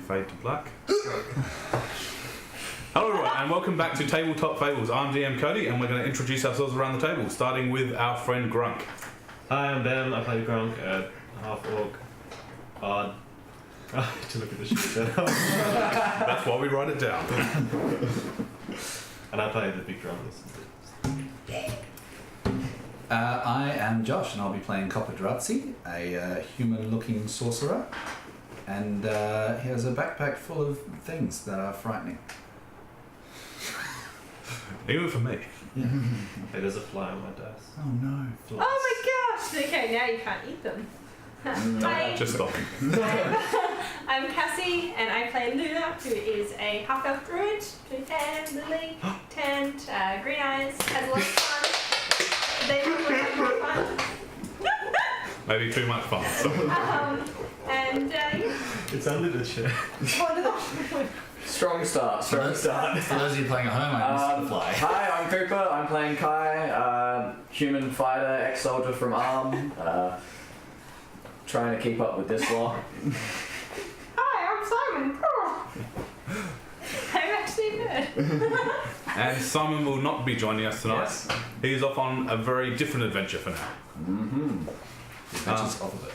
fade to black. Hello everyone, and welcome back to Tabletop Fables. I'm DM Cody, and we're going to introduce ourselves around the table, starting with our friend Grunk. Hi, I'm Ben. I play Grunk, half-orc, bard. I have to look at the sheet. That's why we write it down. And I play the big drums. I am Josh, and I'll be playing Koppodrazi, a human-looking sorcerer, and he has a backpack full of things that are frightening. Even for me. Hey, there's a fly on my desk. Oh no. Flies. Oh my gosh! Okay, now you can't eat them. Hi, Just stop. I'm Cassie, and I play Luna, who is a half-elf druid, blue hair, lily, tanned, green eyes, has a lot of fun. They look like more fun. Maybe too much fun. So. Yeah. It's under the chair. Strong start. For those of you playing at home, I missed the fly. Hi, I'm Cooper. I'm playing Kai, human fighter, ex-soldier from ARM. Trying to keep up with this lot. Hi, I'm Simon. I'm actually good. And Simon will not be joining us tonight. Yes. He is off on a very different adventure for now. The adventures of it.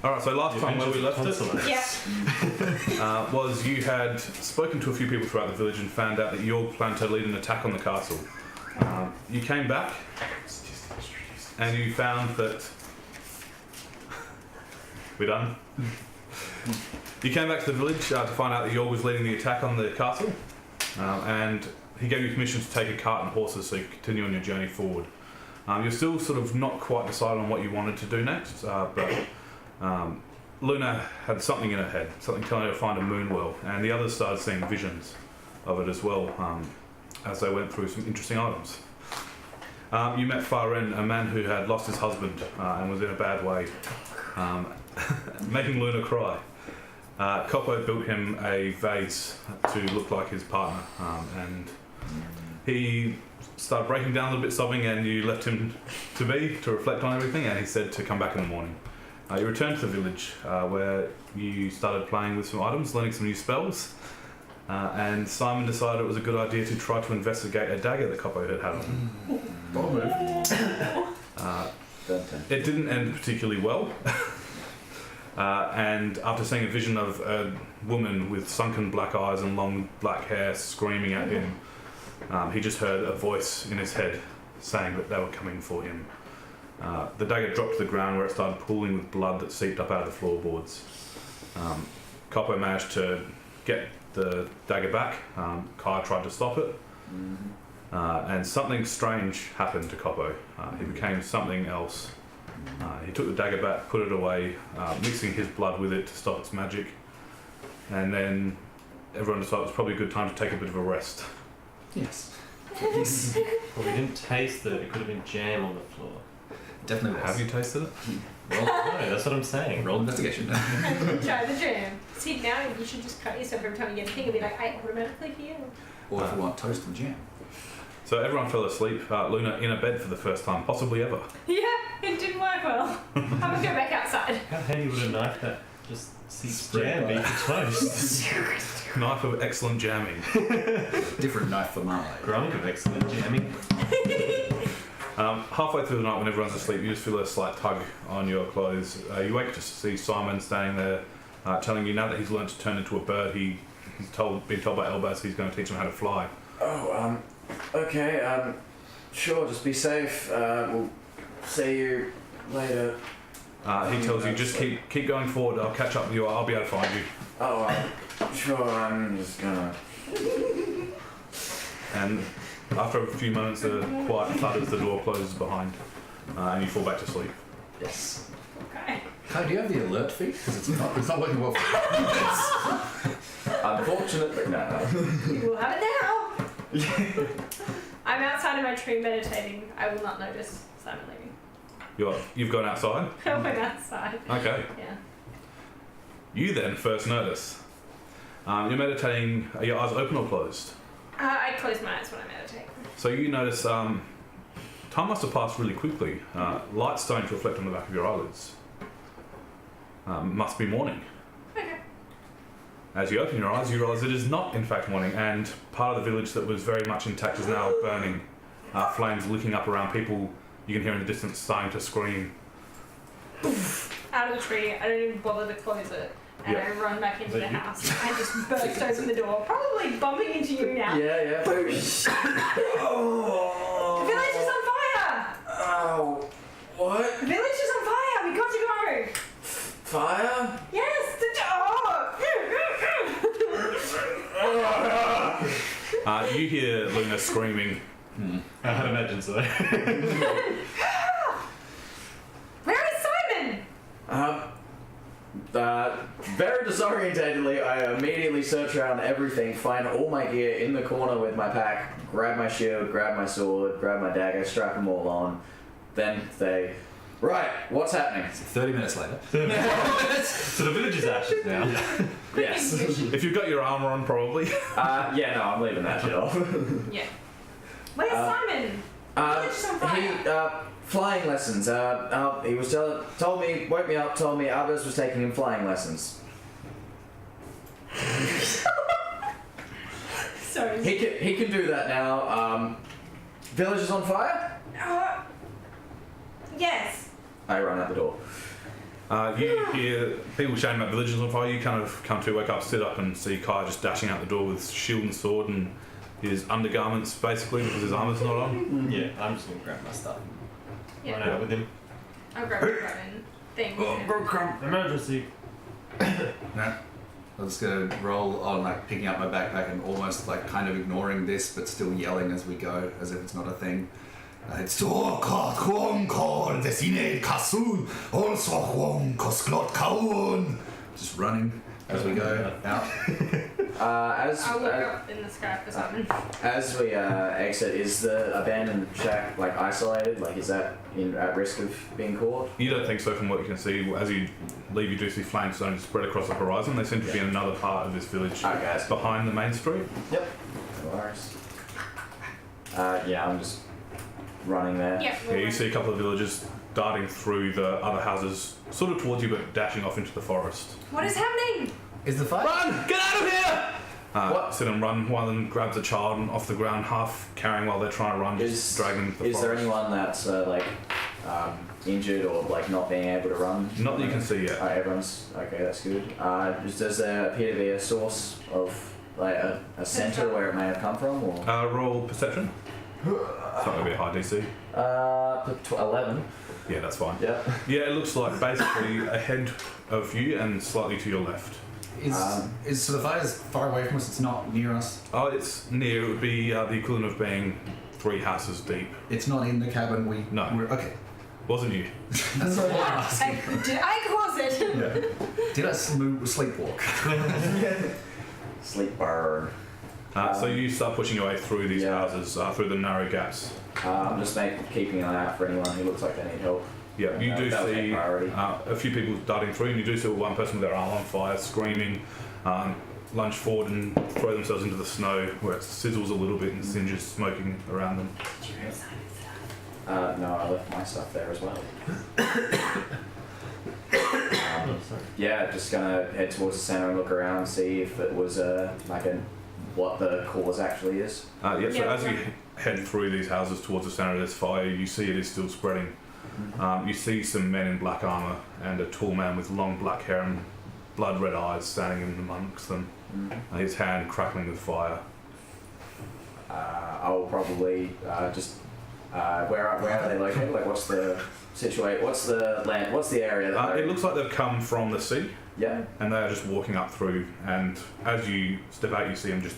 Alright, so last time where we left it Yeah. was you had spoken to a few people throughout the village and found out that you planned to lead an attack on the castle. You came back and you found that... We're done? You came back to the village to find out that York was leading the attack on the castle, and he gave you permission to take a cart and horses so you could continue on your journey forward. You're still sort of not quite decided on what you wanted to do next, but Luna had something in her head, something telling her to find a moon well, and the others started seeing visions of it as well as they went through some interesting items. You met Faren, a man who had lost his husband and was in a bad way, making Luna cry. Koppo built him a vase to look like his partner, and he started breaking down a little bit, sobbing, and you left him to reflect on everything, and he said to come back in the morning. You returned to the village where you started playing with some items, learning some new spells, and Simon decided it was a good idea to try to investigate a dagger that Koppo had on him. It didn't end particularly well. And after seeing a vision of a woman with sunken black eyes and long black hair screaming at him, he just heard a voice in his head saying that they were coming for him. The dagger dropped to the ground where it started pooling with blood that seeped up out of the floorboards. Koppo managed to get the dagger back. Kai tried to stop it. And something strange happened to Koppo. He became something else. He took the dagger back, put it away, mixing his blood with it to stop its magic. And then everyone decided it was probably a good time to take a bit of a rest. Yes. Well, we didn't taste it. It could have been jam on the floor. Definitely was. Have you tasted it? Well, No, that's what I'm saying. roll investigation. Try the jam. See, now you should just cut yourself every time you get a thing and be like, I automatically heal. Or if you want toast and jam. So everyone fell asleep, Luna in a bed for the first time, possibly ever. Yeah, it didn't work well. I'm gonna go back outside. How handy would a knife that just seeps Spread jam be by- for toast? Knife of excellent jamming. Different knife for Marley. Grunk of excellent jamming. Halfway through the night when everyone's asleep, you just feel a slight tug on your clothes. You wake to see Simon standing there telling you now that he's learned to turn into a bird, he's been told by Elbaz he's going to teach him how to fly. Oh, okay, sure, just be safe. We'll see you later. He tells you, just keep going forward, I'll catch up with you, I'll be able to find you. Oh, sure, I'm just gonna... And after a few moments, the quiet thud as the door closes behind, and you fall back to sleep. Yes. Okay. Kai, do you have the alert feat? Because it's not working well for Unfortunately, no. You will have it now. I'm outside of my tree meditating. I will not notice Simon leaving. You've gone outside? I went outside. Okay. Yeah. You then first notice. You're meditating, are your eyes open or closed? I close my eyes when I meditate. So you notice time must have passed really quickly. Light's starting to reflect on the back of your eyelids. Must be morning. Okay. As you open your eyes, you realise it is not in fact morning, and part of the village that was very much intact is now burning. Flames licking up around people. You can hear in the distance starting to scream. Out of the tree, I don't even bother to close it. And I run back into the house. I just burst open the door, probably bumping into you now. Yeah. The village is on fire! Oh, what? The village is on fire! We got to go! Fire? Yes! You hear Luna screaming. I had imagined so. Where is Simon? Very disorientatedly, I immediately search around everything, find all my gear in the corner with my pack, grab my shield, grab my sword, grab my dagger, strap them all on, then say, right, what's happening? 30 minutes later. So the village is ashes now. Yes. If you've got your armour on, probably. Yeah, no, I'm leaving that shit off. Yeah. Where's Simon? The village is on fire. Flying lessons. He was told me, woke me up, told me Albus was taking him flying lessons. Sorry. He can do that now. Village is on fire? Yes. I run out the door. You hear people shouting about villages on fire. You kind of come to, wake up, sit up, and see Kai just dashing out the door with shield and sword and his undergarments, basically, because his armour's not on. Yeah, I'm just gonna grab my stuff. Yeah. Run out with him. I'll grab the Roman thing. Emergency. No. I'm just gonna roll on like picking up my backpack and almost like kind of ignoring this, but still yelling as we go, as if it's not a thing. It's just running as we go out. I'll look up in the sky for Simon. As we exit, is the abandoned shack like isolated? Like, is that at risk of being caught? You don't think so from what you can see. As you leave, you do see flames starting to spread across the horizon. They seem to be in another part of this village Okay. behind the main street. Yep. No worries. Yeah, I'm just running there. Yeah, Yeah, you see a couple of villagers darting through the other houses, sort of towards you, but dashing off into the forest. What is happening? Is the fight? Run! Get out of here! What? Sit and run. One of them grabs a child off the ground, half carrying while they're trying to run, just drag them into the Is forest. there anyone that's injured or like not being able to run? Not that you can see yet. Everyone's okay. That's good. Does there appear to be a source of like a center where it may have come from? Or Roll perception. It's not going to be a high DC. 11. Yeah, that's fine. Yeah. Yeah, it looks like basically ahead of you and slightly to your left. So the fire's far away from us, it's not near us? Oh, it's near. It would be the equivalent of being 3 houses deep. It's not in the cabin No. Okay. Wasn't you? That's all I'm asking. Did I cause it? Yeah. Did I sleepwalk? Sleep burn. So you start pushing your way through these houses, through the narrow gaps. I'm just keeping an eye out for anyone who looks like they need help. Yeah, you do That'll see take priority. a few people darting through, and you do see one person with their arm on fire, screaming, lunge forward and throw themselves into the snow, where it sizzles a little bit and singes smoking around them. Did you hear Simon's stuff? No, I left my stuff there as well. Yeah, just gonna head towards the center and look around, see if it was what the cause actually is. So as you head through these houses towards the center of this fire, you see it is still spreading. You see some men in black armor and a tall man with long black hair and blood red eyes standing in amongst them. His hand crackling with fire. I'll probably just where are they located? Like, what's the situation? What's the land? What's the area? That It looks like they've come from the sea. Yeah. And they are just walking up through, and as you step out, you see him just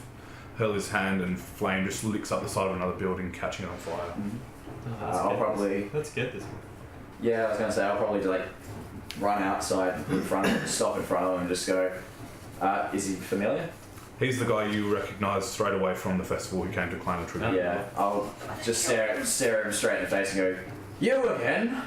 hurl his hand, and flame just licks up the side of another building, catching it on fire. I'll probably. Let's get this one. Yeah, I was gonna say I'll probably run outside in front, stop in front of him, and just go. Is he familiar? He's the guy you recognise straight away from the festival who came to claim the tribute. Yeah, I'll just stare him straight in the face and go, "You again?"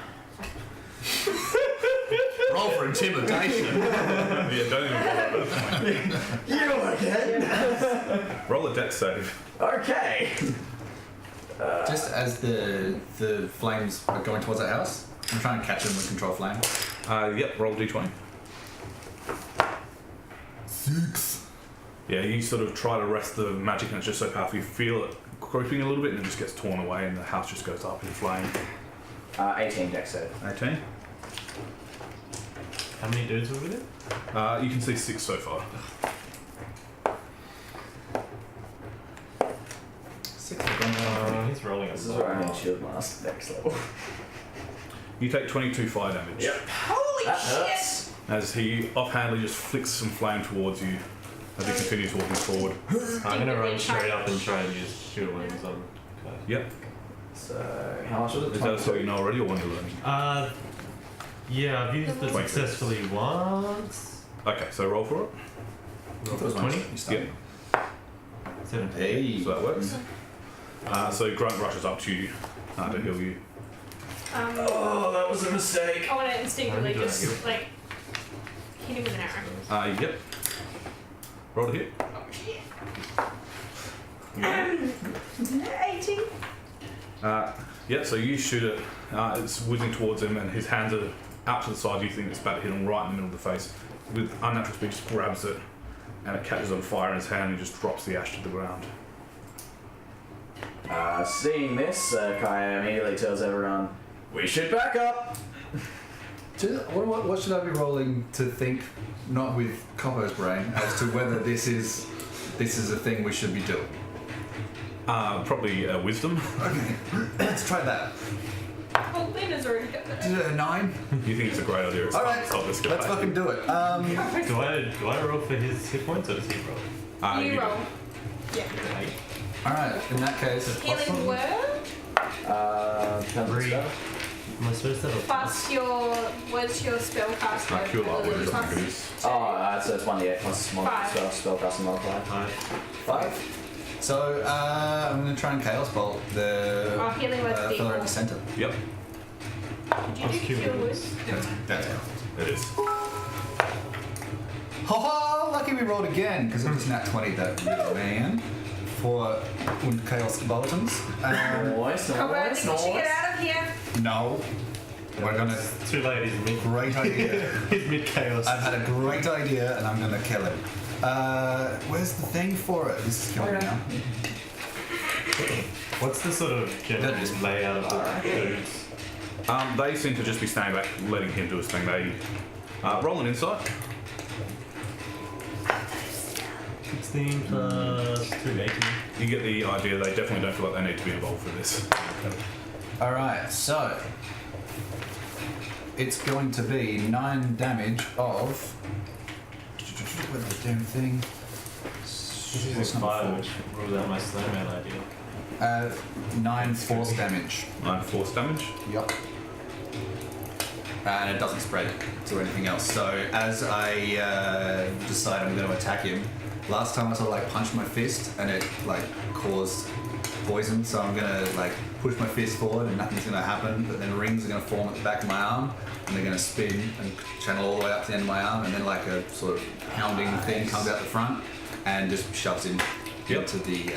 Roll for intimidation. Yeah, don't even bother at that point. You again? Roll a dex save. Okay. Just as the flames are going towards that house, I'm trying to catch them with control flame. Yep, roll d20. 6. Yeah, you sort of try to rest the magic and it's just so powerful. You feel it creeping a little bit and it just gets torn away and the house just goes up in flame. 18 dex save. 18. How many dudes were with it? You can see 6 so far. 6 have gone down. He's rolling a This is where I need shield mask next level. You take 22 fire damage. Yep. Holy That shit! hurts. As he offhandedly just flicks some flame towards you as he continues walking forward. I'm gonna run straight up and try and use shield wings on. Yep. So, how much was it? Is that something you know already or one you're learning? Yeah, I've used it 20. successfully once. Okay, so roll for it. I thought it was 20? You started. 17. Hey. So that works. So Grunk rushes up to you to heal you. Oh, that was a mistake. I want to instinctively How do you just do like hit him with an arrow. Yep. Roll to hit. Oh shit. 18. Yeah, so you shoot it. It's whizzing towards him, and his hands are out to the side. You think it's about to hit him right in the middle of the face. With unnatural speed, just grabs it, and it catches on fire in his hand, and he just drops the ash to the ground. Seeing this, Kaya immediately tells everyone, we should back up! What should I be rolling to think, not with Koppo's brain, as to whether this is a thing we should be doing? Probably wisdom. Okay, let's try that. Oh, Lena's already got that. 9. You think it's a great idea. It's All fun right, to stop this guy. let's fucking do it. Do I roll for his hit points or does he roll? You roll. Yeah. All right, in that case, Healing word Depends on the spell. Am I supposed to have a plus what's your spell cast? Cure light word or Plus something it is. two. So it's 1d8 plus spellcasting modifier. 5? 5? so I'm going to try and Chaos Bolt the Oh, healing word's fella at the D4. center. Yep, Did you do cure wounds? That's it is. Ha ha! Lucky we rolled again because it was nat 20 that little man for Chaos Boltons. Nice, Come on, we should get out of here. No, we're gonna. It's too late, he's mid. Great idea. He's mid chaos. I've had a great idea and I'm gonna kill him. Where's the thing for it? This is killing me now. What's the sort of general layout of the dudes? They seem to just be standing back, letting him do his thing. They roll an insight. 16 plus 2, 18. You get the idea. They definitely don't feel like they need to be involved for this. All right, so it's going to be 9 damage of. Where's the damn thing? This is What's number 5, which rules out my snowman idea. 9 force damage. 9 force damage. Yep. And it doesn't spread to anything else. So as I decide I'm going to attack him, last time I sort of like punched my fist and it like caused poison. So I'm going to like push my fist forward and nothing's going to happen. But then rings are going to form at the back of my arm and they're going to spin and channel all the way up to the end of my arm. And then like a sort of pounding thing comes out the front and just shoves him into the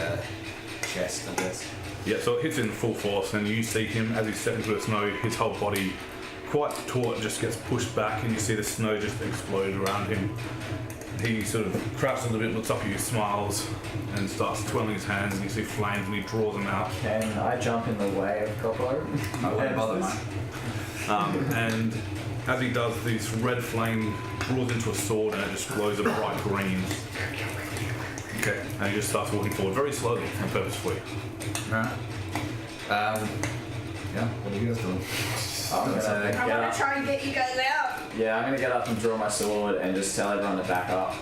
chest, I guess. Yeah, so it hits in full force, and you see him as he's stepping through the snow. His whole body, quite taut, just gets pushed back, and you see the snow just explode around him. He sort of crouches a little bit, looks up at you, smiles, and starts twirling his hands, and you see flames, and he draws them out. Can I jump in the way of Koppo? I won't bother, mate. And as he does, this red flame draws into a sword, and it just glows a bright green. Okay. And he just starts walking forward very slowly and purposefully. Right. Yeah, what are you guys doing? I'm gonna I get want up. to try and get you guys out. Yeah, I'm gonna get up and draw my sword and just tell everyone to back up.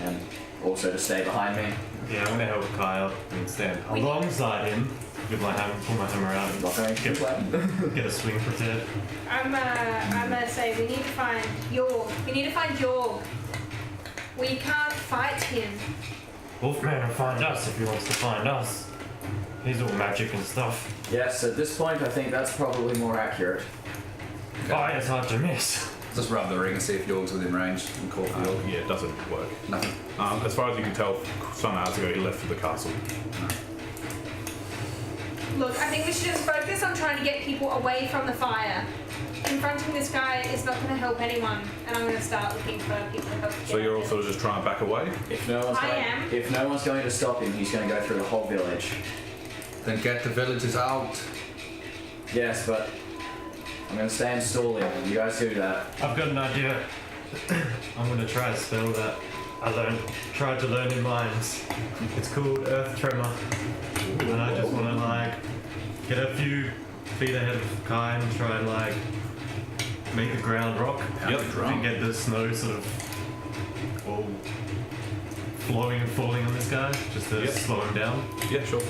And also to stay behind me. Yeah, I'm gonna help Kyle and stand alongside him with my hammer, pull my hammer out and Not going to get a swing prepared. I'm gonna say we need to find Yorg. We need to find Yorg. We can't fight him. Wolfman will find us if he wants to find us. He's all magic and stuff. Yes, at this point I think that's probably more accurate. Fire is hard to miss. Just rub the ring and see if Yorg's within range and call for Yorg. Yeah, it doesn't work. Nothing. As far as you can tell, some hours ago he left for the castle. Look, I think we should just focus on trying to get people away from the fire. Confronting this guy is it's not going to help anyone, and I'm going to start looking for people to help. So you're also just trying to back away? If no one's going to stop him, he's going to go through the whole village. Then get the villagers out. Yes, but I'm going to stay and stall him. You guys do that. I've got an idea. I'm going to try a spell that I tried to learn in mines. It's called Earth Tremor. And I just want to like get a few feet ahead of Kai and try and like make the ground rock. Yep. And get the snow sort of all flowing and falling on this guy, just to slow him down. Yeah, sure.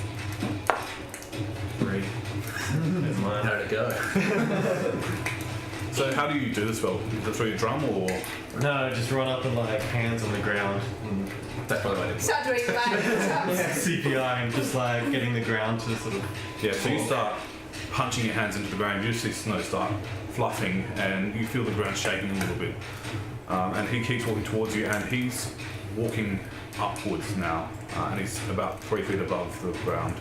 3. There's mine. How'd it go? So how do you do this spell? Is it through your drum or? No, just run up and like hands on the ground and That's probably what I did. Start doing like CPI and just like getting the ground to sort of. Yeah, so you start punching your hands into the ground, you just see snow start fluffing and you feel the ground shaking a little bit. And he keeps walking towards you and he's walking upwards now and he's about 3 feet above the ground.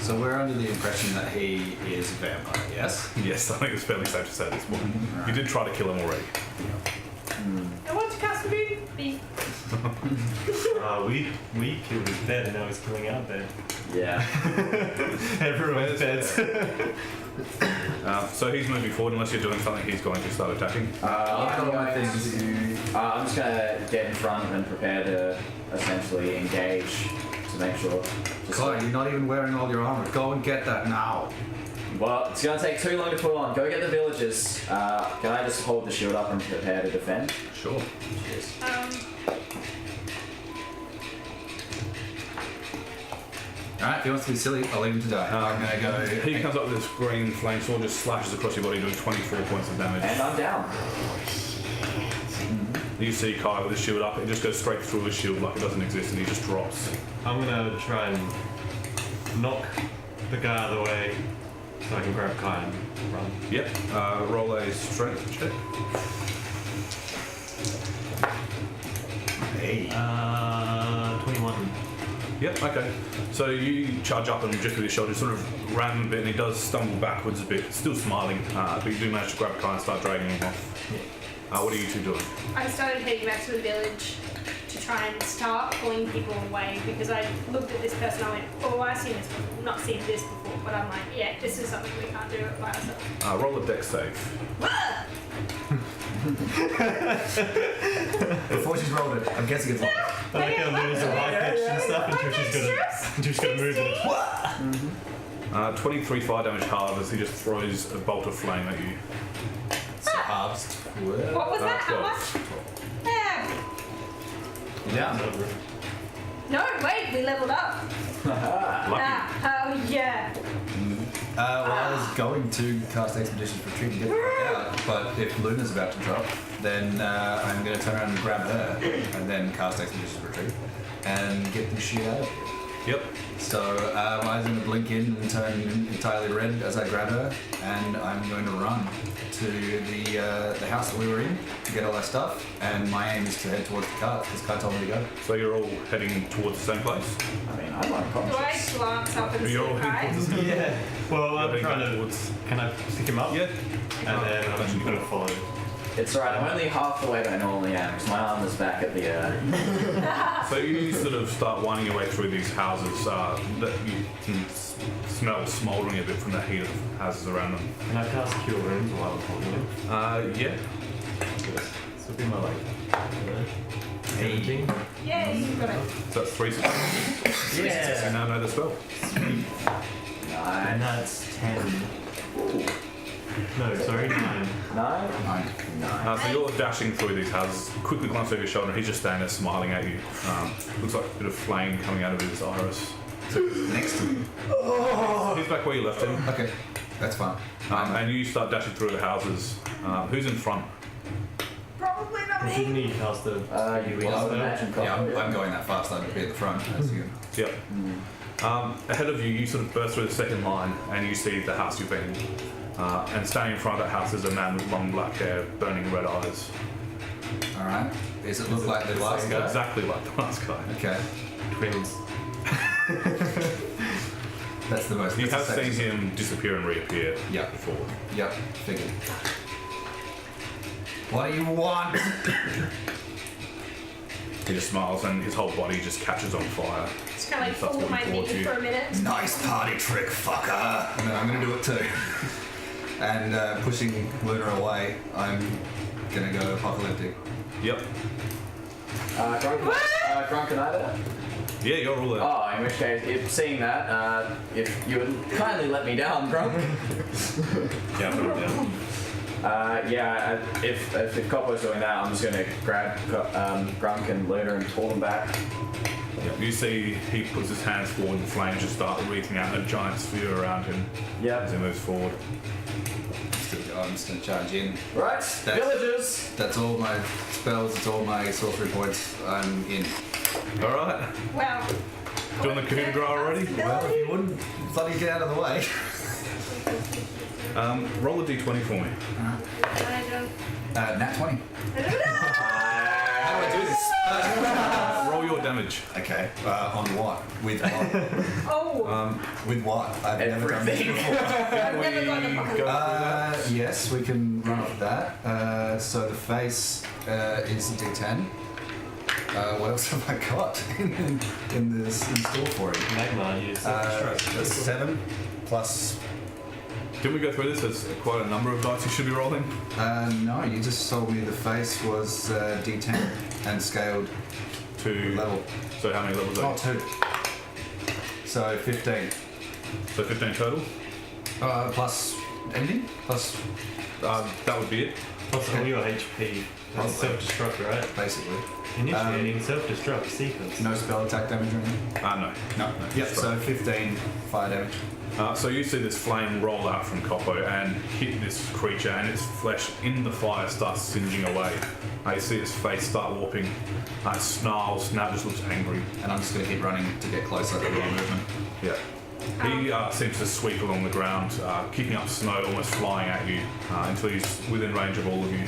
So we're under the impression that he is a vampire, yes? Yes, I think it's fairly safe to say at this point. You did try to kill him already. I want to cast food. We killed his bed and now he's killing our bed. Yeah. Everyone's dead. So he's moving forward unless you're doing something he's going to start attacking. I'm just going to get in front and prepare to essentially engage to make sure. Claude, you're not even wearing all your armor. Go and get that now. Well, it's going to take too long to put on. Go get the villagers. Can I just hold the shield up and prepare to defend? Sure. Cheers. Alright, if he wants to be silly, I'll leave him to die. I'm gonna go. He comes up with this green flame sword, just slashes across your body, doing 24 points of damage. And I'm down. You see Kai with his shield up, it just goes straight through his shield like it doesn't exist and he just drops. I'm gonna try and knock the guy out of the way so I can grab Kai and run. Yep. Roll a strength check. Hey. 21. Yep, okay. So you charge up and just with your shoulder, sort of ram him a bit, and he does stumble backwards a bit, still smiling, but you do manage to grab Kai and start dragging him off. Yeah. What are you two doing? I started heading back to the village to try and start pulling people away because I looked at this person and I went, oh, I've seen this before, not seen this before, but I'm like, yeah, this is something we can't do it by ourselves. Roll a dex save. Before she's rolled it, I'm guessing it's like. I like how Luna's a high pitch and stuff until she's gonna move it. 23 fire damage halved as he just throws a bolt of flame at you. So halves. What was that? How much? Yeah. No, wait, we leveled up. Lucky. Oh yeah. Well, I was going to cast Expeditions Retreat and get the fuck out, but if Luna's about to drop, then I'm going to turn around and grab her, and then cast Expeditions Retreat, and get the shit out of here. Yep. So my eyes are going to blink in and turn entirely red as I grab her, and I'm going to run to the house that we were in to get all our stuff, and my aim is to head towards the cart, because Kai told me to go. So you're all heading towards the same place? I mean, I'm Do I unconscious. glance up and see You're all Kai? heading towards the same Yeah. Well, You're I'm heading trying back to. towards- Can I pick him up? Yeah. And then I'm gonna follow. It's alright, I'm only half the way that I normally am, because my arm is back at the, So you sort of start winding your way through these houses that you can smell smouldering a bit from the heat of houses around them. Can I cast Cure Wounds while I'm holding him? Yeah. This would be my like. 18. Yay, you got it. So that's 3 successes. Yeah. You now know the spell. And 9. that's 10. No, sorry, 9. 9? 9. So you're dashing through these houses, quickly glance over your shoulder, and he's just standing there smiling at you. Looks like a bit of flame coming out of his iris. Next to me. He's back where you left him. Okay, that's fine. And you start dashing through the houses. Who's in front? Probably not me. Didn't he cast the. Well, I would imagine Yeah, probably. I'm going that fast. I'd be at the front. As you. Yep. Ahead of you, you sort of burst through the second line, and you see the house you've been in. And standing in front of that house is a man with long black hair, burning red eyes. All right. Does it look like the last guy? Exactly like the last guy. Okay. Twins. That's the most. You that's have the seen safest. him disappear and reappear Yeah. before. Yep. Figured. What do you want? He just smiles and his whole body just catches on fire. It's kind of like That's follow what my we brought knee you. for a minute. Nice party trick, fucker. And then I'm gonna do it too. And pushing Luna away, I'm gonna go apocalyptic. Yep. Grunk and I there? Yeah, you're all there. Oh, in which case, if seeing that, if you would kindly let me down, Grunk. Yeah, put it down. If Koppo's doing that, I'm just going to grab Grunk and Luna and pull them back. Yep. You see he puts his hands forward and the flames just start wreathing out a giant sphere around him as Yep. he moves forward. I'm just gonna charge in. Right, villagers. That's all my spells, it's all my sorcery points. I'm in. Alright. Wow. Doing the Kahuna Grow already? Well, if you wouldn't bloody get out of the way. Roll a d20 for me. I don't Nat 20. know. How do I do this? Roll your damage. Okay. On what? With what? Oh, With what? I've never done this Everything. before. I've never gone to Go fucking. through that. Yes, we can run off that. So the face is a D10. What else have I got in this in store for it? Magma, you That's 7 plus. Didn't we go through this? There's quite a number of dice you should be rolling. No, you just told me the face was D10 and scaled To level. So how many levels Oh, are 2. So 15. So 15 total. Plus anything? Plus That would be it. Plus all your HP. That's self-destruct, right? basically. Initiating self-destruct sequence. No spell attack damage or anything? No. No. Yeah, so 15 fire damage. So you see this flame roll out from Koppo and hit this creature, and its flesh in the fire starts singeing away. You see its face start warping. It snarls. Now it just looks angry. And I'm just going to keep running to get closer to the movement. Yeah. He seems to sweep along the ground, kicking up snow, almost flying at you, until he's within range of all of you.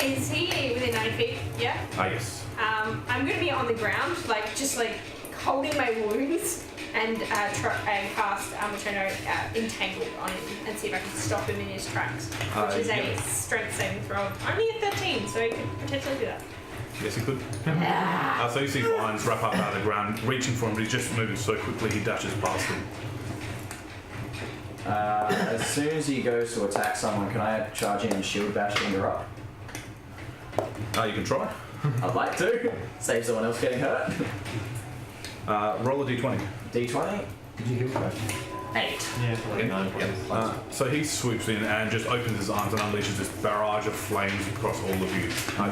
Is he within 9 feet? Yeah. Yes. I'm gonna be on the ground, just holding my wounds and cast which I know entangled on him and see if I can stop him in his tracks, which is a strength saving throw. Only a 13, so I could potentially do that. Yes, he could. So you see vines wrap up out of the ground, reaching for him, but he's just moving so quickly he dashes past them. As soon as he goes to attack someone, can I charge in and shield bash Finger up? You can try. I'd like to. Save someone else getting hurt. Roll a d20. D20. Did you hear that? 8. Yeah, for like 9 points. So he swoops in and just opens his arms and unleashes this barrage of flames across all of you.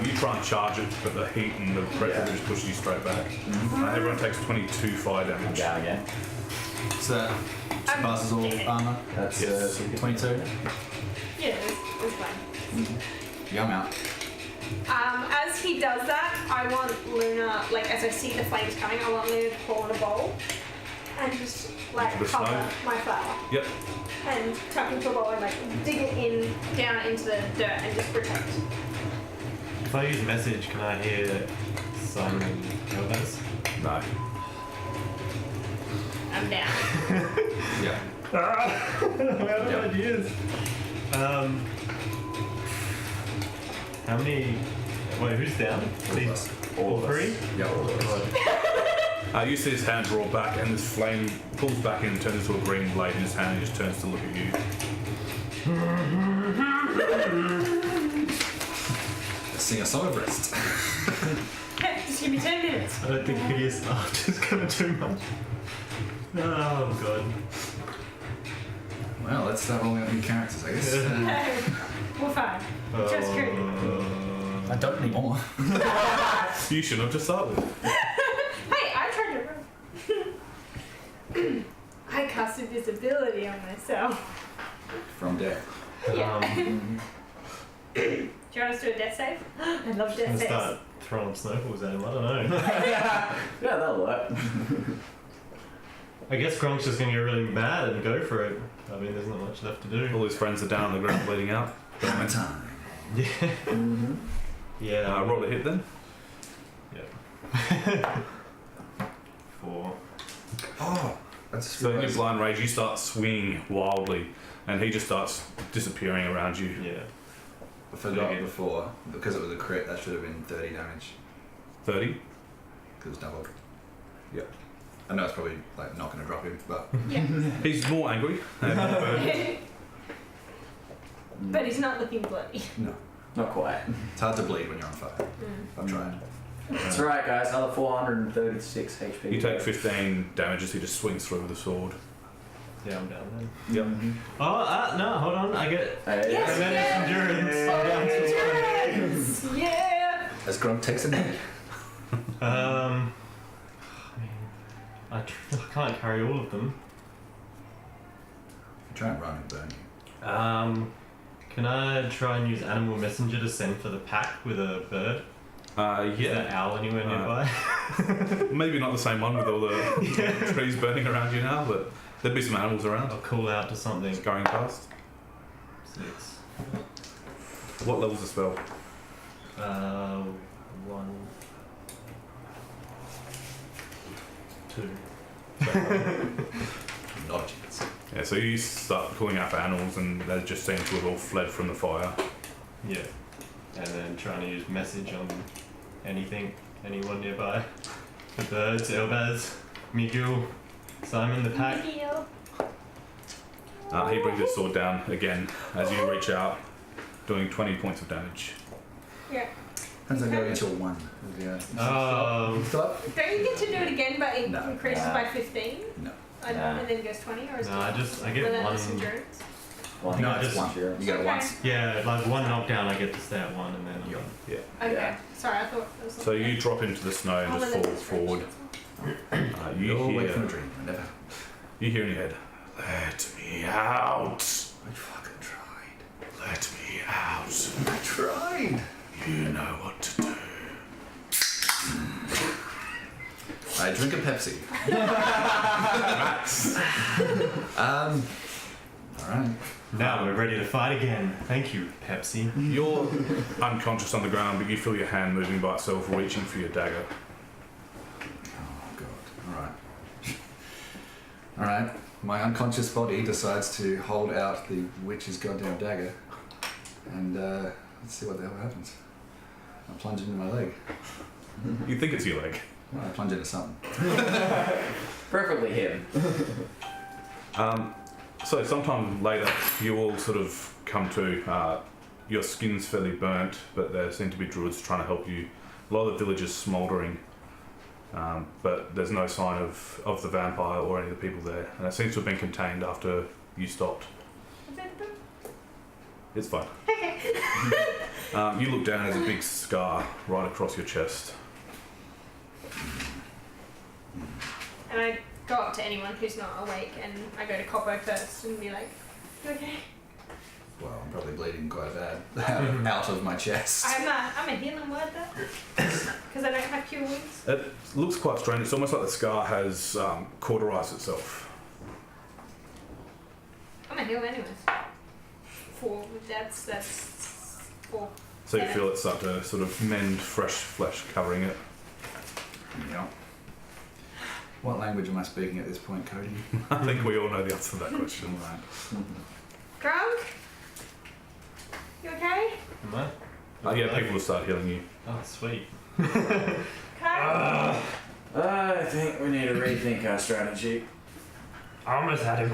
You try and charge it, but the heat and the pressure just pushes you straight back. Everyone takes 22 fire I'm damage. down again. So that passes all armor. That's Yes. 22. Yeah, it's fine. Yeah, I'm out. As he does that, I want Luna, as I see the flames coming, I want Luna to pour in a bowl and just The cover snow? my flower Yep. and tuck into a bowl and dig it down into the dirt and just protect. If I use message, can I hear Simon Elvis? No. I'm down. Yeah. I have Yep. ideas. How many? Wait, who's down? These all of us. three? Yeah, all of us. You see his hand draw back and this flame pulls back in and turns into a green blade in his hand and he just turns to look at you. Let's sing a song of rest. Hey, just give me 10 minutes. I don't think hideous art is gonna do much. Oh god. Well, let's start rolling up new characters, I guess. We're fine. Just kidding. I don't anymore. You shouldn't have to start with. Hey, I tried to run. I cast invisibility on myself. From death. Yeah. Do you want us to do a death save? I love I'm death gonna saves. start throwing snowballs at him. I don't know. Yeah, that'll work. I guess Grunk's just gonna get really mad and go for it. I mean, there's not much left to do. All his friends are down on the ground bleeding out. Time. Yeah. Mm-hmm. Yeah. Roll a hit then. Yeah. 4. Oh, that's So in your blind rage you start swinging wildly and he just starts disappearing around you. Yeah. forgot Okay. before because it was a crit. That should have been 30 damage 30. because it was doubled. Yeah. I know it's probably like not going to drop him, but Yeah. He's more angry. and more burnt. But he's not looking bloody. no. Not quite. It's hard to bleed when you're on fire. I've tried. That's right, guys. Another 436 HP. You take 15 damage as he just swings through with the sword. Yeah, I'm down then. Yep. Oh, no, hold on. I get Hey. I managed endurance. I'm down to Endurance! Yeah! As Grunk takes a hit. I mean, I can't carry all of them. Try and run and burn you. Can I try and use animal messenger to send for the pack with a bird? Is Yeah. there an owl anywhere nearby? Maybe not the same one with all the trees burning around you now, but there'd be some animals around. I'll call out to something. It's going past. 6. What level's the spell? 1, 2. Not a chance. Yeah, so you start calling out for animals, and they just seem to have all fled from the fire. Yeah. And then trying to use message on anything, anyone nearby. The birds, Elbaz, Miguel, Simon, the pack. Video. He brings his sword down again as you reach out, doing 20 points of damage. Yeah. Depends on going into a 1. Yeah. Still up? Don't you get to do it again, but it No. increases by 15? No. And then goes 20, or is No, it I get relentless one. endurance? Well, No, it's just one. sure. You get it Okay. once. Yeah, like one knockdown, I get to stay at 1, and then You're Yeah. Okay. Yeah. Sorry, I thought it was So you drop into the snow and just fall forward. You away from a hear, dream. I never. you hear in your head, "Let me out! I fucking tried. Let me out! I tried. You know what to do." I drink a Pepsi. Alright. now we're ready to fight again. Thank you, Pepsi. You're unconscious on the ground, but you feel your hand moving by itself, reaching for your dagger. Oh god. Alright. Alright. My unconscious body decides to hold out the witch's goddamn dagger. And let's see what the hell happens. I plunge into my leg. You think it's your leg. Well, I plunge into something. Preferably him. So sometime later, you all sort of come to. Your skin's fairly burnt, but there seem to be druids trying to help you. A lot of the village is smouldering, but there's no sign of the vampire or any of the people there, and it seems to have been contained after you stopped. It's fine. You look down, there's a big scar right across your chest. And I go up to anyone who's not awake, and I go to Koppo first and be like, "You okay?" Well, I'm probably bleeding quite bad out of my chest. I'm a healing word though, because I don't have cure wounds. It looks quite strange. It's almost like the scar has cauterized itself. I'm a heal anyways. 4. That's 4. So you feel it start to sort of mend fresh flesh covering it. Yeah. What language am I speaking at this point, Cody? I think we all know the answer to that question. Right. Grunk? You okay? Am I? Yeah, people will start healing you. Oh, sweet. Okay. I think we need to rethink our strategy. I almost had him.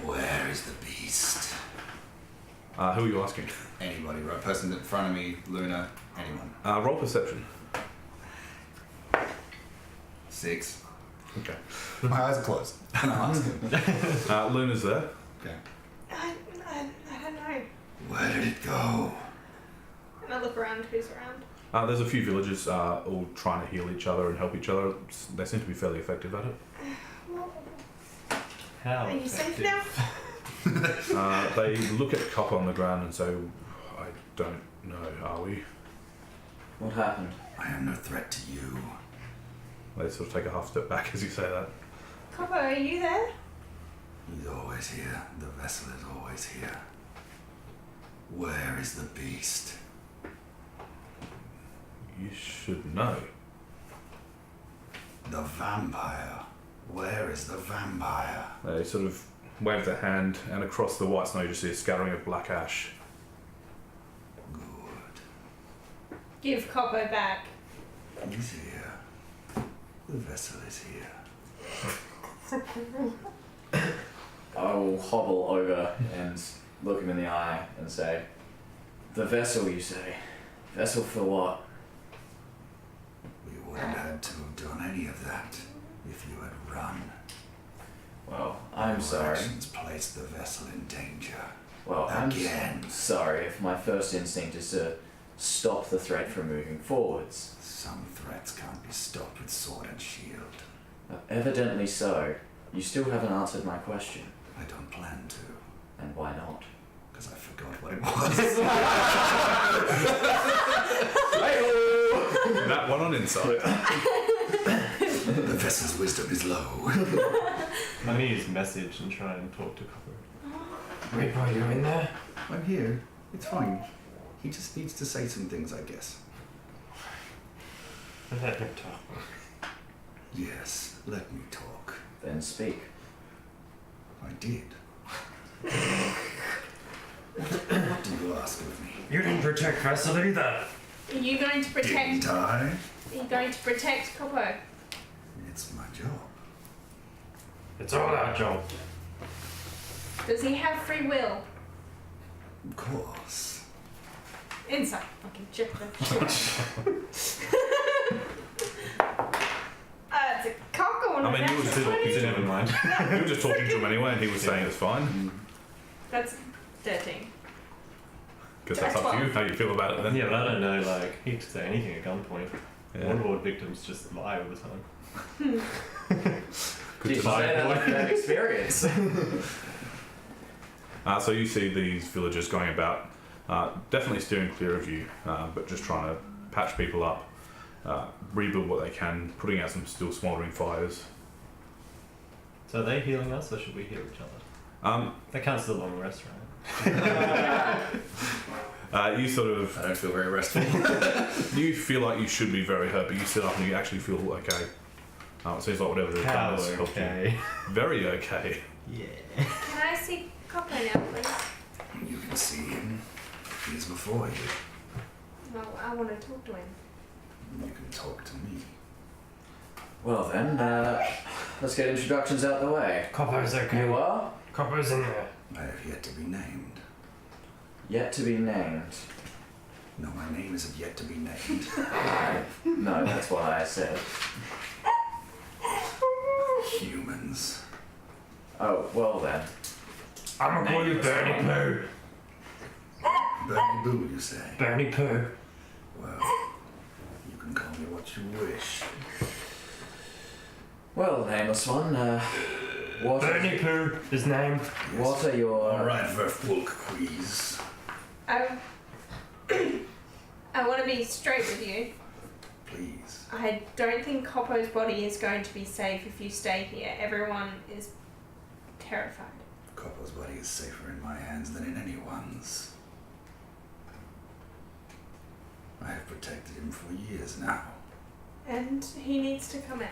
Where is the beast? Who are you asking? Anybody, right? Person in front of me, Luna, anyone. Roll perception. 6. Okay. My eyes are closed. And I'm asking. Luna's there. Okay. I don't know. Where did it go? And I look around who's around. There's a few villagers all trying to heal each other and help each other. They seem to be fairly effective at it. Well, How are you safe effective? now? They look at Copper on the ground and say, "I don't know, are we?" What happened? I am no threat to you. They sort of take a half step back as you say that. Koppo, are you there? He's always here. The vessel is always here. Where is the beast? You should know. The vampire. Where is the vampire? They sort of wave their hand, and across the white snow you just see a scattering of black ash. give Coppo back. He's here. The vessel is here. I will hobble over and look him in the eye and say, "The vessel, you say? Vessel for what?" We wouldn't have to have done any of that if you had run. Well, I'm Your sorry. actions placed the vessel in danger. Well, Again. I'm sorry if my first instinct is to stop the threat from moving forwards. Some threats can't be stopped with sword and shield. Evidently so. You still haven't answered my question. I don't plan to, And why not? because I forgot what it was. That one on insight. The vessel's wisdom is low. I'm gonna use message and try and talk to Copper. Wait, bro, you in there? I'm here. It's fine. He just needs to say some things, I guess. Let him talk. Yes, let me talk. Then speak. I did. What do you ask of me? You didn't protect Vessel either. Are you going to protect? Didn't I? Are you going to protect Coppo? It's my job. It's all our job. Does he have free will? Of course. Insight. Fucking chip that shit. It's a cock on I mean, you were natural still- 20. you Never mind. You were just talking to him anyway, and he was saying it's fine. That's 13. Because that's up to you how you feel about it then. Yeah, but I don't know, like, he could say anything at gunpoint. Yeah. Warlord victims just lie all the time. Good Did you to say know. that like that experience? So you see these villagers going about, definitely steering clear of you, but just trying to patch people up, rebuild what they can, putting out some still smouldering fires. So are they healing us, or should we heal each other? That counts as a long rest, right? You sort of, I don't feel very restful. you feel like you should be very hurt, but you sit up and you actually feel okay. It seems like whatever they've done has helped you. Very okay. Yeah. Can I see Coppo now, please? You can see him. He's before you. No, I want to talk to him. You can talk to me. Well then, let's get introductions out the way. Copper's okay. You are? Copper's in there. I have yet to be named. Yet to be named. No, my name isn't yet to be named. No, that's what I said. Humans. Oh, well then. I'm gonna call you Bernie Pooh. Bernie Boo, you say? Bernie Pooh. Well, you can call me what you wish. Well, nameless one, what, Bernie Pooh, his name. what are your... Alright, Verfolk quiz. I want to be straight with you. Please. I don't think Coppo's body is going to be safe if you stay here. Everyone is terrified. Koppo's body is safer in my hands than in anyone's. I have protected him for years now. And he needs to come out.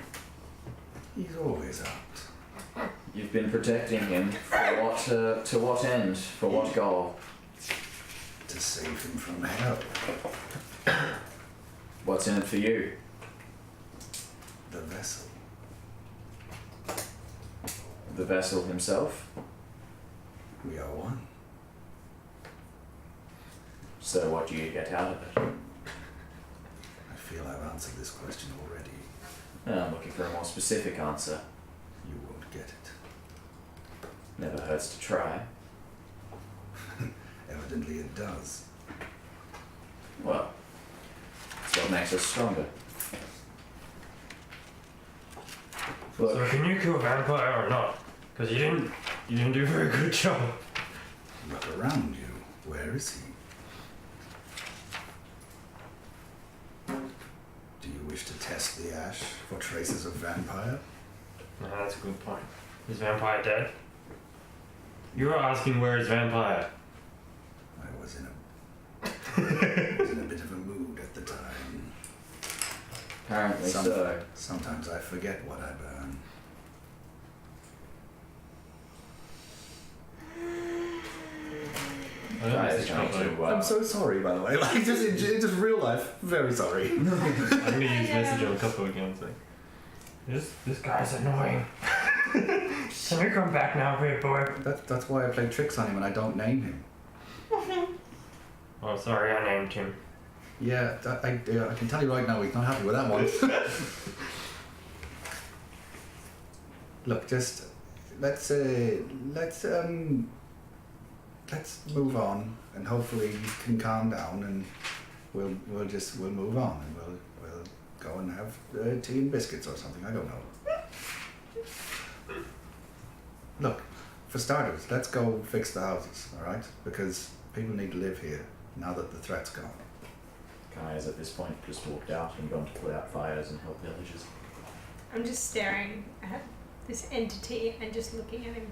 He's always out. You've been protecting him for what, to what end? For what goal? To save him from hell. What's in it for you? The vessel. The vessel himself? We are one. So what do you get out of it? I feel I've answered this question already. I'm looking for a more specific answer. You won't get it. Never hurts to try. Evidently it does. Well, it's what makes us stronger. So Look, can you kill a vampire or not? Because you didn't do a very good job. Look around you. Where is he? Do you wish to test the ash for traces of vampire? No, that's a good point. Is vampire dead? You were asking where is vampire. I was in a bit of a mood at the time. apparently so. Sometimes I forget what I burn. I don't Guys, message trying Copper to. I'm so sorry, by the way. Like, just in just real life, very sorry. I'm gonna use message on Koppo again. So. This guy's annoying. Can we come back now, weird boy? That's why I play tricks on him and I don't name him. Oh, sorry, I named him. Yeah, I can tell you right now, he's not happy with that one. Look, just let's move on, and hopefully you can calm down, and we'll move on, and we'll go and have tea and biscuits or something. I don't know. Look, for starters, let's go fix the houses, all right? Because people need to live here now that the threat's gone. Kai has at this point just walked out and gone to put out fires and help villagers. I'm just staring at this entity and just looking at him,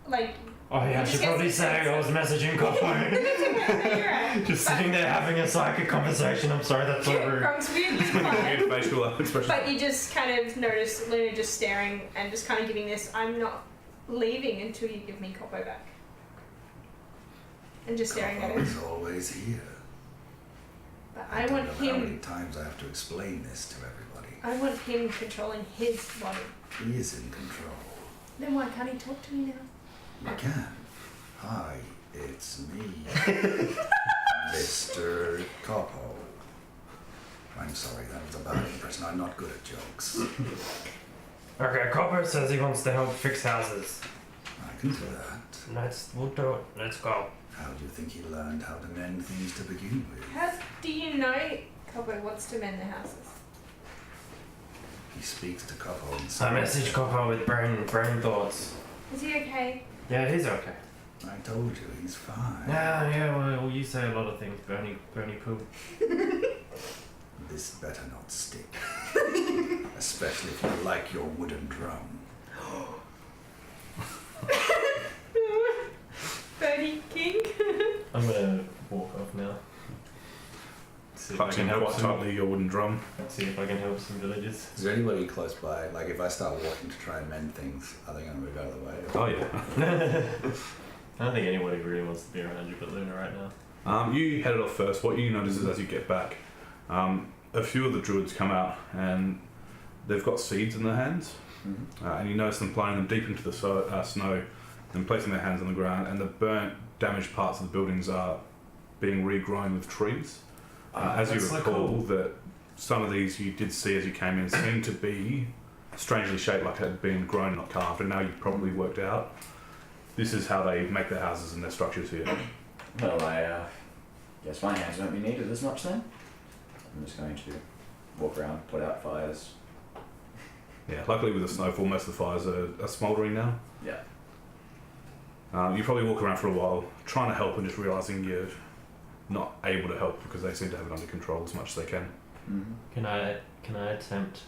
like. Oh yeah, I should probably say I was messaging Koppo. Just sitting there having a psychic conversation. I'm sorry, that's so rude. Grunk's weirdly quiet. Weird facial expression. But you just kind of notice Luna just staring and just kind of giving this, I'm not leaving until you give me Koppo back. And just staring at him. He's always here. But I want don't know how many him, times I have to explain this to everybody. I want him controlling his body. He is in control. Then why can't he talk to me now? You can. Hi, it's me, Mr. Koppo. I'm sorry, that was a bad impression. I'm not good at jokes. Okay, Koppo says he wants to help fix houses. I can do that. We'll do it. Let's go. How do you think he learned how to mend things to begin with? How do you know Koppo wants to mend the houses? He speaks to Koppo in I signs. messaged Koppo with brain thoughts. Is he okay? Yeah, he's okay. I told you, he's fine. Yeah, well, you say a lot of things, Bernie poo. This better not stick. Especially if you like your wooden drum. Birdie King? I'm gonna walk off now. See if I Clutching can help quite some. tightly your wooden drum. See if I can help some villagers. Is there anybody close by? Like, if I start walking to try and mend things, are they going to move out of the way? Oh yeah. I don't think anybody really wants to be around you but Luna right now. You headed off first. What you notice is as you get back, a few of the druids come out and they've got seeds in their hands. Mm-hmm. And you notice them planting them deep into the snow and placing their hands on the ground, and the burnt, damaged parts of the buildings are being regrown with trees. As you That's so recall, cool. that some of these you did see as you came in seemed to be strangely shaped like it had been grown, not carved, and now you've probably worked out this is how they make their houses and their structures here. Well, I guess my hands won't be needed as much then. I'm just going to walk around, put out fires. Yeah, luckily with the snowfall, most of the fires are smouldering now. Yeah. You probably walk around for a while, trying to help and just realising you're not able to help because they seem to have it under control as much as they can. Mm-hmm. Can I attempt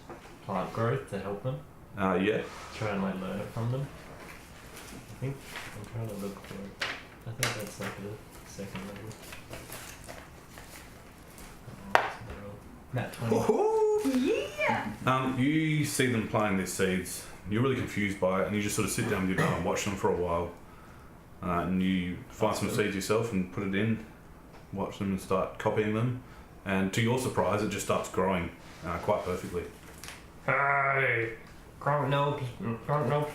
plant growth to help them? Yeah. Try and like learn it from them? I think I'm trying to look for it. I think that's like the second level. Nat 20. You see them planting these seeds. You're really confused by it, and you just sort of sit down with your drum and watch them for a while. And you find some seeds yourself and put it in, watch them and start copying them. And to your surprise, it just starts growing quite perfectly. Hey! Grunk nope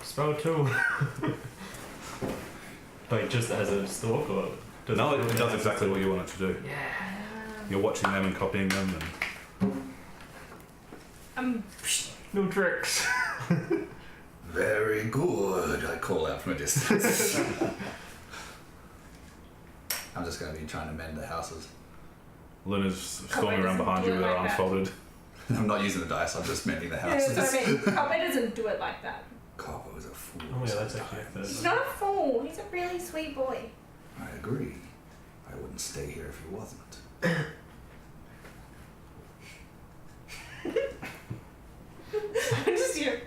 spell 2. Like just as a stalk or does No, it does exactly what you want it to do. Yeah. You're watching them and copying them. And No tricks. Very good, I call out from a distance. I'm just going to be trying to mend the houses. Luna's storming around behind you with her like arms that. folded. I'm not using the dice, I'm just mending the Yeah, houses. that's what I mean. Koppo doesn't do it like that. Koppo is a fool. Oh yeah, that's actually a sometimes. He's third. not a fool. He's a really sweet boy. I agree. I wouldn't stay here if he wasn't. I'm just here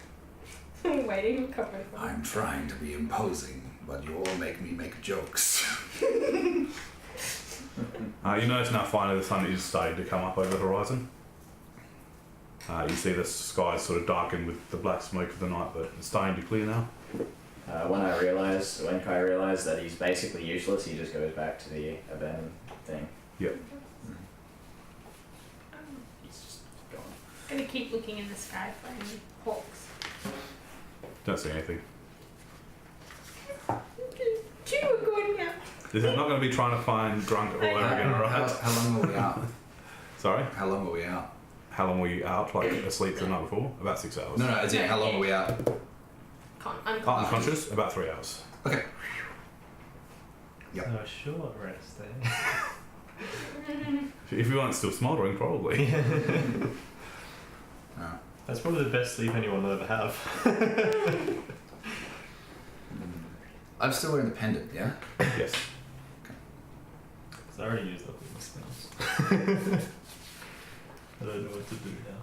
waiting for Koppo. I'm trying to be imposing, but you all make me make jokes. You notice now finally the sun is starting to come up over the horizon. You see the skies sort of darken with the black smoke of the night, but it's starting to clear now. when Kai realized that he's basically useless, he just goes back to the abandoned thing. Yep. He's just gone. I'm gonna keep looking in the sky for any hawks. Don't see anything. Two are going now. This is not going to be trying to find Grunk all over again, right? How long were we out? Sorry? How long were we out? How long were you out, like asleep the night before? About 6 hours. No, as in how long were we out? Unconscious. Unconscious? About 3 hours. Okay. Yep. So a short rest there. If you weren't still smouldering, probably. That's probably the best sleep anyone will ever have. I'm still wearing the pendant, yeah? Yes. Because I already used up all my spells. I don't know what to do now.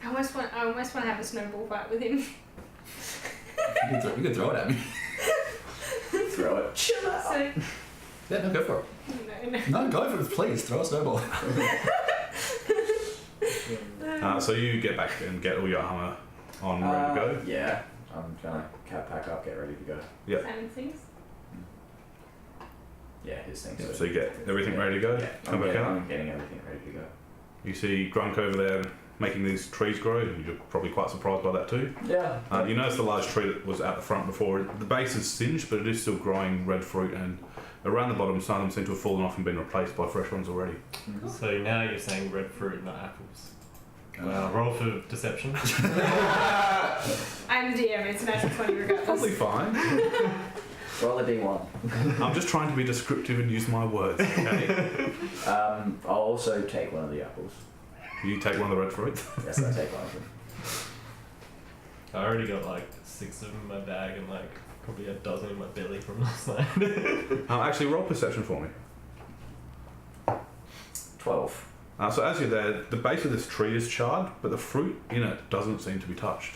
I almost want to have a snowball fight with him. You can throw it at me. Throw it. Chill out. So, Yeah, no, go for it. no. No, go for it, please. Throw a snowball. So you get back and get all your armour on, ready to go. Yeah, I'm gonna pack up, get ready to go. Yep. Same things. Yeah, his thing. So you get everything ready to go. Yeah, Come back out. I'm getting everything ready to go. You see Grunk over there making these trees grow. You're probably quite surprised by that too. Yeah. You notice the large tree that was at the front before. The base is singed, but it is still growing red fruit, and around the bottom, some of them seem to have fallen off and been replaced by fresh ones already. So now you're saying red fruit, not apples. Wow, roll for deception. I'm the DM. It's a natural 20 regardless. Probably fine. Roll a d1. I'm just trying to be descriptive and use my words, okay? I'll also take one of the apples. You take one of the red fruit. Yes, I take one of them. I already got like 6 of them in my bag and like probably a dozen in my belly from last night. Actually, roll perception for me. 12. So as you're there, the base of this tree is charred, but the fruit in it doesn't seem to be touched.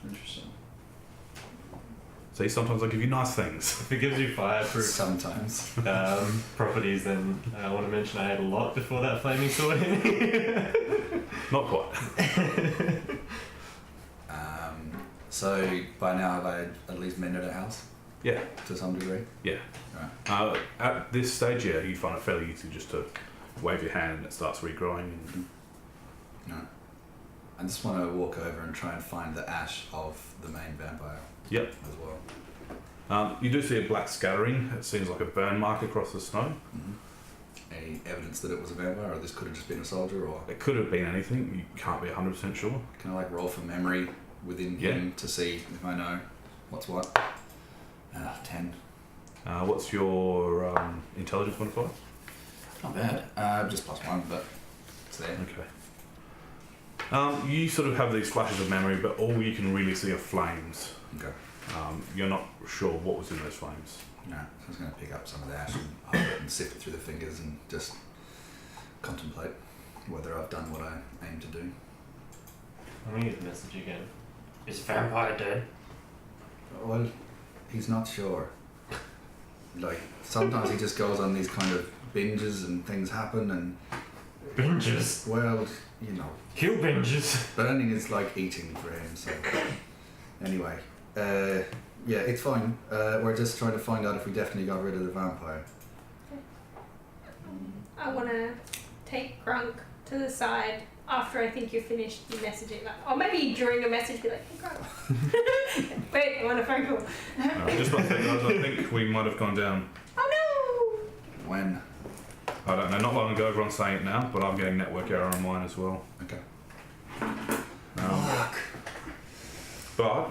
Interesting. See, sometimes I give you nice things. If it gives you fireproof Sometimes. properties, then I want to mention I had a lot before that flaming sword hit me. Not quite. So by now have I at least mended a house Yeah, to some degree? yeah. Right. At this stage, yeah, you find it fairly easy just to wave your hand and it starts regrowing. And No. I just want to walk over and try and find the ash of the main vampire Yep. as well. You do see a black scattering. It seems like a burn mark across the snow. Any evidence that it was a vampire, or this could have just been a soldier, or It could have been anything. You can't be 100% sure. can I like roll for memory within Yeah. him to see if I know what's what? 10. What's your intelligence modifier? Not bad. Just +1, but it's there. Okay. You sort of have these flashes of memory, but all you can really see are flames. Okay. You're not sure what was in those flames. No, so I was going to pick up some of the ash and hold it and sift it through the fingers and just contemplate whether I've done what I aim to do. I'm going to use the message again. Is vampire dead? Well, he's not sure. Like, sometimes he just goes on these kind of binges and things happen and... Binges? Well, you know. He'll binges. But I think it's like eating for him, so... Anyway, yeah, it's fine. We're just trying to find out if we definitely got rid of the vampire. I want to take Grunk to the side after I think you're finished your messaging. Like, or maybe during a message, be like, hey, Grunk. Wait, I want a phone call. Just about to say, guys, I think we might have gone down. Oh When? I don't know, not long ago, everyone's saying it now, but I'm getting network error on mine as well. Okay. But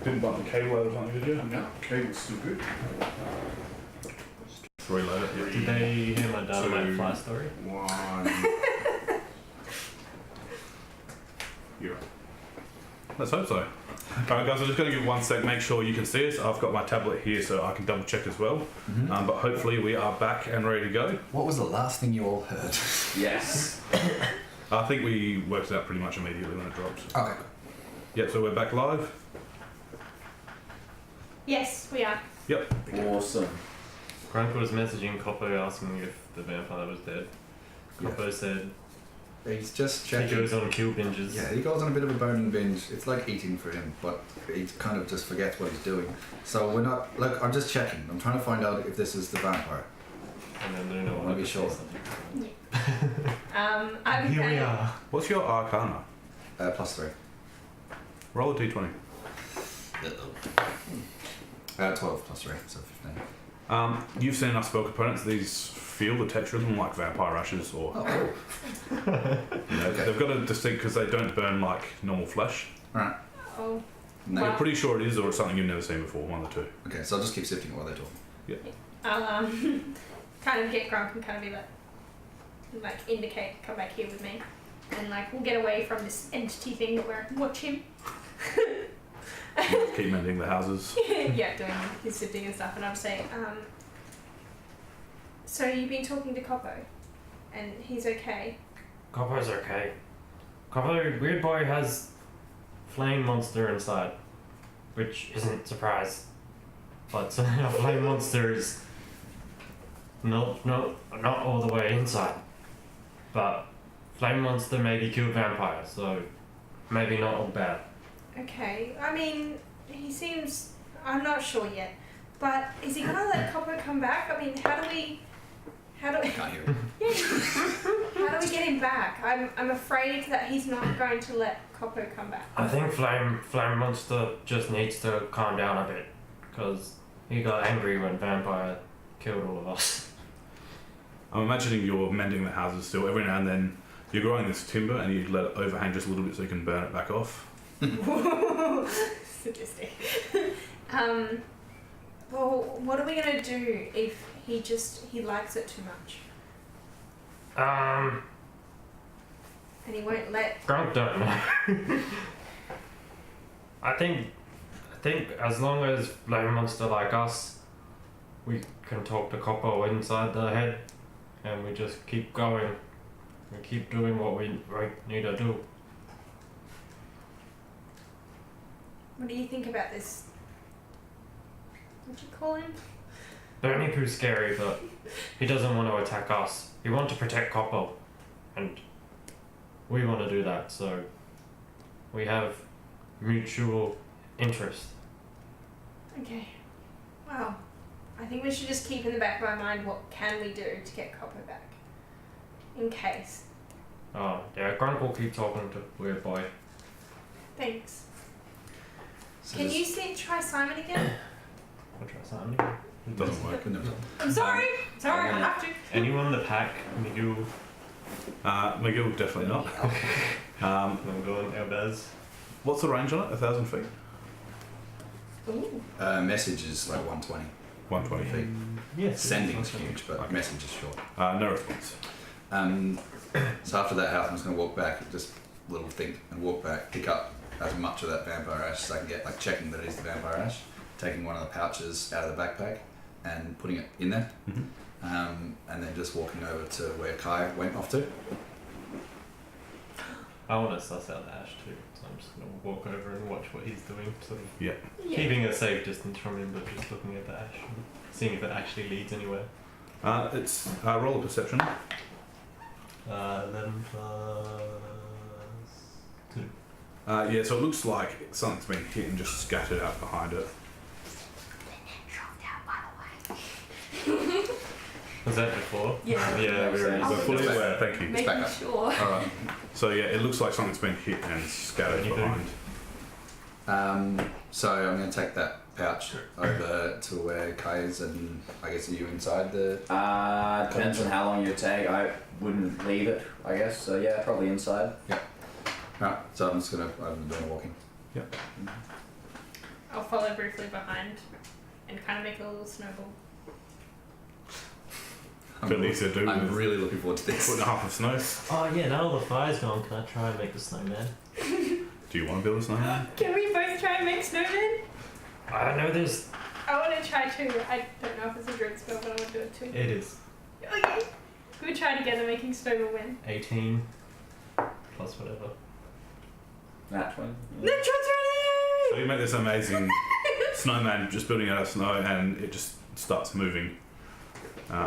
didn't bump the cable out or something, did you? No, cable's still good. Reload it. Yeah. Did they hear my dynamite Two. fly story? 1. You're right. Let's hope so. Alright guys, I'm just going to give 1 sec, make sure you can see us. I've got my tablet here so I can double check as well. But hopefully we are back and ready to go. What was the last thing you all heard? Yes. I think we worked it out pretty much immediately when it dropped. Okay. Yep, so we're back live. yes, we are. Yep. Awesome. Grunk was messaging Koppo asking if the vampire was dead. Yeah. Koppo said He's just He checking. goes on kill binges. Yeah, he goes on a bit of a boning binge. It's like eating for him, but he kind of just forgets what he's doing. So we're not. Look, I'm just checking. I'm trying to find out if this is the vampire. And then Luna I wanna wanted be to say sure. something. I'm Here we gonna- are. What's your arcana? +3. Roll a d20. 12 +3, so 15. You've seen enough spell components. These feel the texture of them like vampire ashes, or Oh, you know, they've got a distinct because they don't burn like normal flesh. alright. Oh, No. You're pretty sure it is, or it's something you've never seen before. One of the two. Okay, so I'll just keep sifting it while they're talking. I'll kind of get Grunk and kind of be like indicate, come back here with me, and like we'll get away from this entity thing that we're watching. Keep mending the houses. Yeah, doing his sifting and stuff, and I'll say, so you've been talking to Koppo, and he's okay. Koppo's okay. Koppo, Weird Boy has flame monster inside, which isn't a surprise. But a flame monster is not all the way inside. But flame monster maybe killed vampires, so maybe not all bad. Okay, I mean, he seems, I'm not sure yet, but is he gonna let Koppo come back? I mean, how do we Can't hear him. how do we get him back? I'm afraid that he's not going to let Koppo come back. I think flame monster just needs to calm down a bit, because he got angry when vampire killed all of us. I'm imagining you're mending the houses still. Every now and then you're growing this timber and you let it overhang just a little bit so you can burn it back off. Sadistic. Well, what are we gonna do if he likes it too much and he won't let? Grunk don't know. I think as long as flame monster like us, we can talk to Koppo inside the head, and we just keep going. We keep doing what we need to do. What do you think about this? What'd you call him? Bernie Pooh's scary, but he doesn't want to attack us. He wants to protect Koppo, and we want to do that. So we have mutual interest. Okay. Well, I think we should just keep in the back of our mind what can we do to get Koppo back, in case. Oh yeah, Grunk will keep talking to Weird Boy. Thanks. So Can just- you try Simon again? I'll try something. It doesn't work. I'm sorry. Sorry, I have to. Anyone in the pack? Miguel, McGill definitely not. Mongol, and Elbaz. What's the range on it? 1,000 feet. Ooh. Message is like 120 120 feet. Yes. Sending's huge, but message is short. No response. So after that house, I'm just going to walk back, just a little think, and walk back, pick up as much of that vampire ash as I can get, like checking that it is the vampire ash, taking one of the pouches out of the backpack and putting it in there, and then just walking over to where Kai went off to. I want to suss out the ash too, so I'm just going to walk over and watch what he's doing, sort of Yeah. keeping a safe distance from him, but just looking at the ash and seeing if it actually leads anywhere. It's roll a perception. 11 plus 2. Yeah, so it looks like something's been hit and just scattered out behind it. Was that before? Yeah. Yeah, we were. Oh, We're fully it's back. aware, thank you. It's back Making up. sure. Alright. So yeah, it looks like something's been hit and scattered Anything? behind. So I'm going to take that pouch over to where Kai is, and I guess are you inside the... Depends on how long you take. I wouldn't leave it, I guess. So yeah, probably inside. Alright, so I'm just going to open the door and walk in. I'll follow briefly behind and kind of make a little snowball. Felicia, do I'm with really looking forward to this. foot and a half of snow. Oh yeah, now all the fire's gone, can I try and make a snowman? Do you want to build a snowman? Can we both try and make snowmen? I know there's... I want to try too. I don't know if it's a druid spell, but I want to do it too. It is. Okay. We try together making snowmen. 18 plus whatever. That 20. Nature's So ready! you make this amazing snowman just building out of snow and it just starts moving.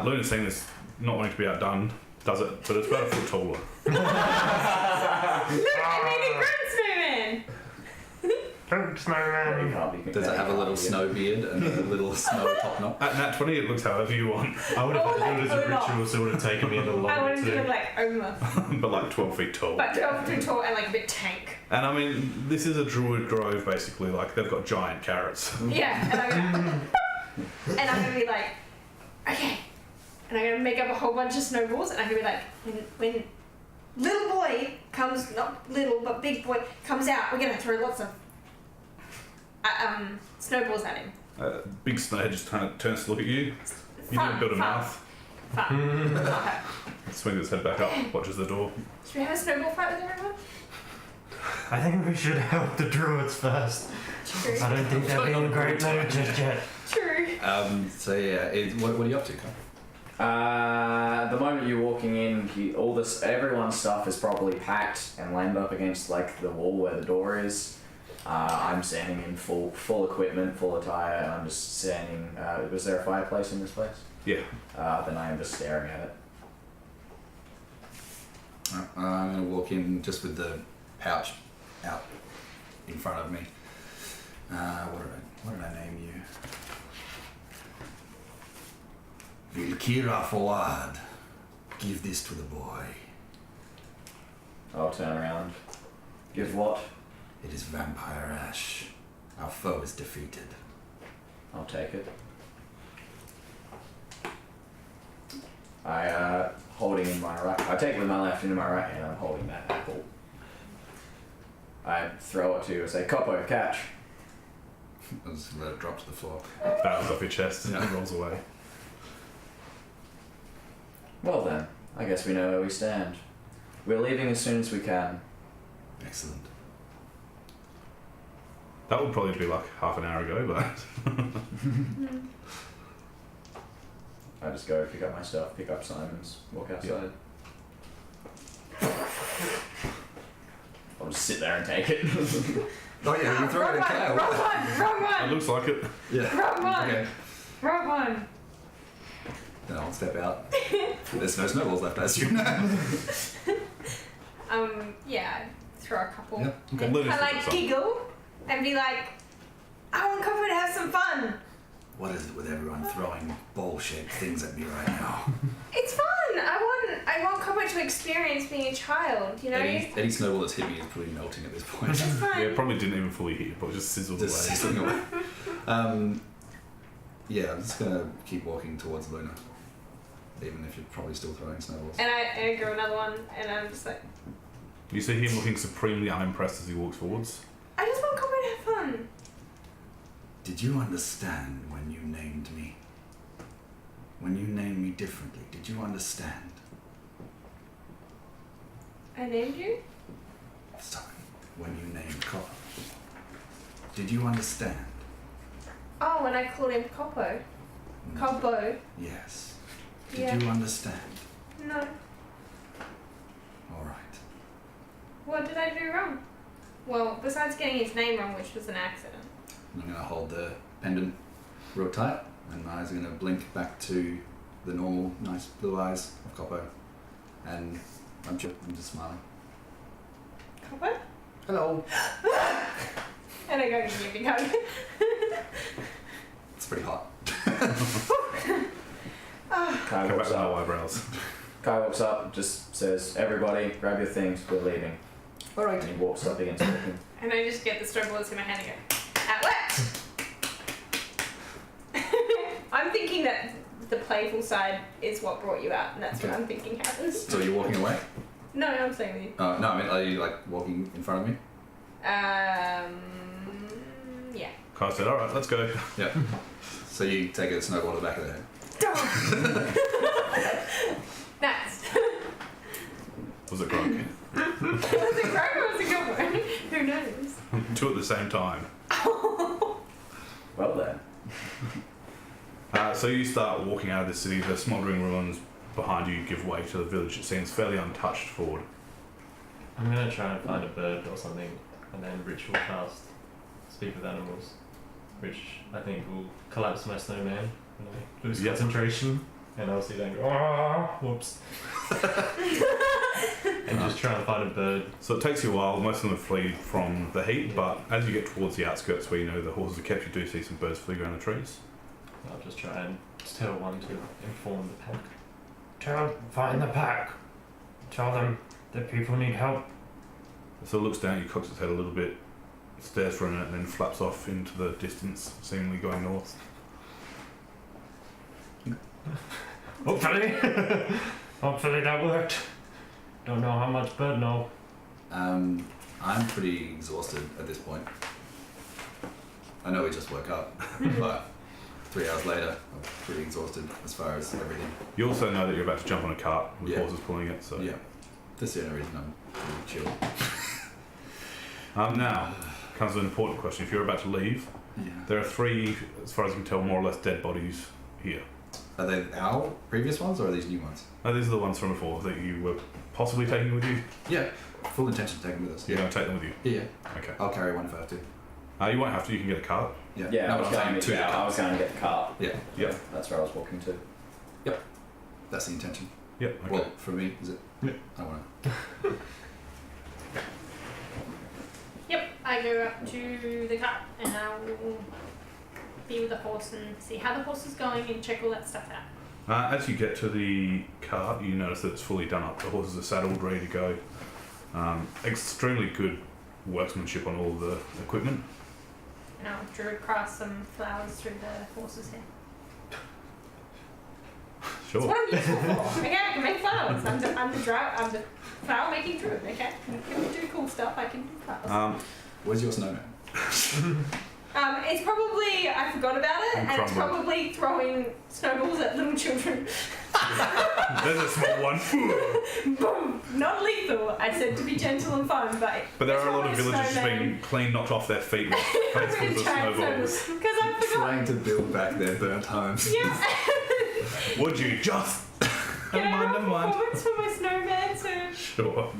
Luna's seeing this, not wanting to be outdone, does it, but it's about a foot taller. Look, I made a grunt snowman. Don't You snowman. can't be Does it have a little comparing snow beard and a little snow top knot? At Nat 20, it looks however you want, I would have Oh, had to do it as a like ritual, so it would have taken me a little I longer wanted to look too. like Oma, but like 12 feet tall. but 12 feet tall and like a bit tank. And I mean, this is a druid grove basically. Like they've got giant carrots. Yeah, and I'm gonna be like, okay, and I'm gonna make up a whole bunch of snowballs, and I'm gonna be like, when little boy comes, not little but big boy comes out, we're gonna throw lots of snowballs at him. Big snowhead just kind of turns to look at you. You Fun, didn't build a fun, mouth. Fun. Okay. Swings its head back up, watches the door. Should we have a snowball fight with everyone? I think we should help the druids first. True. I don't think they'll be on a great note just yet. True. So yeah, what are you up to, Kyle? The moment you're walking in, everyone's stuff is probably packed and lined up against like the wall where the door is. I'm standing in full equipment, full attire, and I'm just standing. Was there a fireplace in this place? Yeah. Then I am just staring at it. I'm going to walk in just with the pouch out in front of me. What did I name you? Vilkira Fawad. Give this to the boy. I'll turn around. Give what? It is Vampire Ash. Our foe is defeated. I'll take it. Holding in my right. I take it with my left and in my right hand. I'm holding that apple. I throw it to you and say, "Koppo, catch." I'll just let it drop to the floor. Bounces off your chest and it rolls away. Well then, I guess we know where we stand. We're leaving as soon as we can. Excellent. That would probably be like half an hour ago, but I just go pick up my stuff, pick up Simon's, walk outside. I'll just sit there and take it. Oh yeah, you throw it Wrong at Kyle. one, wrong one, wrong it one, looks like it. Yeah. wrong one, Okay. wrong one. Then I'll step out. There's no snowballs left, I assume. Yeah, throw a couple. Yep, okay. And Let us I look at like something. giggle and be like, I want Koppo to have some fun. What is it with everyone throwing ball-shaped things at me right now? It's fun. I want Koppo to experience being a child. You know. Any snowball that's hit me is probably melting at this point. It's fun. Yeah, it probably didn't even fully hit, but just sizzled Just away. sizzling away. Yeah, I'm just gonna keep walking towards Luna, even if you're probably still throwing snowballs. And I grow another one, and I'm just like, You see him looking supremely unimpressed as he walks forwards. I just want Koppo to have fun. Did you understand when you named me? When you named me differently, did you understand? I named you. Sorry, when you named Copper. Did you understand? Oh, when I called him Koppo. No. Koppo. Yes. Did Yeah. you understand? No. All right. What did I do wrong? Well, besides getting his name wrong, which was an accident. I'm gonna hold the pendant real tight, and my eyes are gonna blink back to the normal, nice blue eyes of Coppo, and I'm just smiling. Koppo? Hello. And I go give you a big hug. It's pretty hot. Kai Go back walks to no up. eyebrows. Kai walks up, just says, "Everybody, grab your things. We're leaving." All right. And he walks up against the And I just get the snowballs in my hand and go, at what? I'm thinking that the playful side is what brought you out, and that's what Okay. I'm thinking happens. So you're walking away? No, I'm staying with you. No, I mean, are you like walking in front of me? Yeah. Kai said, alright, let's go. Yeah. So you take a snowball to the back of the head. Nice. Was it Grunk? Was it Grunk or was it Gilmore? Who knows? Two at the same time. Well then. So you start walking out of the city, the smouldering ruins behind you give way to the village. It seems fairly untouched forward. I'm gonna try and find a bird or something and then ritual cast Speak with Animals, which I think will collapse my snowman and I lose Yep. concentration And I'll see them go, oh, whoops. And just try and find a bird. So it takes you a while. Most of them flee from the heat, but as you get towards the outskirts where you know the horses are kept, you do see some birds fleeing around the trees. I'll just try and tell one to inform the pack. Find the pack. Tell them that people need help. So it looks down, he cocks its head a little bit, stares for a minute, and then flaps off into the distance, seemingly going north. Hopefully. Hopefully that worked. Don't know how much bird know. I'm pretty exhausted at this point. I know we just woke up, but 3 hours later, I'm pretty exhausted as far as everything. You also know that you're about to jump on a cart with Yeah. horses pulling it, so... Yeah, that's the only reason I'm pretty chill. Now, comes an important question. If you're about to leave, Yeah. there are 3, as far as you can tell, more or less dead bodies here. Are they our previous ones or are these new ones? Oh, these are the ones from before that you were possibly taking with you. Yeah, full intention of taking with us. You're going to take them with you. Yeah, Okay. I'll carry one if I have to. You won't have to. You can get a cart. Yeah, Yeah, no, I was but I'm going saying to. I was going to get the cart. Yeah, Yeah. That's where I was walking to. that's the intention. Yep. Okay. Well, for me, is it? Yeah. I want to. Yep, I go up to the cart and I will be with the horse and see how the horse is going and check all that stuff out. As you get to the cart, you notice that it's fully done up. The horses are saddled, ready to go. Extremely good workmanship on all the equipment. And I'll druid cross some flowers through the horse's head. That's Sure. what I'm useful for. Okay, I can make flowers. I'm the flower making druid, okay? I can do cool stuff, I can do flowers. Where's your snowman? It's probably, I forgot about it, And and it's crumbled. probably throwing snowballs at little children. There's a small one. Boom! Not lethal. I said to be gentle and fun, but But there it's are a lot of probably villagers snowman. being clean knocked off their feet with face full of snowballs. Because I forgot. Trying to build back their burnt homes. Yeah. Would you just? Can I roll never mind. performance for my snowman to... Sure.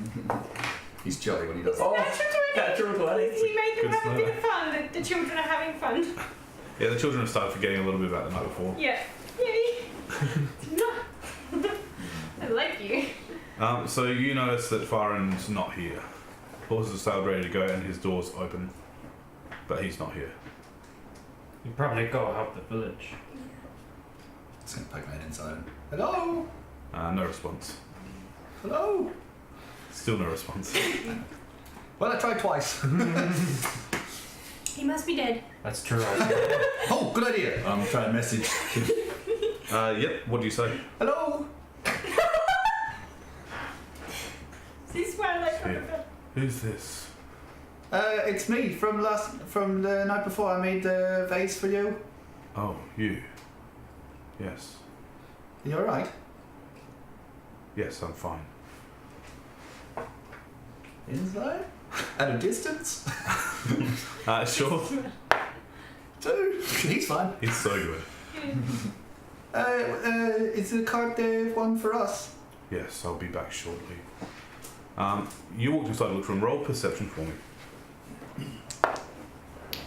He's jolly when he does Oh, that. natural 20. He made them Good have a bit snow. of fun. The children are having fun. Yeah, the children have started forgetting a little bit about the night before. Yeah. Yay. No. I like you. So you notice that Farin's not here. Horses are sailed ready to go and his door's open. But he's not here. You probably go help the village. Just gonna poke my head inside. Hello? No response. Hello? Still no response. Well, I tried twice. He must be dead. That's true. Oh, good idea. I'm trying to message him. Yep, what do you say? Hello? See, swear like Yeah. Who's this? It's me from the night before. I made the vase for you. Oh, you. Yes. You alright? Yes, I'm fine. Inside? At a distance? Sure. Two. He's fine. He's so good. Is the card the one for us? Yes, I'll be back shortly. You walked inside the look room. Roll perception for me.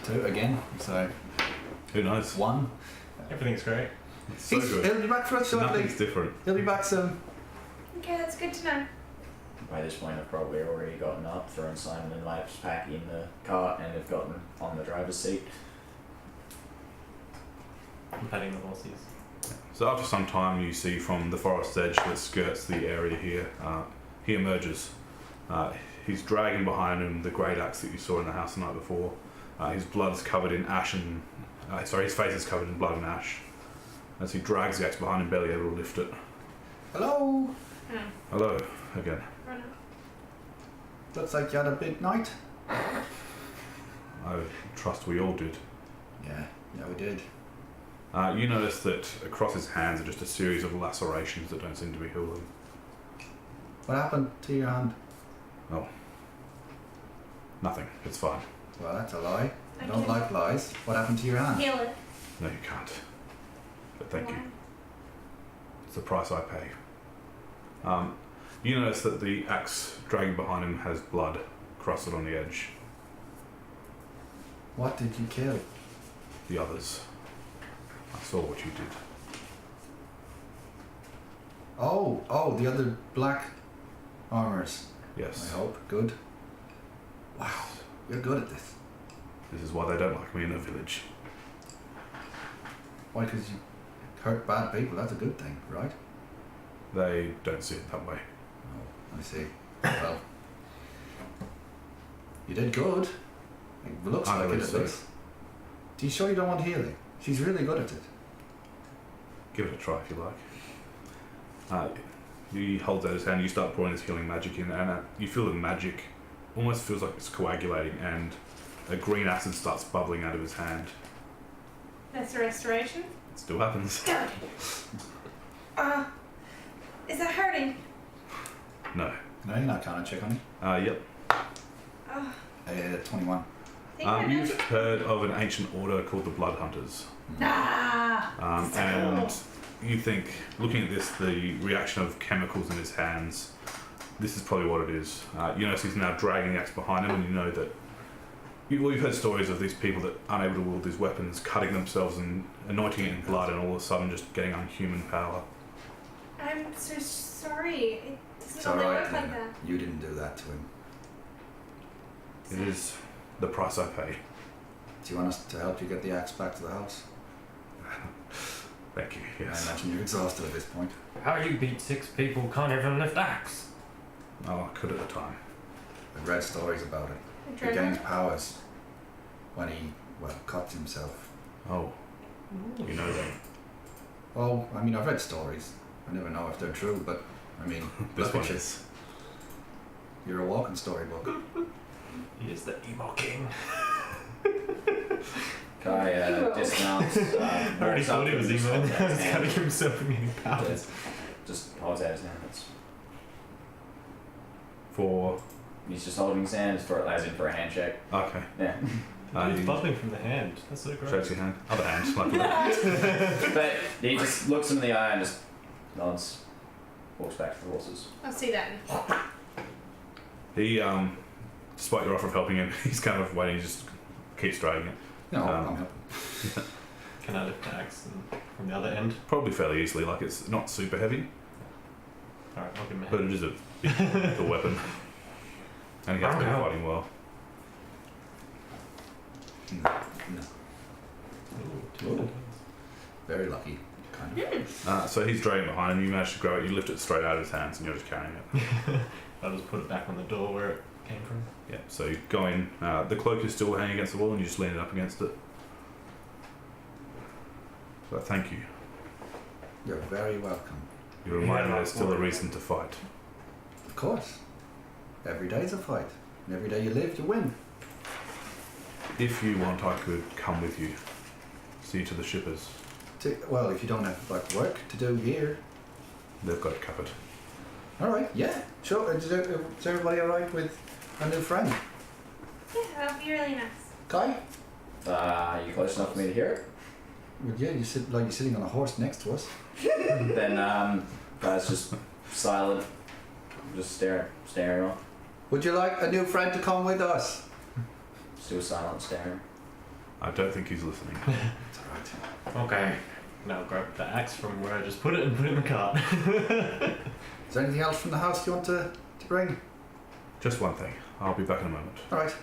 2 again. So Who knows? 1. Everything's great. It's so good. He'll be back for us shortly. Nothing's different. He'll be back soon. Okay, that's good to know. By this point, I've probably already gotten up, thrown Simon and Lap's pack in the cart, and have gotten on the driver's seat. I'm petting the horses. So after some time, you see from the forest edge that skirts the area here, he emerges. He's dragging behind him the great axe that you saw in the house the night before. His blood's covered in ash and... his face is covered in blood and ash. As he drags the axe behind him, barely able to lift it. Hello? Hello, again. Run out. Looks like you had a big night. I trust we all did. Yeah, we did. You notice that across his hands are just a series of lacerations that don't seem to be healing. What happened to your hand? Nothing. It's fine. Well, that's a lie. I I don't can like lies. What happened to your hand? heal it. No, you can't. But thank you. It's the price I pay. You notice that the axe dragging behind him has blood crusted on the edge. What did you kill? The others. I saw what you did. Oh, the other black armors. Yes. I hope. Good. Wow, you're good at this. This is why they don't like me in the village. Why? Because you hurt bad people. That's a good thing, right? They don't see it that way. Oh, I see. Well, you did good. It looks I like it believe at so. least. Do you sure you don't want healing? She's really good at it. Give it a try if you like. He holds out his hand, you start pouring this healing magic in, and you feel the magic almost feels like it's coagulating, and a green acid starts bubbling out of his hand. That's a restoration. It still happens. God. Is that hurting? No. No, you're not counting check on it. Yep. 21. You've heard of an ancient order called the Blood Hunters. And you think, looking at this, the reaction of chemicals in his hands, this is probably what it is. You notice he's now dragging the axe behind him, and you know that you've heard stories of these people that aren't able to wield these weapons, cutting themselves and anointing it in blood, and all of a sudden just getting unhuman power. I'm so sorry. It doesn't It's normally alright, work like Lena. that. You didn't do that to him. It is the price I pay. Do you want us to help you get the axe back to the house? Thank you, I yes. imagine you're exhausted at this point. How you beat 6 people can't even lift axe? Oh, I could at the time. I've read stories about it. He Adrenaline. gains powers when he, cuts himself. Oh, you know that. Well, I mean, I've read stories. I never know if they're true, but, I mean, This look one at you. is. You're a walking storybook. He is the emo king. Kai dismounts. I already thought he was emo, and now he's cutting himself and getting powers. Just holds out his hand. For. He's just holding his hand as in for a handshake. Okay. Yeah. It's He bubbling from the hand. That's so great. shakes your hand. Other hand, luckily. But he just looks him in the eye and just nods. Walks back to the horses. I'll see that. He, despite your offer of helping him, he's kind of waiting, he just keeps dragging it. No, Um, I'm helping. Can I lift the axe from the other end? Probably fairly easily, like it's not super heavy, Alright, I'll give him a but hand. it is a big weapon. And he has been Wow. fighting well. No. Ooh, 2 seconds. Very lucky, kind of. So he's dragging it behind him, you manage to grab it, you lift it straight out of his hands and you're just carrying it. I'll just put it back on the door where it came from. Yeah, so you go in, the cloak is still hanging against the wall and you just lean it up against it. So thank you. You're very welcome. You remind me there's still a reason to fight. Of course. Every day's a fight. And every day you live, you win. If you want, I could come with you. See you to the shippers. Well, if you don't have work to do here. They've got it covered. Alright, yeah, sure. Is everybody alright with a new friend? Yeah, that'll be really nice. Kai? Are you close enough for me to hear it? Well, yeah, you sit like you're sitting on a horse next to us. Then Kai's just silent, just staring off. Would you like a new friend to come with us? Still silent, staring. I don't think he's listening. It's alright. Okay. Now grab the axe from where I just put it and put it in the cart. Is there anything else from the house you want to bring? Just one thing. I'll be back in a moment. Alright.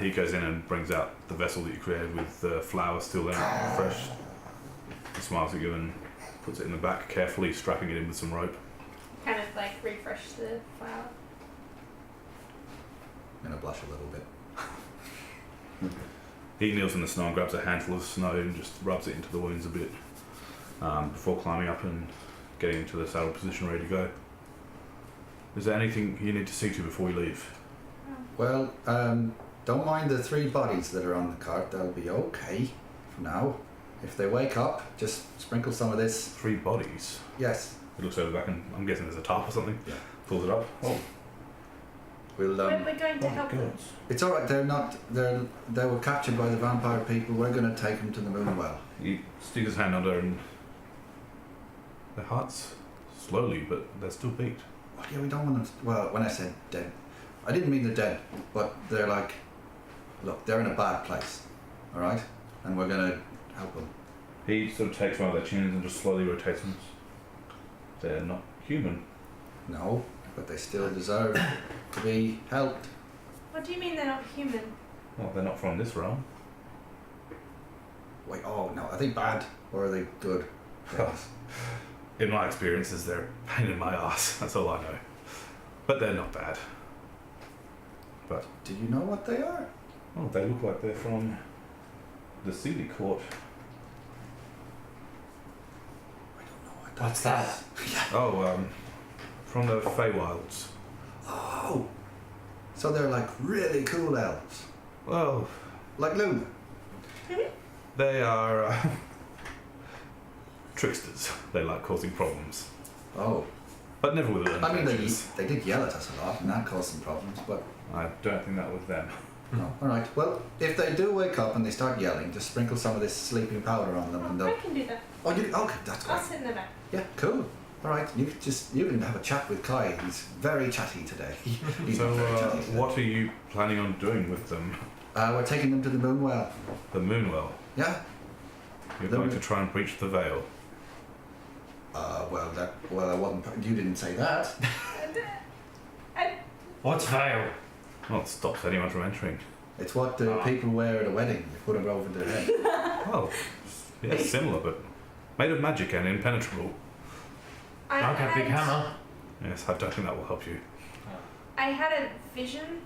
He goes in and brings out the vessel that you created with the flour still in it, fresh. He smiles at you and puts it in the back, carefully strapping it in with some rope. Kind of like refresh the flower. I'm gonna blush a little bit. He kneels in the snow and grabs a handful of snow and just rubs it into the wounds a bit before climbing up and getting into the saddle position ready to go. Is there anything you need to see to before we leave? Well, don't mind the 3 bodies that are on the cart. They'll be okay for now. If they wake up, just sprinkle some of this. 3 bodies. Yes. He looks over the back and I'm guessing there's a tarp or something. Yeah. Pulls it up. Oh, We'll. We're going to help them. It's all right. They're not. They were captured by the vampire people. We're gonna take them to the moon well. he sticks his hand under and their hearts slowly, but they're still beat. Oh, yeah, we don't want them. Well, when I said dead, I didn't mean they're dead, but they're like, look, they're in a bad place. All right, and we're gonna help them. He sort of takes one of their chins and just slowly rotates them. They're not human. No, but they still deserve to be helped. What do you mean they're not human? Well, they're not from this realm. Wait, oh no, are they bad or are they good? In my experiences, they're a pain in my ass. That's all I know. But they're not bad. But Do you know what they are? oh, they look like they're from the Sealy Court. I don't know what What's that? Oh, from the Feywilds. Oh, so they're like really cool elves, Well, like Looming. they are tricksters. They like causing problems, Oh, but never with their I mean intentions. they did yell at us a lot, and that caused some problems. But I don't think that was them. no, all right. Well, if they do wake up and they start yelling, just sprinkle some of this sleeping powder on them, and I they'll. can do that. Oh, you okay? That's I'll great. sit in the back. Yeah, cool. All right, you can have a chat with Kai. He's very chatty today. He's So, not very chatty today. what are you planning on doing with them? We're taking them to the moon well. The Moonwell. Yeah. You're The going moon- to try and breach the veil. Well, I wasn't. You didn't say that. What's veil? Well, it stops anyone from entering. It's what the Ah. people wear at a wedding. They put it over their head. Oh, yeah, similar, but made of magic and impenetrable. I I've got a big had- hammer. Yes, I don't think that will help you. I had a vision,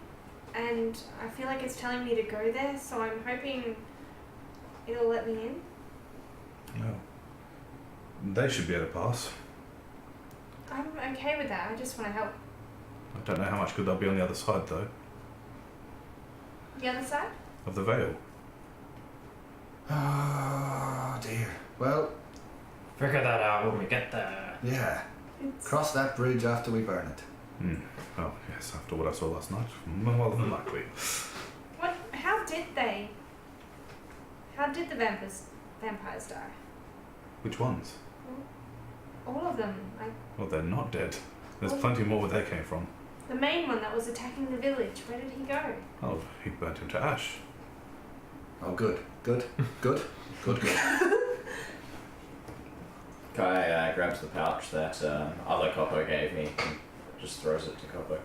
and I feel like it's telling me to go there, so I'm hoping it'll let me in. No. They should be able to pass. I'm okay with that. I just want to help. I don't know how much good they'll be on the other side, though, The other side? of the veil. Oh dear. Well, Figure that out when we get there. yeah. It's, Cross that bridge after we burn it. Oh, yes, after what I saw last night. More than likely. what? How did they? How did the vampires die? Which ones? All of them. Well, they're not dead. There's plenty more where they came from. The main one that was attacking the village. Where did he go? Oh, he burnt him to ash. Oh, good. Good. Good. Good. Good. Kai grabs the pouch that other Koppo gave me and just throws it to Koppo.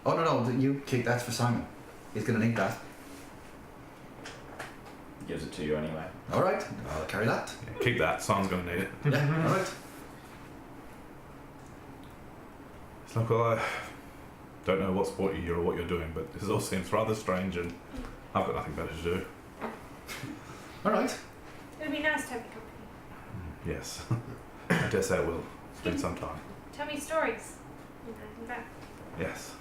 Oh no, you keep that's for Simon. He's gonna need that. Gives it to you anyway. All right. I'll carry that. Yeah, keep that. Someone's going to need it. Yeah. All right. It's like, well, I don't know what sport you're or what you're doing, but this all seems rather strange, and I've got nothing better to do. All right. It would be nice to have your company. Yes. I dare say I will. Spend some time. Tell me stories. You know, in fact, Yes.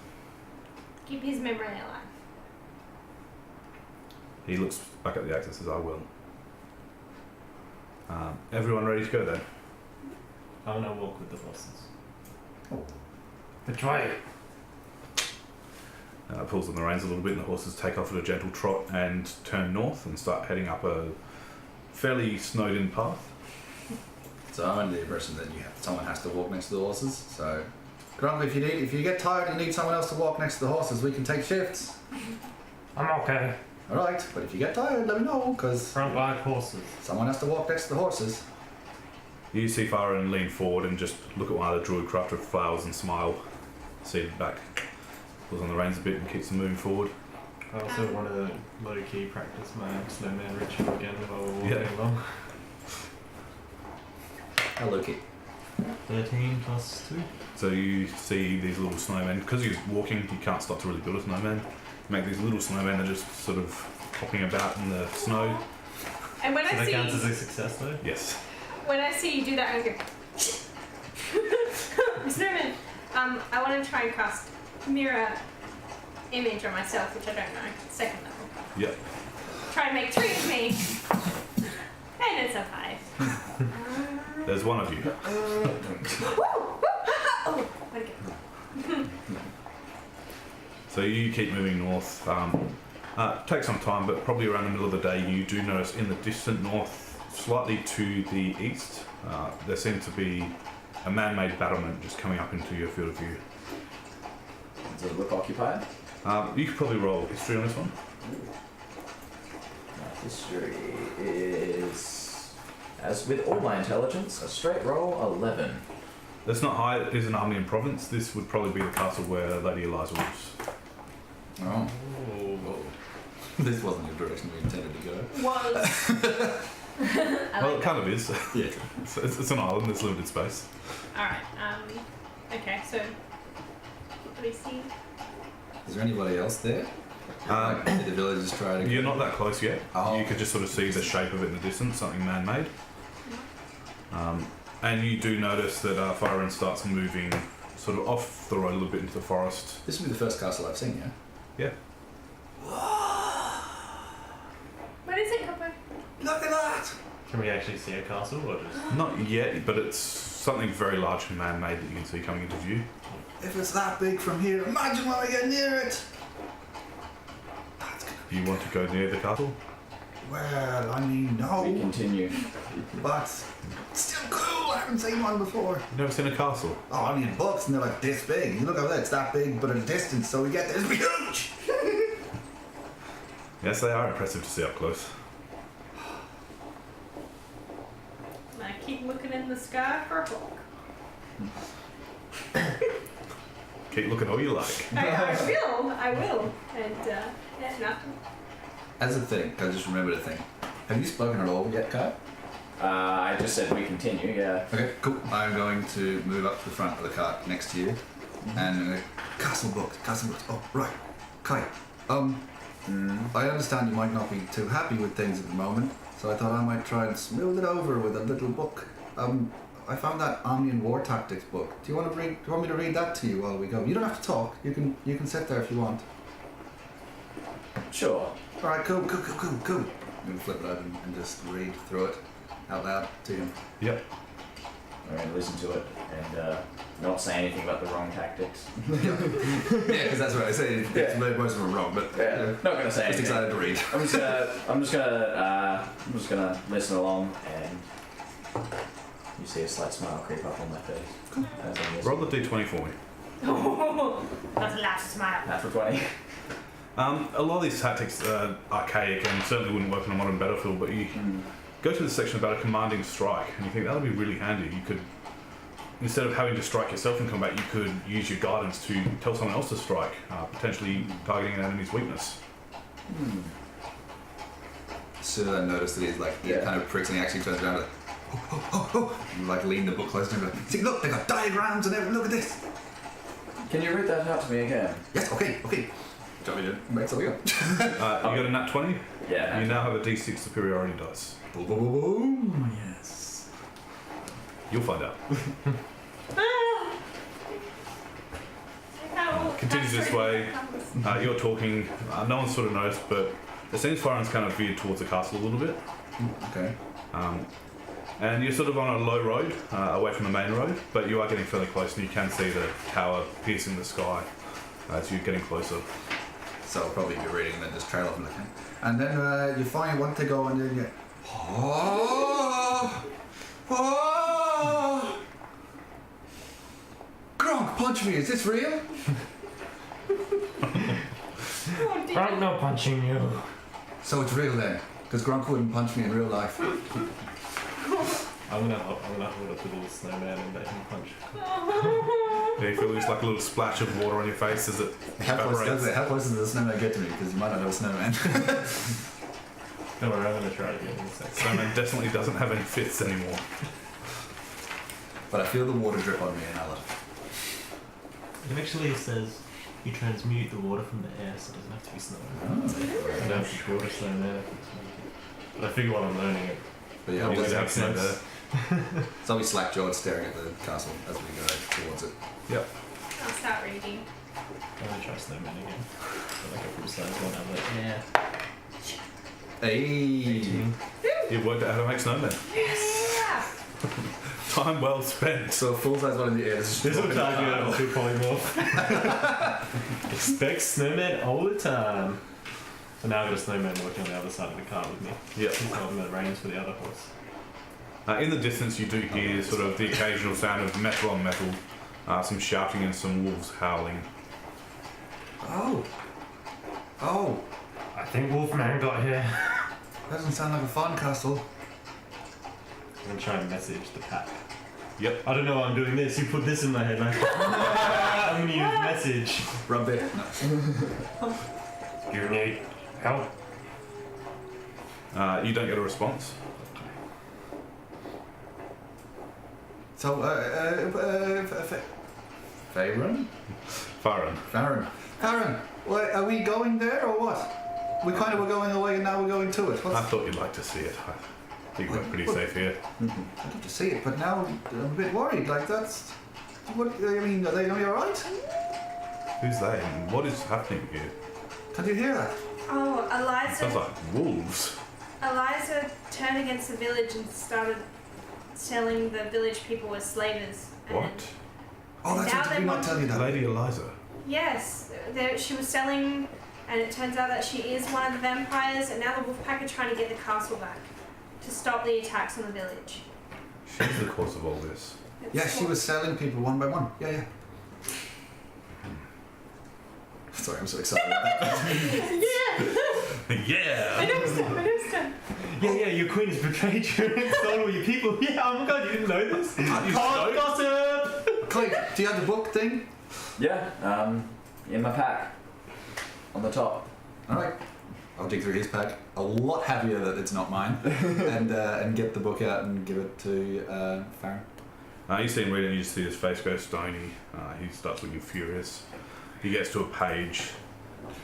keep his memory alive. He looks back at the axe and says, I will. Everyone ready to go then? I'm gonna walk with the horses. Oh. Which way? Pulls on the reins a little bit, and the horses take off at a gentle trot and turn north and start heading up a fairly snowed-in path. So I'm under the impression that someone has to walk next to the horses. So, Grunk, if you get tired and you need someone else to walk next to the horses, we can take shifts. I'm okay. All right. But if you get tired, let me know, because Front like horses. someone has to walk next to the horses. You see Farah lean forward and just look at one of the druid crafted flowers and smile. Seated back. Pulls on the reins a bit and keeps them moving forward. I also want to low-key practice my snowman ritual again while we're walking Yeah. along. Hello, Kit. 13 plus 2. So you see these little snowmen. Because he's walking, he can't start to really build a snowman. You make these little snowmen that are just sort of hopping about in the snow. And when So I that see counts as a success though? Yes. when I see you do that, I go. Snowman. I want to try and cast mirror image on myself, which I don't know. Second level. Yep. Try and make 3 of me. And it's a 5. There's one of you. Oh, where'd it go? So you keep moving north. Takes some time, but probably around the middle of the day, you do notice in the distant north, slightly to the east, there seems to be a man-made battlement just coming up into your field of view. Does it look occupied? You could probably roll history on this one. History is, as with all my intelligence, a straight roll 11. It's not high. It is an Armenian province. This would probably be the castle where Lady Eliza lives. Oh. This wasn't the direction we intended to go. Was. Well, it kind of is. Yeah. It's an island. There's limited space. Alright, okay, so what do we see? Is there anybody else there? Did the villagers try to... You're not that close yet. Oh. You could just sort of see the shape of it in the distance, something man-made. And you do notice that Firen starts moving sort of off the road a little bit into the forest. This will be the first castle I've seen, yeah? What is it, Koppo? Look at that! Can we actually see a castle or just? Not yet, but it's something very large and man-made that you can see coming into view. If it's that big from here, imagine when we get near it! That's gonna be... You want to go near the castle? Well, I mean, We no. continue. But it's still cool. I haven't seen one before. You've never seen a castle? Oh, I mean, books and they're like this big. You look over there, it's that big, but at a distance, so we get there, it's huge! Yes, they are impressive to see up close. And I keep looking in the sky for a hawk. Keep looking all you like. I will. And, yeah, nothing. As a thing, I just remembered a thing. Have you spoken at all yet, Kai? I just said we continue, yeah. Okay, cool. I'm going to move up to the front of the cart next to you. And castle books. Oh, right. Kai, I understand you might not be too happy with things at the moment, so I thought I might try and smooth it over with a little book. I found that Armenian war tactics book. Do you want me to read that to you while we go? You don't have to talk. You can sit there if you want. Sure. All right, cool. I'm gonna flip it open and just read through it out loud to him. Yep. I'm going to listen to it and not say anything about the wrong tactics. Yeah, because that's what I say. Most of them are wrong, but Yeah, not going to say just anything. excited to read. I'm just gonna listen along, and you see a slight smile creep up on my face. As I'm listening. Roll the d20 for me. That's a last smile. Natural 20. A lot of these tactics are archaic and certainly wouldn't work on a modern battlefield, but you go to the section about a commanding strike and you think that would be really handy. You could, instead of having to strike yourself in combat, you could use your guidance to tell someone else to strike, potentially targeting an enemy's weakness. So I noticed that he's like, he kind of pricks and he actually turns around like, and like lean the book closer to him. Like, see, look, they got diagrams and everything. Look at this. Can you read that out to me again? Yes, okay. Do you want me to make something up? You got a nat 20? Yeah. You now have a d6 superiority dice. Boom, boom, boom, boom. Yes. You'll find out. Continues this way. You're talking. No one's sort of noticed, but it seems Firen's kind of veered towards the castle a little bit. Okay. And you're sort of on a low road, away from the main road, but you are getting fairly close and you can see the tower piercing the sky as you're getting closer. So I'll probably be reading and then just trail off and looking. And then you find one to go and then you... Grunk, punch me, is this real? I'm not punching you. So it's real then, because Grunk wouldn't punch me in real life. I'm gonna hold up a little snowman and let him punch. Yeah, you feel there's like a little splash of water on your face as it evaporates. How close does the snowman get to me? Because you might not have a snowman. Don't worry, I'm gonna try again in a second. Snowman definitely doesn't have any fits anymore. But I feel the water drip on me and I love it. It actually says you transmute the water from the air, so it doesn't have to be snow. I don't have to build a snowman if it's snowy. But I figure while I'm learning it, But yeah, I'll I'll, just have snow there. so I'll be slack-jawed staring at the castle as we go towards it. Yep. I'll start reading. I'm gonna try snowman again. But like a full size one, I'm like, yeah. Hey! 18. You've worked out how to make snowmen. Yeah. Time well spent. So a full-size one in the air. This will charge you out to polymorph. Expect snowman all the time. So now I've got a snowman working on the other side of the car with me. Yep. He's holding the reins for the other horse. In the distance, you do hear sort of the occasional sound of metal on metal, some shouting and some wolves howling. Oh! I think Wolfman got here. That doesn't sound like a fun castle. I'm gonna try and message the pack. Yep. I don't know why I'm doing this. You put this in my head. Like, I'm gonna use message. Rub it. No. You need help. You don't get a response. So, Faerun? Farron, are we going there or what? We kind of were going away and now we're going to it. I thought you'd like to see it. I think we're pretty safe here. I'd love to see it, but now I'm a bit worried. Like, that's... What, I mean, are they going to be alright? Who's they? And what is happening here? Can you hear that? Oh, Sounds Eliza. like wolves. Eliza turned against the village and started telling the village people were slavers. And What? Oh, that's Now what did they we not want- tell you that? Lady Eliza. Yes, she was selling, and it turns out that she is one of the vampires, and now the Wolfpack are trying to get the castle back to stop the attacks on the village. She's the cause of all this. It's Yeah, she was selling people one by one. Yeah. Sorry, I'm so excited about that. I Yeah! noticed her. Yeah, your queen has betrayed you and sold all your people. Yeah, oh my god, you didn't know this? Gossip! Clay, do you have the book thing? Yeah, in my pack. On the top. Alright. I'll dig through his pack. A lot happier that it's not mine. and get the book out and give it to Farron. You see him reading, you just see his face go stony. He starts looking furious. He gets to a page.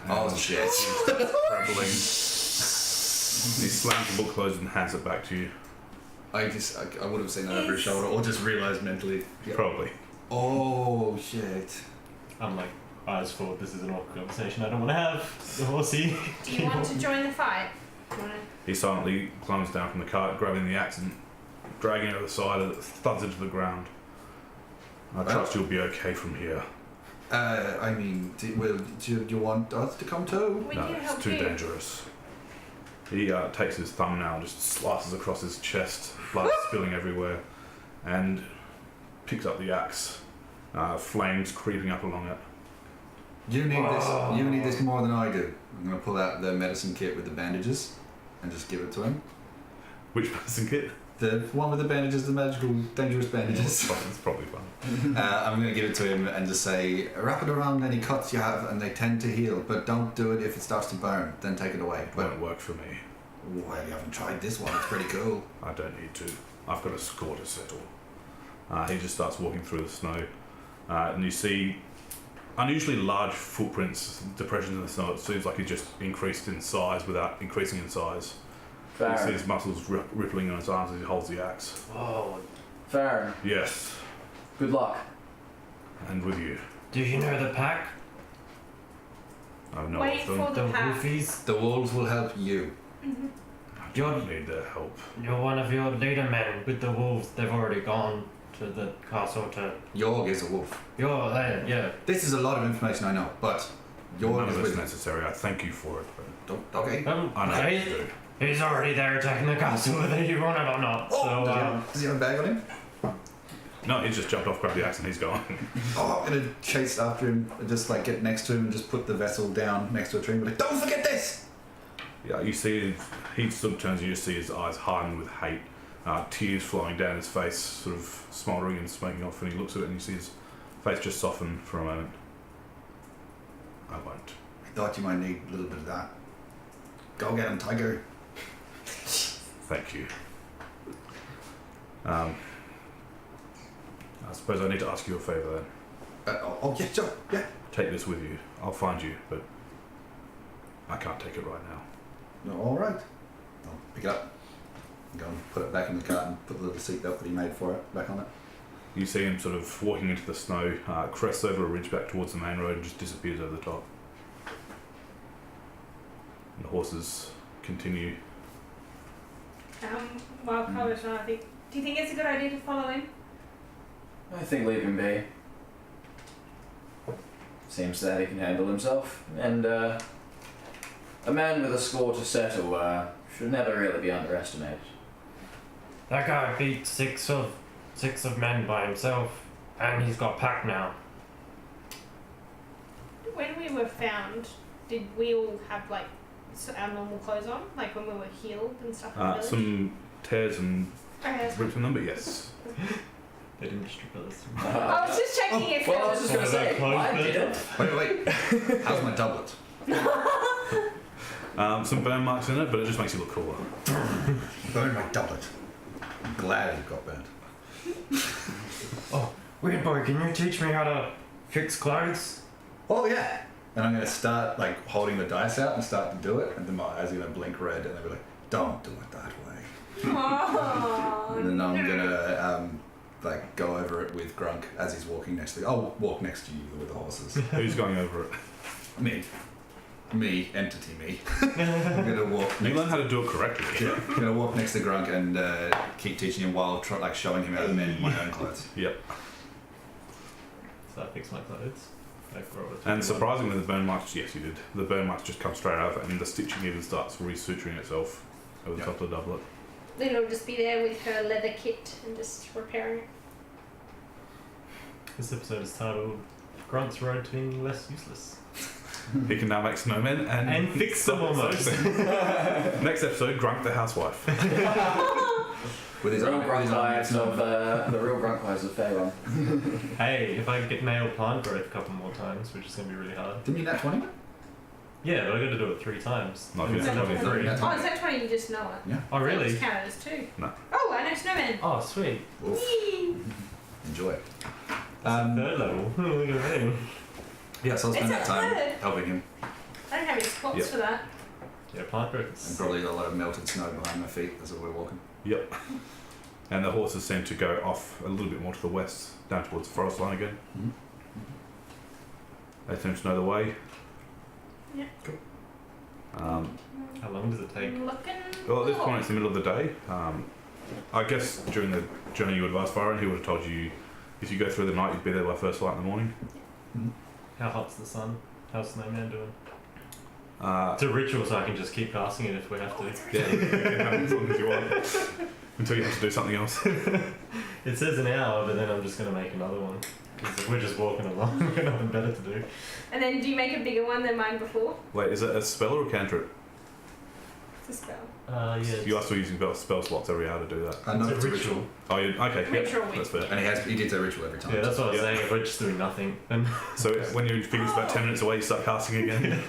Oh, and shit. He starts trembling. He slams the book closed and hands it back to you. I would have seen that over his shoulder or just realised mentally. Yeah. Probably. Oh, shit. I'm like, eyes forward, this is an awkward conversation I don't want to have. The horsey. Do you want to join the fight? Do you want He silently climbs down from the cart, grabbing the axe and dragging it to the side as it thuds into the ground. I trust you'll be okay from here. I mean, do you want us to come too? We No, can help it's too you. dangerous. He takes his thumbnail and just slices across his chest, blood spilling everywhere, and picks up the axe. Flames creeping up along it. You need this. You need this more than I do. I'm gonna pull out the medicine kit with the bandages, and just give it to him. Which medicine kit? The one with the bandages, the magical, dangerous bandages. It's probably fun. I'm gonna give it to him and just say, wrap it around any cuts you have, and they tend to heal. But don't do it if it starts to burn. Then take it away. It But won't work for me. well, you haven't tried this one. It's pretty cool. I don't need to. I've got a score to settle. He just starts walking through the snow, and you see unusually large footprints, depressions in the snow. It seems like he just increased in size without increasing in size. You see Farron. his muscles rippling on his arms as he holds the axe. Oh, Farron. Yes, Good luck. and with you. do you know the pack? I know Wait of for them. The the pack. wolfies? The wolves will help you. Mm-hmm. I don't need their help. You're one of your leader men with the wolves. They've already gone to the castle to... Yorg is a wolf. You're there, yeah. This is a lot of information I know, but None Yorg of is it's with me. necessary. I thank you for it. But Okay. I know what to do. He's already there attacking the castle whether you want it or not. Oh, So, does he have a bag on him? No, he just jumped off, grabbed the axe, and he's gone. Oh, I'm gonna chase after him and just like get next to him and just put the vessel down next to a tree and be like, don't forget this! Yeah, you see, he sort of turns and you see his eyes harden with hate, tears flowing down his face, sort of smouldering and smoking off, and he looks at it and you see his face just soften for a moment. I won't. I thought you might need a little bit of that. Go get him, Tiger. Thank you. I suppose I need to ask you a favour then. Yeah, sure, yeah. Take this with you. I'll find you, but I can't take it right now. No, all right. I'll pick it up. Go and put it back in the cart and put the little seat belt that he made for it back on it. You see him sort of walking into the snow, crests over a ridge back towards the main road and just disappears over the top. And the horses continue. While Carver's not, do you think it's a good idea to follow him? I think leave him be. Seems that he can handle himself, and a man with a score to settle should never really be underestimated. that guy beat six of men by himself, and he's got pack now. When we were found, did we all have like our normal clothes on, like when we were healed and stuff in the village? Some tears and Okay, that's rips in them, but yes. They're I was just checking if Well, I was just going to say, Close I bit. didn't. Wait. How's my doublet? Some burn marks in it, but it just makes you look cooler. Burn my doublet. I'm glad it got burned. Oh, weird boy, can you teach me how to fix clothes? Oh yeah. And I'm gonna start like holding the dice out and start to do it, and then my eyes are gonna blink red, and they'll be like, "Don't do it that way." Oh, And then I'm gonna like go over it with Grunk as he's walking next to. I'll walk next to you with the horses. Who's going over it? Me, entity me. I'm gonna walk. You Next learn how to do it correctly. Yeah, I'm gonna walk next to Grunk and keep teaching him while like showing him how to mend my own clothes. Yep. So I fix my clothes. And surprisingly, the burn marks, yes, you did. The burn marks just come straight out of it, and the stitching even starts resuturing itself over the top of the doublet. Then it'll just be there with her leather kit and just repairing it. This episode is titled Grunk's Road to Being Less Useless. He can now make snowmen And fix them almost. Next episode, Grunk the housewife. With his The real own, with Grunk his own lives of the real Grunk lives of Faerun. Hey, if I could get nailed plant growth a couple more times, which is going to be really hard. Didn't you nat 20? Yeah, but I got to do it 3 times. Not And yet. it's Not level yet. 3. Yeah. Oh, is that 20? You just know it. Yeah. Oh, really? It's counted as 2. No. Oh, I know snowman. Oh, sweet. Oof. Yee. Enjoy. Third level. Look at me. Yeah, so I'll spend that It's a time third. helping him, I don't have any spots Yep. for that. Yeah, plant growth and is probably a lot of melted snow behind my feet as we're walking. Yep. And the horses seem to go off a little bit more to the west, down towards the forest line again. Mhm. They seem to know the way. Yeah. Cool. How long does it take? Looking. Well, at this point, cool. it's the middle of the day. I guess during the journey you advised Byron, he would have told you if you go through the night, you'd be there by first light in the morning. How hot's the sun? How's Snowman doing? Uh, It's a ritual, so I can just keep casting it if we have to. yeah, you can have it as long as you want until you have to do something else. It says an hour, but then I'm just going to make another one. 'Cause if we're just walking along, we've got nothing better to do. And then do you make a bigger one than mine before? Wait, is it a spell or a cantrip? It's a spell. Yeah. You are still using spell slots every hour to do that. No, It's it's a a ritual. ritual. Oh, you okay? Ritual Yep, that's week. fair. And he did a ritual every time. Yeah, that's what I was Yeah. saying. If we're just doing nothing, then So when you figure it's about 10 minutes away, you start casting again.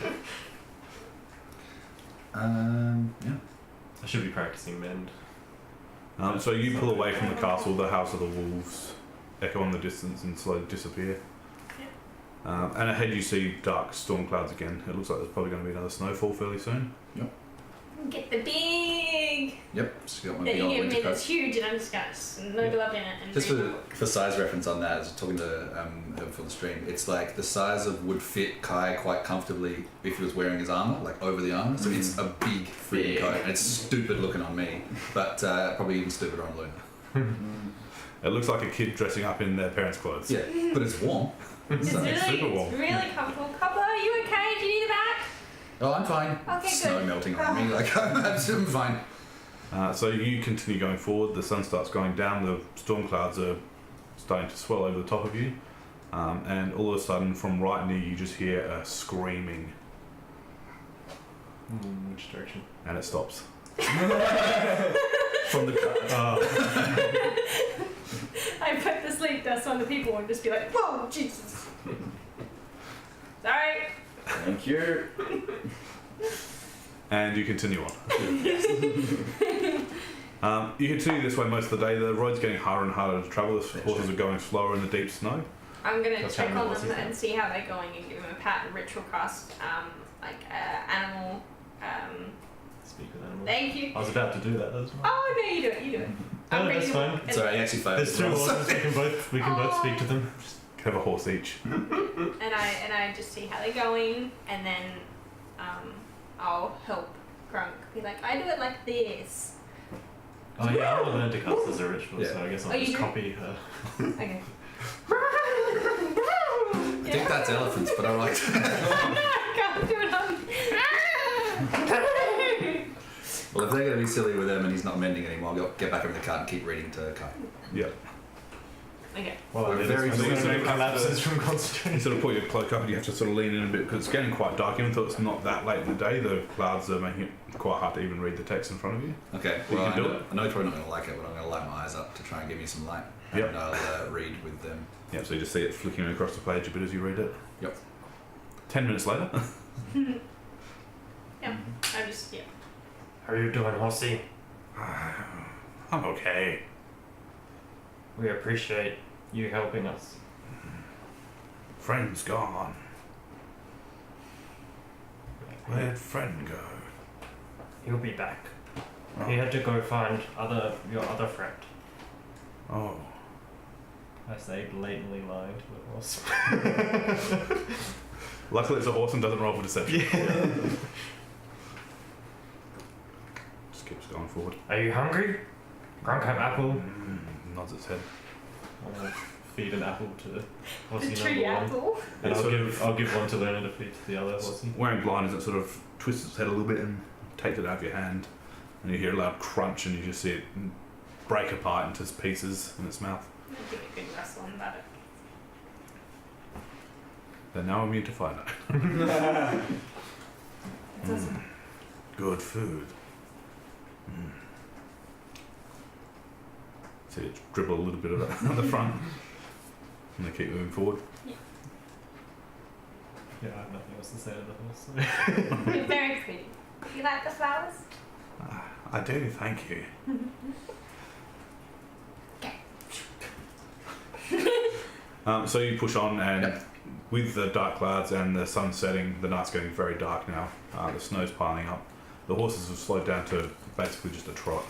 Yeah. I should be practicing mend. So you pull away from the castle, the House of the Wolves echo in the distance and slowly disappear. And ahead you see dark storm clouds again. It looks like there's probably going to be another snowfall fairly soon. Get the big. Yep. Just got my That big you old give winter me coat. that's huge, and I'm just gonna snuggle up in it and Just read. for size reference on that, I was talking to him for the stream. It's like the size of would fit Kai quite comfortably if he was wearing his armor, like over the armor. So it's a big freaking Big. coat, and it's stupid looking on me, but probably even stupider on Luna. It looks like a kid dressing up in their parents' clothes. Yeah, but it's warm. It's So- really, super warm. it's really comfortable. Copper, are you okay? Do you need a back? Oh, I'm fine. Okay, Snow good. melting on me, like I'm fine. So you continue going forward. The sun starts going down. The storm clouds are starting to swell over the top of you. And all of a sudden, from right near you, just hear a screaming, Which direction? and it stops. From the I put the sleep dust on the people and just be like, whoa, Jesus. Sorry. Thank you. And you continue on. You continue this way most of the day. The road's getting harder and harder to travel. The horses are going slower in the deep snow. I'm gonna That's check how many on horses them you and see how they're going and give them a pat and ritual cast, animal. Speak with animals. Thank you. I was about to do that. That's fine. Oh no, you do it. You do it. No, ready that's to- fine. and- Sorry, I actually failed. There's 2 horses. We can both speak to them. Have a horse each. And I just see how they're going, and then I'll help Grunk. Be like, I do it like this. Oh yeah, I learned to cast as a ritual, Yeah. so I guess I'll Oh, you just do? copy her. Okay. I think that's elephants, but I like I can't do it on. Well, if they're going to be silly with him and he's not mending anymore, I'll get back over the cart and keep reading to Kai. Yep. Okay. Well, We're very I'm going to good. make my lapses from You concentration. sort of put your cloak up and you have to sort of lean in a bit because it's getting quite dark. Even though it's not that late in the day, the clouds are making it quite hard to even read the text in front of you. Okay, You well, can do it. I know you're probably not going to like it, but I'm going to light my eyes up to try and give me some light. Yep. And I'll read with them. Yeah, so you just see it flicking across the page a bit as you read it. Yep. 10 minutes later. Yeah. I just How are you doing, Horsey? I'm okay. We appreciate you helping us. Friend's gone. Where'd friend go? He'll be back. He had to go find your other friend. Oh. I say blatantly lying to the horse. Luckily it's a horse and doesn't roll for deception. Just keeps going forward. Are you hungry? Grunk have apple. Nods its head. I'll feed an apple to the horsey tree number one. apple. And It's sort I'll give one to Learner to feed to the other horsey. Wearing blind as it sort of twists its head a little bit and takes it out of your hand. And you hear a loud crunch and you just see it break apart into pieces in its mouth. I think a good wrestle on about it. They're now immune to fire. That's awesome. Good food. See it dribble a little bit of it on the front. And they keep moving forward. Yeah, I have nothing else to say to the horse. You're very pretty. You like the flowers? I do, thank you. So you push on, and with the dark clouds and the sun setting, the night's getting very dark now. The snow's piling up. The horses have slowed down to basically just a trot.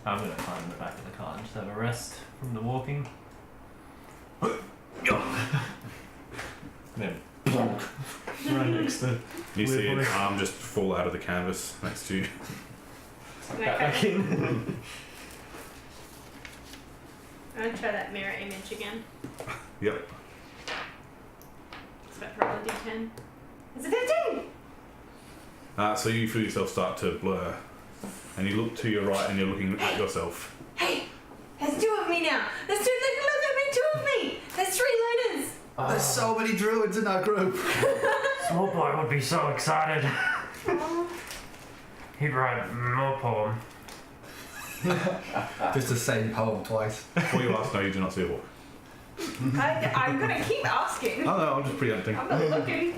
I'm going to climb the back of the car and just have a rest from the walking. Then right next to You see Weird its boy. arm just fall out of the canvas next to you. Can I try that? I'm gonna try that mirror image again. Yep. So I roll a d10. It's a 15! So you feel yourself start to blur, and you look to your right, and you're looking at yourself. Hey! There's two of me now! There's two, look at me, two of me! There's 3 learners! There's so many druids in our group. Small boy would be so excited. He'd write more poem. Just the same poem twice. Before you ask, no, you do not see a hawk. I'm gonna keep asking. Oh no, I'm just preempting. I'm not looking.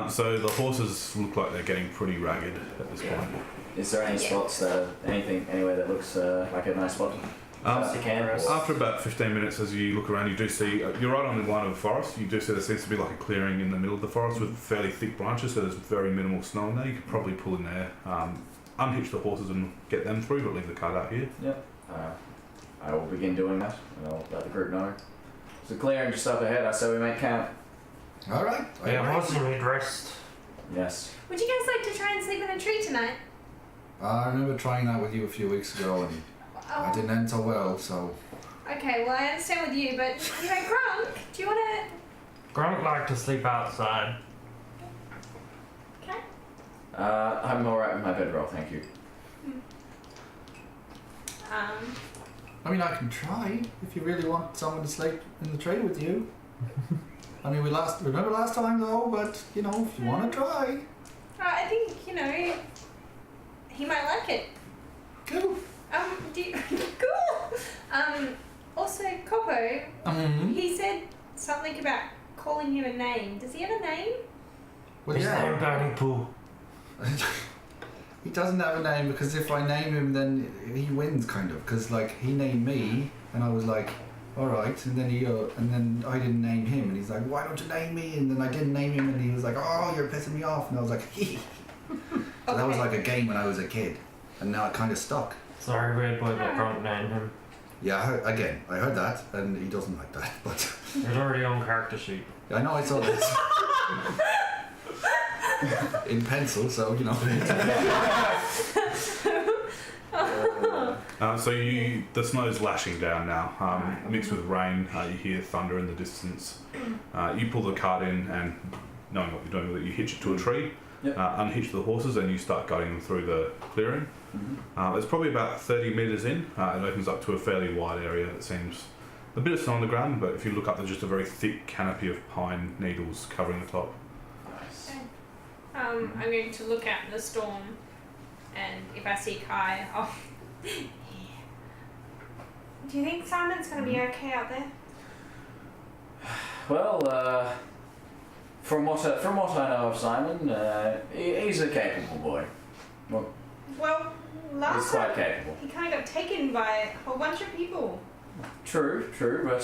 So the horses look like they're getting pretty ragged at this point. Is there any spots anywhere that looks like a nice spot? You can. After about 15 minutes, as you look around, you do see, you're right on the line of the forest, you do see there seems to be like a clearing in the middle of the forest with fairly thick branches, so there's very minimal snow in there. You could probably pull in there, unhitch the horses and get them through, but leave the cart out here. Yep. I will begin doing that, and I'll let the group know. There's a clearing just up ahead, I say we make camp. Alright. Yeah, horsey need rest. Yes. Would you guys like to try and sleep in a tree tonight? I remember trying that with you a few weeks ago and I didn't end so well, so... Okay, well I understand with you, but you know, Grunk, do you wanna... Grunk like to sleep outside. Okay. I'm alright with my bedroll, thank you. I mean, I can try if you really want someone to sleep in the tree with you. I mean, remember last time though, but you know, if you want to try. I think, you know, he might like it. Cool. Do you... cool! Also, Koppo, he said something about calling him a name. Does he have a name? Well, His yeah. name Burning Pool. He doesn't have a name because if I name him, then he wins, kind of. Because like he named me, and I was like, all right, and then I didn't name him, and he's like, why don't you name me? And then I didn't name him, and he was like, oh, you're pissing me off, and I was like, hee. So that was like a game when I was a kid, and now it kind of stuck. Sorry, weird boy, but Grunk named him. Yeah, I heard that, and he doesn't like that, but It was already on character sheet. I know I saw this in pencil, so you know. So the snow's lashing down now, mixed with rain. You hear thunder in the distance. You pull the cart in, and knowing what you're doing with it, you hitch it to a tree, Yep. unhitch the horses, and you start guiding them through the clearing. It's probably about 30 metres in. It opens up to a fairly wide area that seems a bit of snow on the ground, but if you look up, there's just a very thick canopy of pine needles covering the top. Nice. I'm going to look out in the storm, and if I see Kai, I'll. Do you think Simon's going to be okay out there? Well, from what I know of Simon, he's a capable boy. Well, He's last quite time capable. he kind of got taken by a whole bunch of people. True, but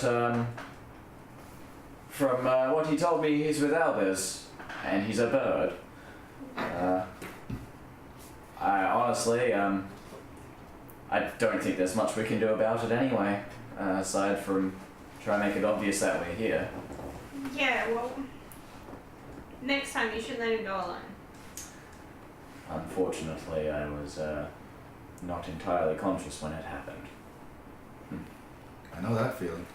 from what he told me, he's with Albers, and he's a bird. I honestly, I don't think there's much we can do about it anyway, aside from try and make it obvious that we're here. Yeah, well, next time you should let him go alone. Unfortunately, I was not entirely conscious when it happened. I know that feeling.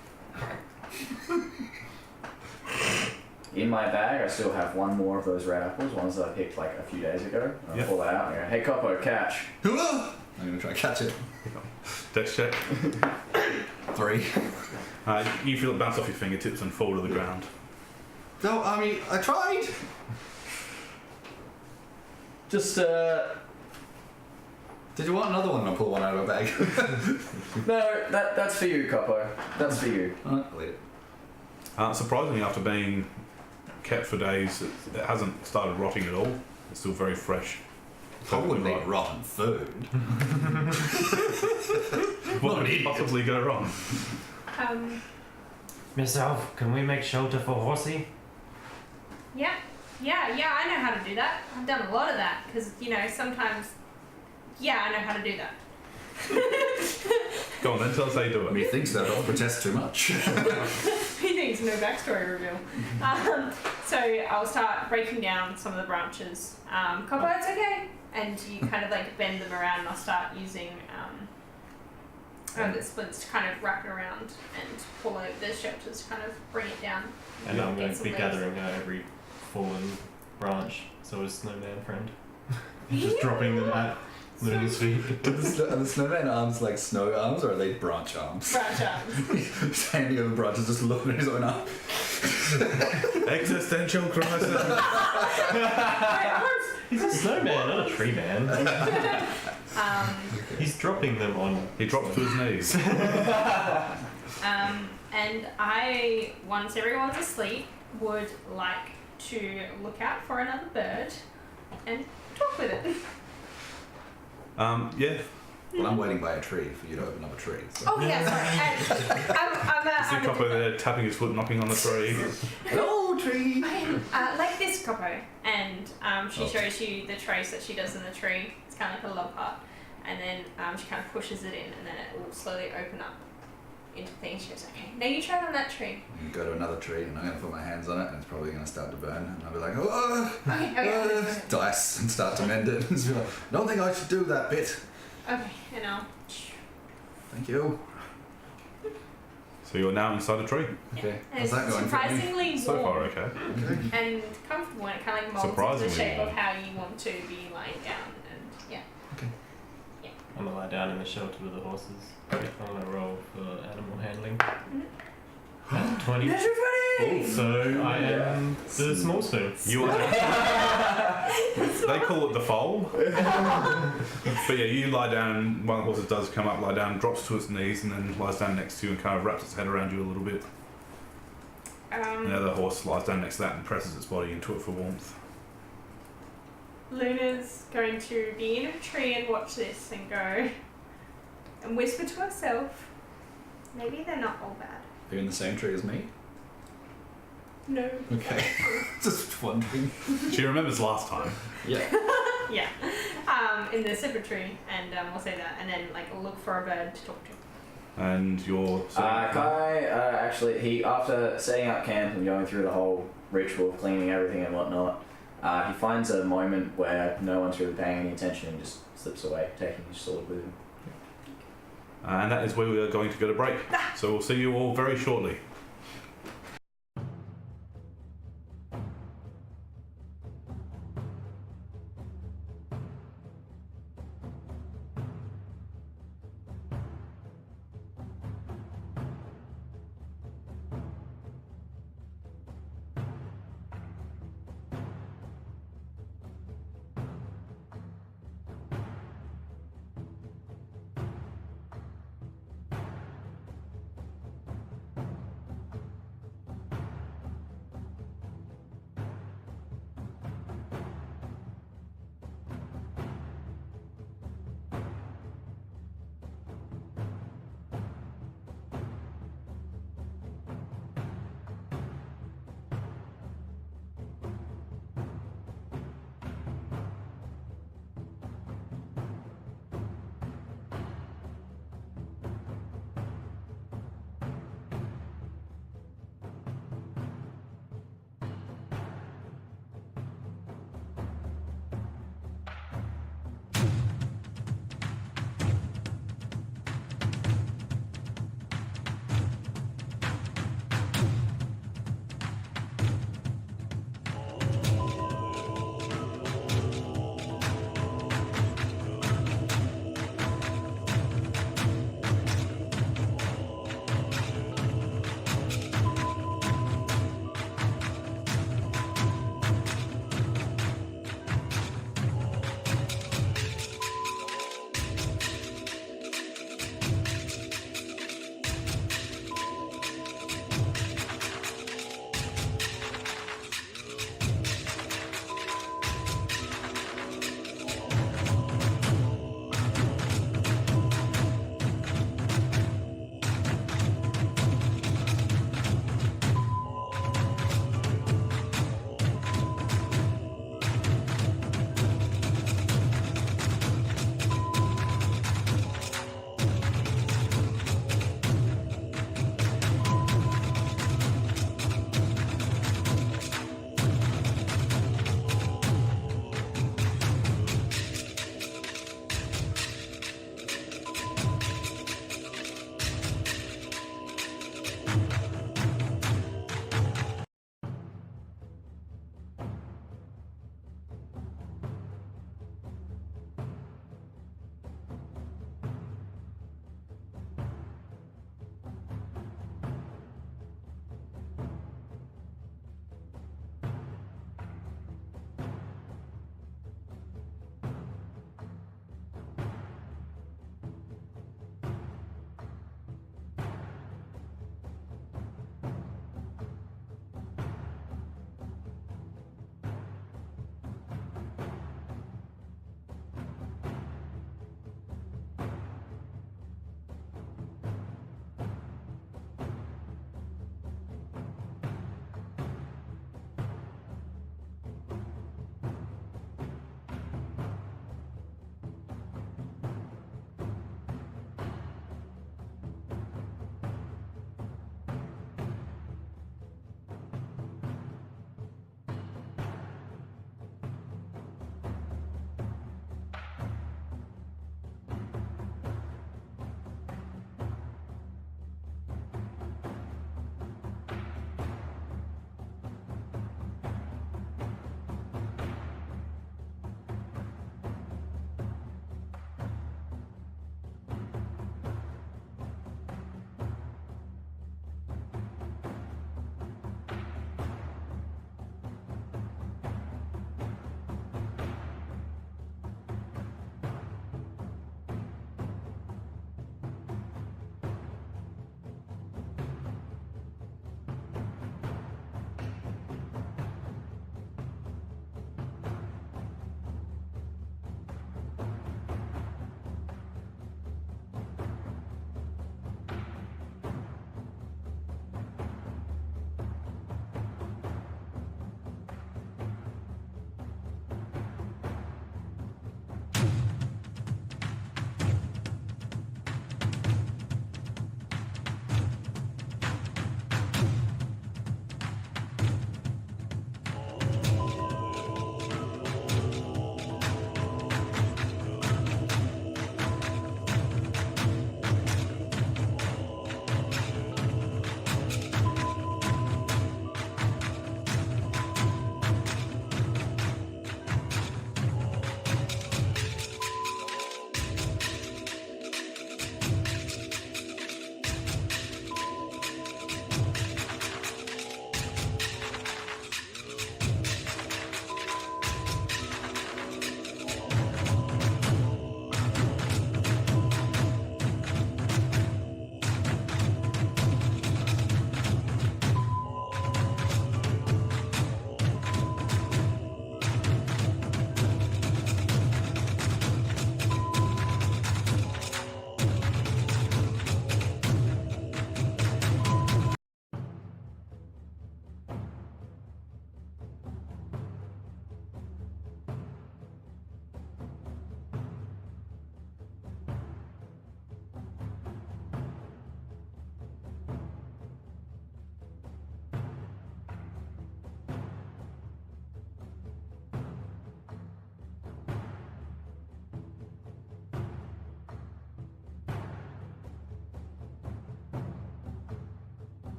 In my bag, I still have one more of those red apples, ones that I picked like a few days ago. I'll Yep. pull that out and go, hey Koppo, catch. I'm gonna try and catch it. Dex check. 3. You feel it bounce off your fingertips and fall to the ground. No, I mean, I tried. Just, Did you want another one? I'll pull one out of my bag. no, that's for you, Koppo. That's for you. Alright, I'll eat it. Surprisingly, after being kept for days, it hasn't started rotting at all. It's still very fresh. I wouldn't eat rotten food. What could possibly go wrong? Myself, can we make shelter for Horsey? Yeah, I know how to do that. I've done a lot of that, because, sometimes, I know how to do that. Go on then, tell us how you do it. Methinks that don't protest too much. He needs no backstory reveal. So I'll start breaking down some of the branches. Koppo, it's okay. And you kind of like bend them around, and I'll start using the splints to kind of wrap it around and pull over the shelters to kind of bring it down. And I'm going Get to some be leaves. gathering every fallen branch, so is Snowman friend. Just dropping them at Luna's feet. Are the snowman arms like snow arms, or are they branch arms? Branch arms. Standing over branches, just looking at his own arm. Existential crisis. My arms! He's a snowman, not a tree man. He's dropping them on. He drops to his knees. And I, once everyone's asleep, would like to look out for another bird and talk with it. Yeah. Well, I'm waiting by a tree for you to open up a tree. So. Oh yeah, sorry. See I'm Koppo there tapping his foot, knocking on the tree. Hello, tree! like this, Koppo. And she shows you the trace that she does in the tree. It's kind of like a log part. And then she kind of pushes it in, and then it will slowly open up into things. She goes, okay, now you try it on that tree. You go to another tree, and I'm going to put my hands on it, and it's probably going to start to burn. And I'll be like, oh, Okay. dice, and start to mend it. And just be like, don't think I should do that bit. Okay, and I'll... Thank you. So you're now inside a tree. Okay. And How's that it's going for me? surprisingly warm So far, okay. and comfortable, and it kind of like molds into the Surprisingly shape of warm. how you want to be lying down. And yeah. I'm gonna lie down in the shelter with the horses. I'm gonna roll for animal handling. At 20. So I am the small spoon. You are. They call it the foal. But yeah, you lie down. One of the horses does come up, lie down, drops to its knees, and then lies down next to you and kind of wraps its head around you a little bit. And the other horse lies down next to that and presses its body into it for warmth. Luna's going to be in a tree and watch this and go and whisper to herself, maybe they're not all bad. Are you in the same tree as me? No. Okay. Just wondering. She remembers last time. Yeah. Yeah. In the separate tree, and we'll say that, and then like look for a bird to talk to. And you're. Kai, actually, after setting up camp and going through the whole ritual of cleaning everything and whatnot, he finds a moment where no one's really paying any attention and just slips away, taking his sword with him. And that is where we are going to go to break. So we'll see you all very shortly.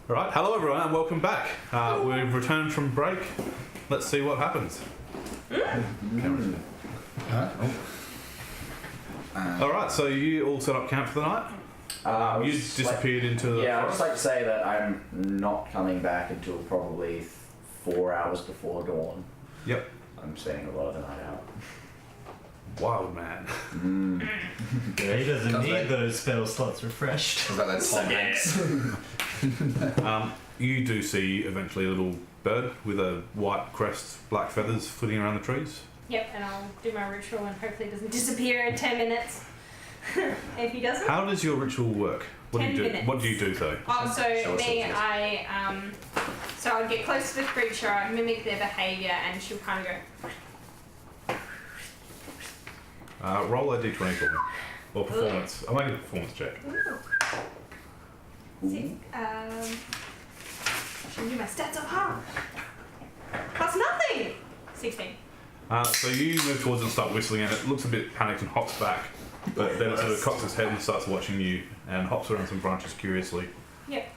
All right, hello everyone, and welcome back. We've returned from break. Let's see what happens. All right, so you all set up camp for the night. You disappeared into the Yeah, I'd forest. just like to say that I'm not coming back until probably 4 hours before dawn. Yep. I'm spending a lot of the night out. Wild man. Yeah, he doesn't Comes need back. those spell slots refreshed. What about that Tom Hanks? You do see eventually a little bird with a white crest, black feathers flitting around the trees. Yep, and I'll do my ritual and hopefully it doesn't disappear in 10 minutes. If he doesn't. How does your ritual work? What do 10 you do? minutes. What do you do though? Oh, so Show us me, what it is. so I'd get close to the creature, I'd mimic their behaviour, and she'll kind of go. Roll a d20 for me. Or performance. I'm making a performance check. See, should do my stats up high. Plus nothing. 16. So you move towards it and start whistling, and it looks a bit panicked and hops back. But then it sort of cocks its head and starts watching you, and hops around some branches curiously. Yep.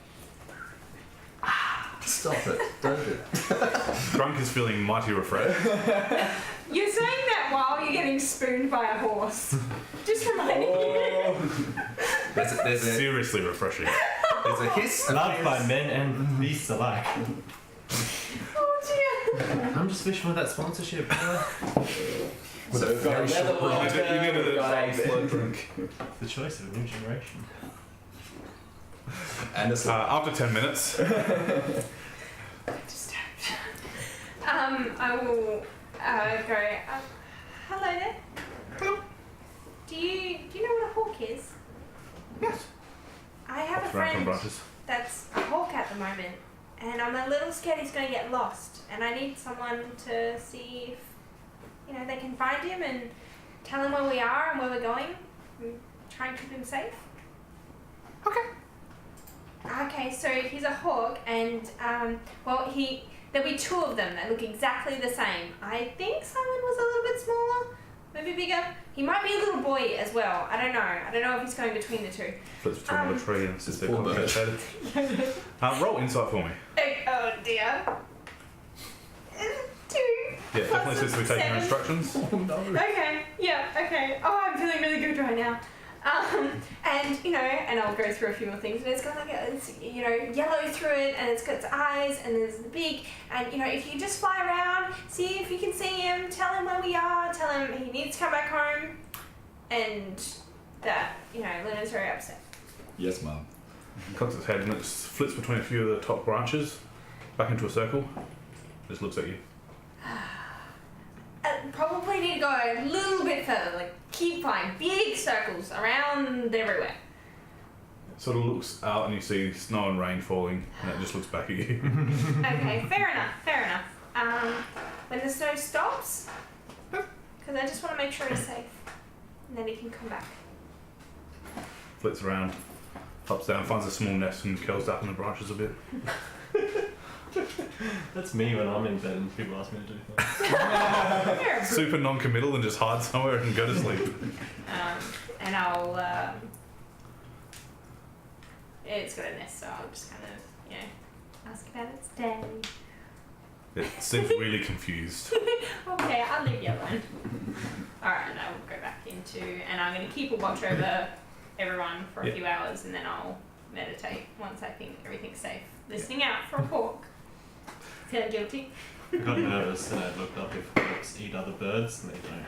Stop it. Don't do it. Grunk is feeling mighty refreshed. You're saying that while you're getting spooned by a horse. Just reminding you. There's a Seriously refreshing. hiss. Loved by men and beasts alike. Oh dear. I'm just wishing for that sponsorship. So we've got another You one. needed We've a got slow drink. The choice of a new generation. And a slap. After 10 minutes, Disturbed. I will go. Hello there. Hello. Do you know what a hawk is? Yes. I have a It's around some friend branches. that's a hawk at the moment, and I'm a little scared he's going to get lost. And I need someone to see if they can find him and tell him where we are and where we're going. And try and keep him safe. Okay, so he's a hawk, and there'll be two of them that look exactly the same. I think Simon was a little bit smaller, maybe bigger. He might be a little boy as well. I don't know. I don't know if he's going between the two. Flits between the tree and sits there Poor bird. concentrated. Roll insight for me. Oh dear. 2. Yeah, definitely since we're taking your 7. instructions. Okay, yeah, okay. Oh, I'm feeling really good right now. And I'll go through a few more things. And it's got like yellow through it, and it's got its eyes, and there's the beak. And if you just fly around, see if you can see him, tell him where we are, tell him he needs to come back home, and that Luna's very upset. Yes, Mum. Cocks its head and it just flits between a few of the top branches, back into a circle. Just looks at you. Probably need to go a little bit further, like keep flying big circles around everywhere. It sort of looks out and you see snow and rain falling, and it just looks back at you. Okay, fair enough. When the snow stops, because I just want to make sure he's safe, and then he can come back. Flits around, hops down, finds a small nest and curls up in the branches a bit. That's me when I'm in bed and people ask me to do things. You're a Super non-committal and just hide somewhere and go to sleep. and I'll it's got a nest, so I'll just kind of ask about its day. It seems really confused. Okay, I'll leave you alone. Alright, and I'll go back and I'm going to keep a watch over everyone for a few hours, and then I'll meditate once I think everything's safe. Listening out for a hawk. Feeling guilty? I got nervous and I looked up if hawks eat other birds, and they don't.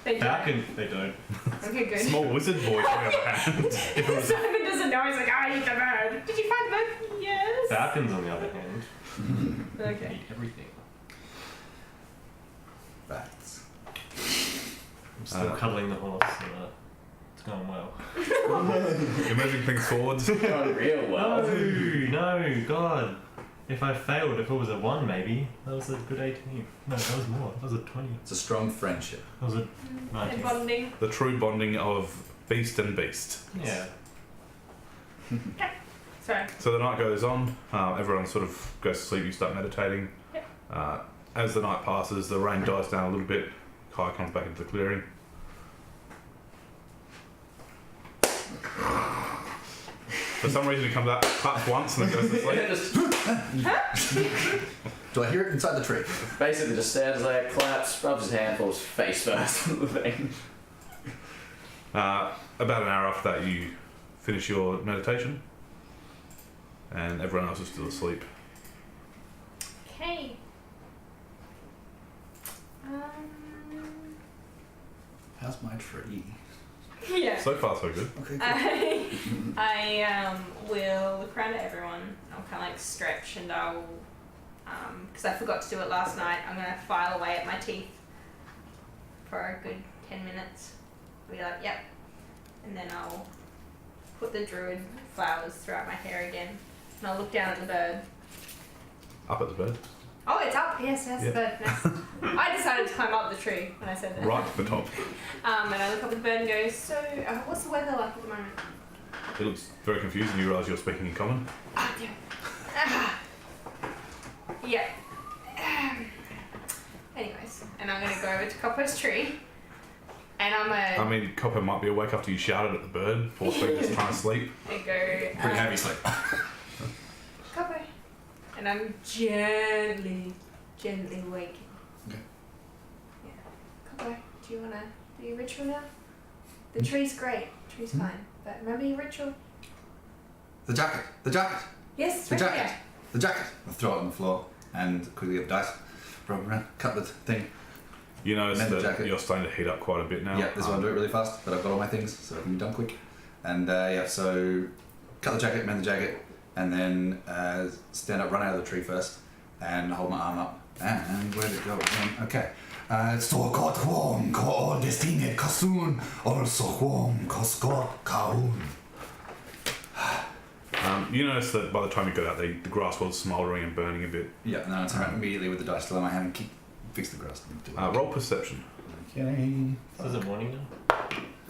They do. Falcon, they don't. Okay, good. Small wizard boy, on the other hand. If it was Simon doesn't know. He's like, I eat the bird. Did you find the bird? Yes. Falcons, on the other hand, Okay. eat everything. Facts. I'm still cuddling the horse, so it's going well. you're moving things forwards. Going real well. No, God. If I failed, if it was a 1 maybe, that was a good 18. No, that was more. That was a 20. It's a strong friendship. That was a And 19. bonding. The true bonding of beast and beast. Yeah. Sorry. So the night goes on, everyone sort of goes to sleep, you start meditating. Yep. As the night passes, the rain dies down a little bit, Kai comes back into the clearing. For some reason, he comes out, claps once, and then goes to sleep. Do I hear it inside the tree? Basically just stands there, claps, rubs his hand, falls face first on the thing. About an hour after that, you finish your meditation, and everyone else is still asleep. Okay. How's my tree? Yeah. So far, so good. Okay, cool. I will look around at everyone. I'll kind of like stretch, and I'll because I forgot to do it last night. I'm gonna file away at my teeth for a good 10 minutes. I'll be like, yep, and then I'll put the druid flowers throughout my hair again, and I'll look down at the bird. Up at the bed, Oh, it's up. Yes, that's the bird. Nice. I decided to climb up the tree when I said that. right at the top. And I look up at the bird and go, so what's the weather like at the moment? It looks very confused, and you realise you're speaking in common. Ah, yeah. Yeah. Anyways, and I'm gonna go over to Koppo's tree, and I'm gonna. I mean, Koppo might be awake after you shouted at the bird, force feed just trying to sleep. I go. Pretty heavy sleep. Koppo, and I'm gently waking. Okay. Yeah. Koppo, do you wanna do your ritual now? The tree's great. The tree's fine, but remember your ritual. The jacket. The jacket. Yes, The right jacket. here. The jacket. I throw it on the floor and quickly get the dice. Rub around, cut the thing. You notice Mend the that jacket. you're starting to heat up quite a bit now. Yeah, this one do it really fast, but I've got all my things, so it can be done quick. And yeah, so cut the jacket, mend the jacket, and then stand up, run out of the tree first, and hold my arm up. And where'd it go again? Okay. So got home, ko destined kasun, also home, koskot kaun. You notice that by the time you got out, the grass was smouldering and burning a bit. Yeah, and then I turn around immediately with the dice still in my hand and fix the grass. Roll perception. Okay. So is it morning now?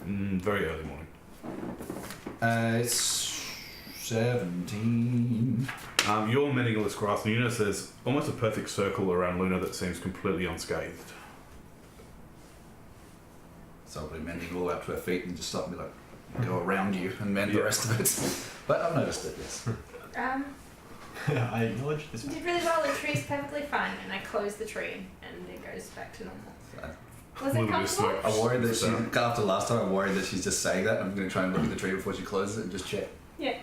Very early morning. It's 17. You're mending all this grass, and you notice there's almost a perfect circle around Luna that seems completely unscathed. So I'll be mending all the way up to her feet and just stop and be like, go around you and mend the rest of it. But I've noticed it, yes. I acknowledge this. You did really well. The tree's perfectly fine, and I close the tree, and it goes back to normal. Was it Little bit of comfortable? smoke. I'm worried that she, after last time, I'm worried that she's just saying that. I'm going to try and look at the tree before she closes it and just check. Yeah.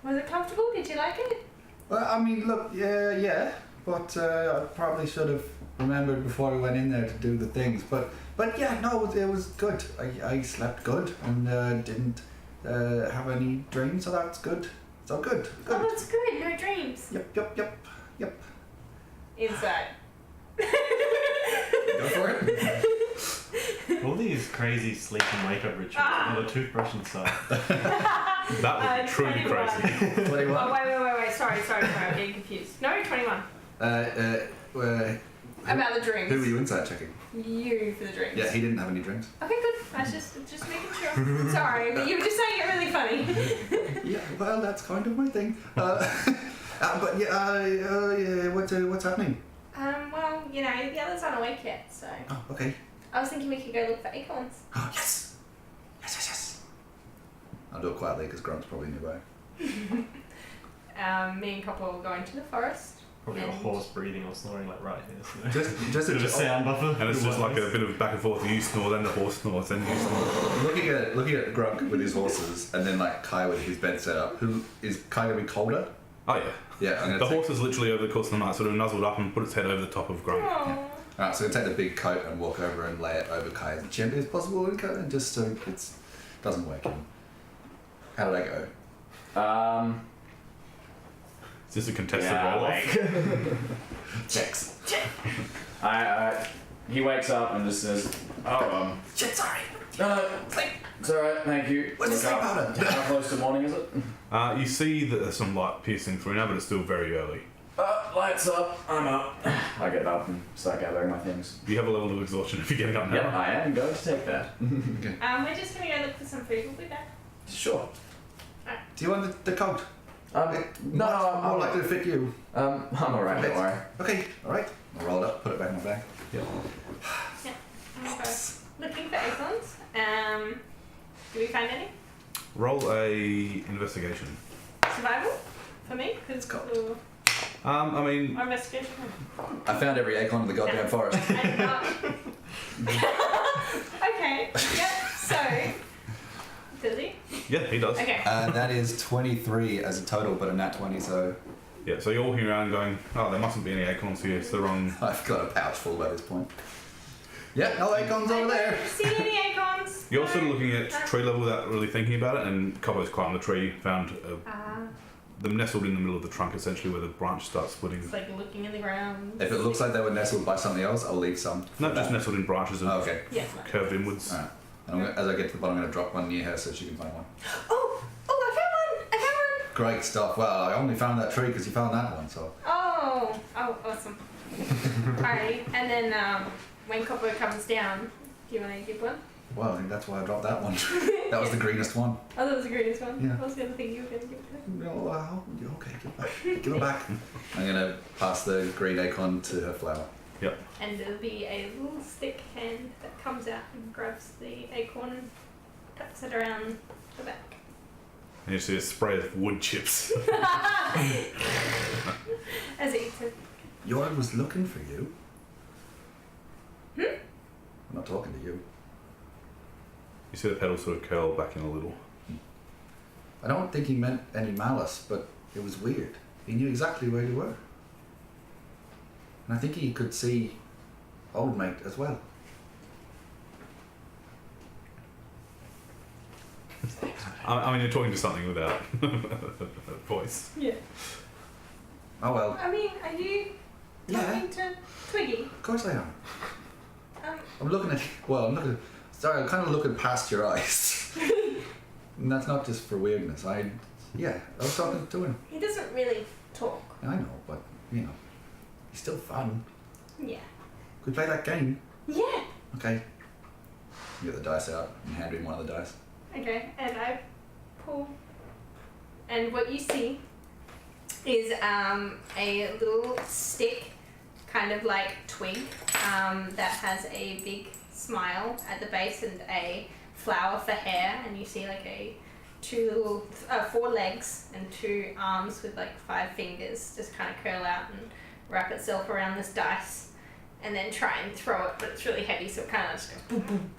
Was it comfortable? Did you like it? Well, I mean, look, yeah, but I probably should have remembered before I went in there to do the things. But yeah, no, it was good. I slept good and didn't have any dreams, so that's good. So good. Oh, that's good. No dreams. Yep. Inside. Go for it. All these crazy sleep and wake up rituals. With a toothbrush inside. That would be truly 21. crazy. 21. Oh, wait. Sorry. I'm getting confused. No, 21. About the dreams. Who were you inside checking? You for the dreams. Yeah, he didn't have any dreams. Okay, good. I was just making sure. Sorry, but you were just saying it really funny. Yeah, well, that's kind of my thing. But yeah, what's happening? Well, the others aren't awake yet, so. Oh, okay. I was thinking we could go look for acorns. Oh, yes. I'll do it quietly because Grunk's probably nearby. Me and Koppo will go into the forest. Probably got a And- horse breathing or snoring like right here. So. Just Bit of a sound buffer. And it's just like a bit of back and forth. You snore, then the horse snores, then you snore. looking at Grunk with his horses, and then like Kai with his bed set up. Who is Kai gonna be colder? Oh yeah. Yeah, I'm gonna The take, horse is literally over the course of the night sort of nuzzled up and put its head over the top of Grunk. Aw. Alright, so I'm gonna take the big coat and walk over and lay it over Kai as gently as possible, and just so it doesn't wake him. How did I go? Is this a contested Yeah, roll like, Checks. he wakes up and just says, Shit, sorry. no, it's alright, thank you. Where's the sleep powder? How close to morning is it? You see that there's some light piercing through now, but it's still very early. Lights up, I'm up. I get up and start gathering my things. Do you have a level of exhaustion if you're getting up now? Yep, I am going to take that. We're just gonna go look for some food. We'll be back. Sure. Do you want the coat? No, More I'm likely to fit you. I'm alright, don't worry. Okay, alright. I'll roll it up, put it back in my bag. Yep. I'm looking for acorns. Do we find any? Roll a investigation. Survival for me? It's cold. I mean, Or investigation? I found every acorn in the goddamn forest. I'm not. Okay. Yep. So. Does he? yeah, he does. Okay. That is 23 as a total, but a nat 20, so Yeah, so you're walking around going, oh, there mustn't be any acorns here. It's the wrong. I've got a pouch full by this point. Yeah, no acorns over there. See any acorns? You're sort of looking at tree level without really thinking about it, and Cobbo's climbed the tree, found them nestled in the middle of the trunk, essentially where the branch starts splitting. It's like looking in the ground. If it looks like they were nestled by something else, I'll leave some. for Not just that. nestled in branches and Oh, okay. Yeah. curved inwards. Alright. And I'm gonna, as I get to the bottom, I'm going to drop one near her so she can find one. Oh! I found one! I found one! Great stuff. Well, I only found that tree because you found that one, so. Oh! Oh, awesome. Alright, and then when Koppo comes down, do you want to give one? Well, I think that's why I dropped that one. That was the greenest one. Oh, that was the greatest one. Yeah. What was the other thing you were going to give to me? No, okay, give it back. Give it back. I'm going to pass the green acorn to her flower. And there'll be a little stick hand that comes out and grabs the acorn and tucks it around the back. And you see a spray of wood chips. As it eats it. Jorg was looking for you. Hmm? I'm not talking to you. You see the petals sort of curl back in a little. I don't think he meant any malice, but it was weird. He knew exactly where you were. And I think he could see Old Mate as well. I mean, you're talking to something without a voice. Yeah. Oh well, I mean, are you yeah, talking to Twiggy? of course I am. Um, I'm looking at, well, I'm looking, sorry, I'm kind of looking past your eyes. And that's not just for weirdness. I was talking to him. he doesn't really talk. I know, but, you know, he's still fun. Yeah. Could we play that game? Yeah. Okay. You get the dice out and hand him one of the dice. Okay, and I pull, and what you see is a little stick, kind of like twig, that has a big smile at the base and a flower for hair, and you see like four legs and 2 arms with like 5 fingers just kind of curl out and wrap itself around this dice, and then try and throw it, but it's really heavy, so it kind of just goes boom boom.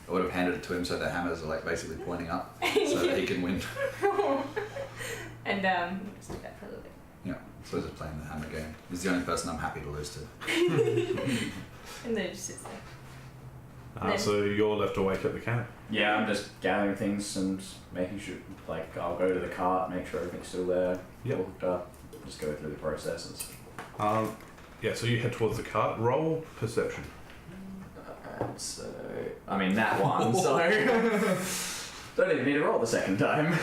I would have handed it to him so the hammers are like basically pointing up so that he can win. And just do that for a little bit. Yeah, so he's just playing the hammer game. He's the only person I'm happy to lose to. And then it just sits there. So you're left awake at the camp. Yeah, I'm just gathering things and making sure, like, I'll go to the cart, make sure everything's still there, Yep. all hooked up, just go through the processes. Yeah, so you head towards the cart. Roll perception. So, I mean, that one, so don't even need to roll the second time.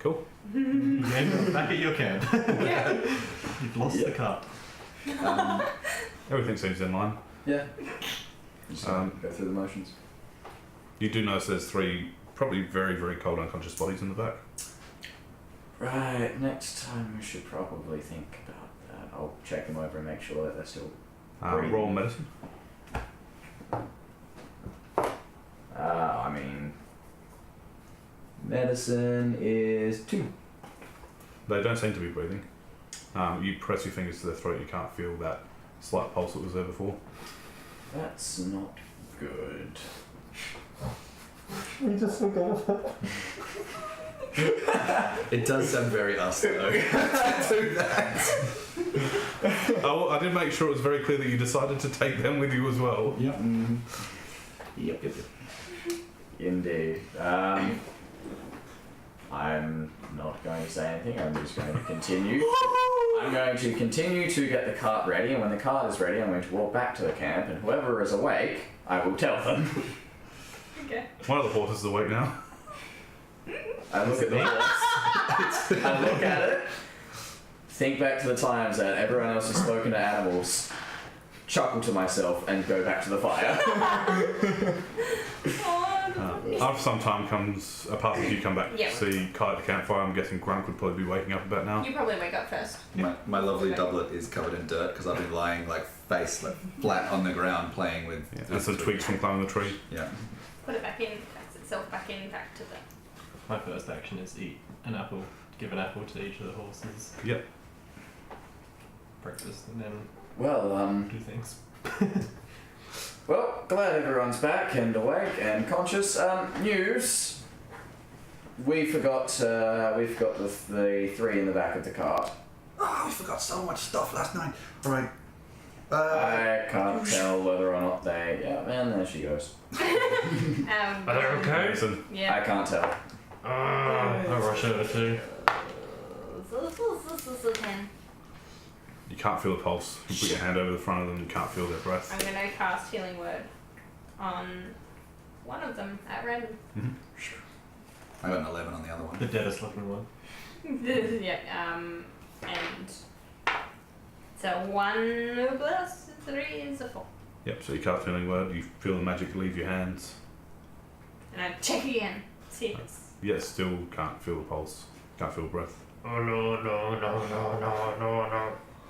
Cool. Yeah, back at your camp. Yeah. You've lost the cart. Everything seems in line. Yeah. Just go through the motions. You do notice there's 3 probably very, very cold unconscious bodies in the back. Right, next time we should probably think about that. I'll check them over and make sure that they're still breathing. Roll medicine. I mean, medicine is 2. They don't seem to be breathing. You press your fingers to their throat, you can't feel that slight pulse that was there before. That's not good. We just forgot about It does sound very us though. To do that. Oh, I did make sure it was very clear that you decided to take them with you as well. Yep. Yep. Indeed. I'm not going to say anything. I'm just going to continue. I'm going to continue to get the cart ready, and when the cart is ready, I'm going to walk back to the camp, and whoever is awake, I will tell them. Okay. One of the horses is awake now. I look at the horse. I look at it. Think back to the times that everyone else has spoken to animals. Chuckle to myself and go back to the fire. After some time comes a pass as you come back Yeah. to see Kai at the campfire. I'm guessing Grunk would probably be waking up about now. You probably wake up first. My lovely doublet is covered in dirt because I've been lying like face like flat on the ground playing with. Yeah. And some twigs from climbing the tree. Yeah. Put it back in. That's its itself back to the. My first action is eat an apple. Give an apple to each of the horses. Yep. Breakfast and then Well, do things. Well, glad everyone's back and awake and conscious. News. We forgot the 3 in the back of the cart. Oh, I forgot so much stuff last night. All right. I can't tell whether or not they. Yeah, man, there she goes. Are they okay? Mason. Yeah. I can't tell. I rush over too. 10. You can't feel the pulse. You put your hand over the front of them, you can't feel their breath. I'm gonna cast Healing Word on one of them at random. I got an 11 on the other one. The deadest looking one. Yeah, and so 1 plus 3 is a 4. Yep, so you cast Healing Word, you feel the magic leave your hands. And I check again, see if it's. Yet still can't feel the pulse, can't feel breath. Oh no.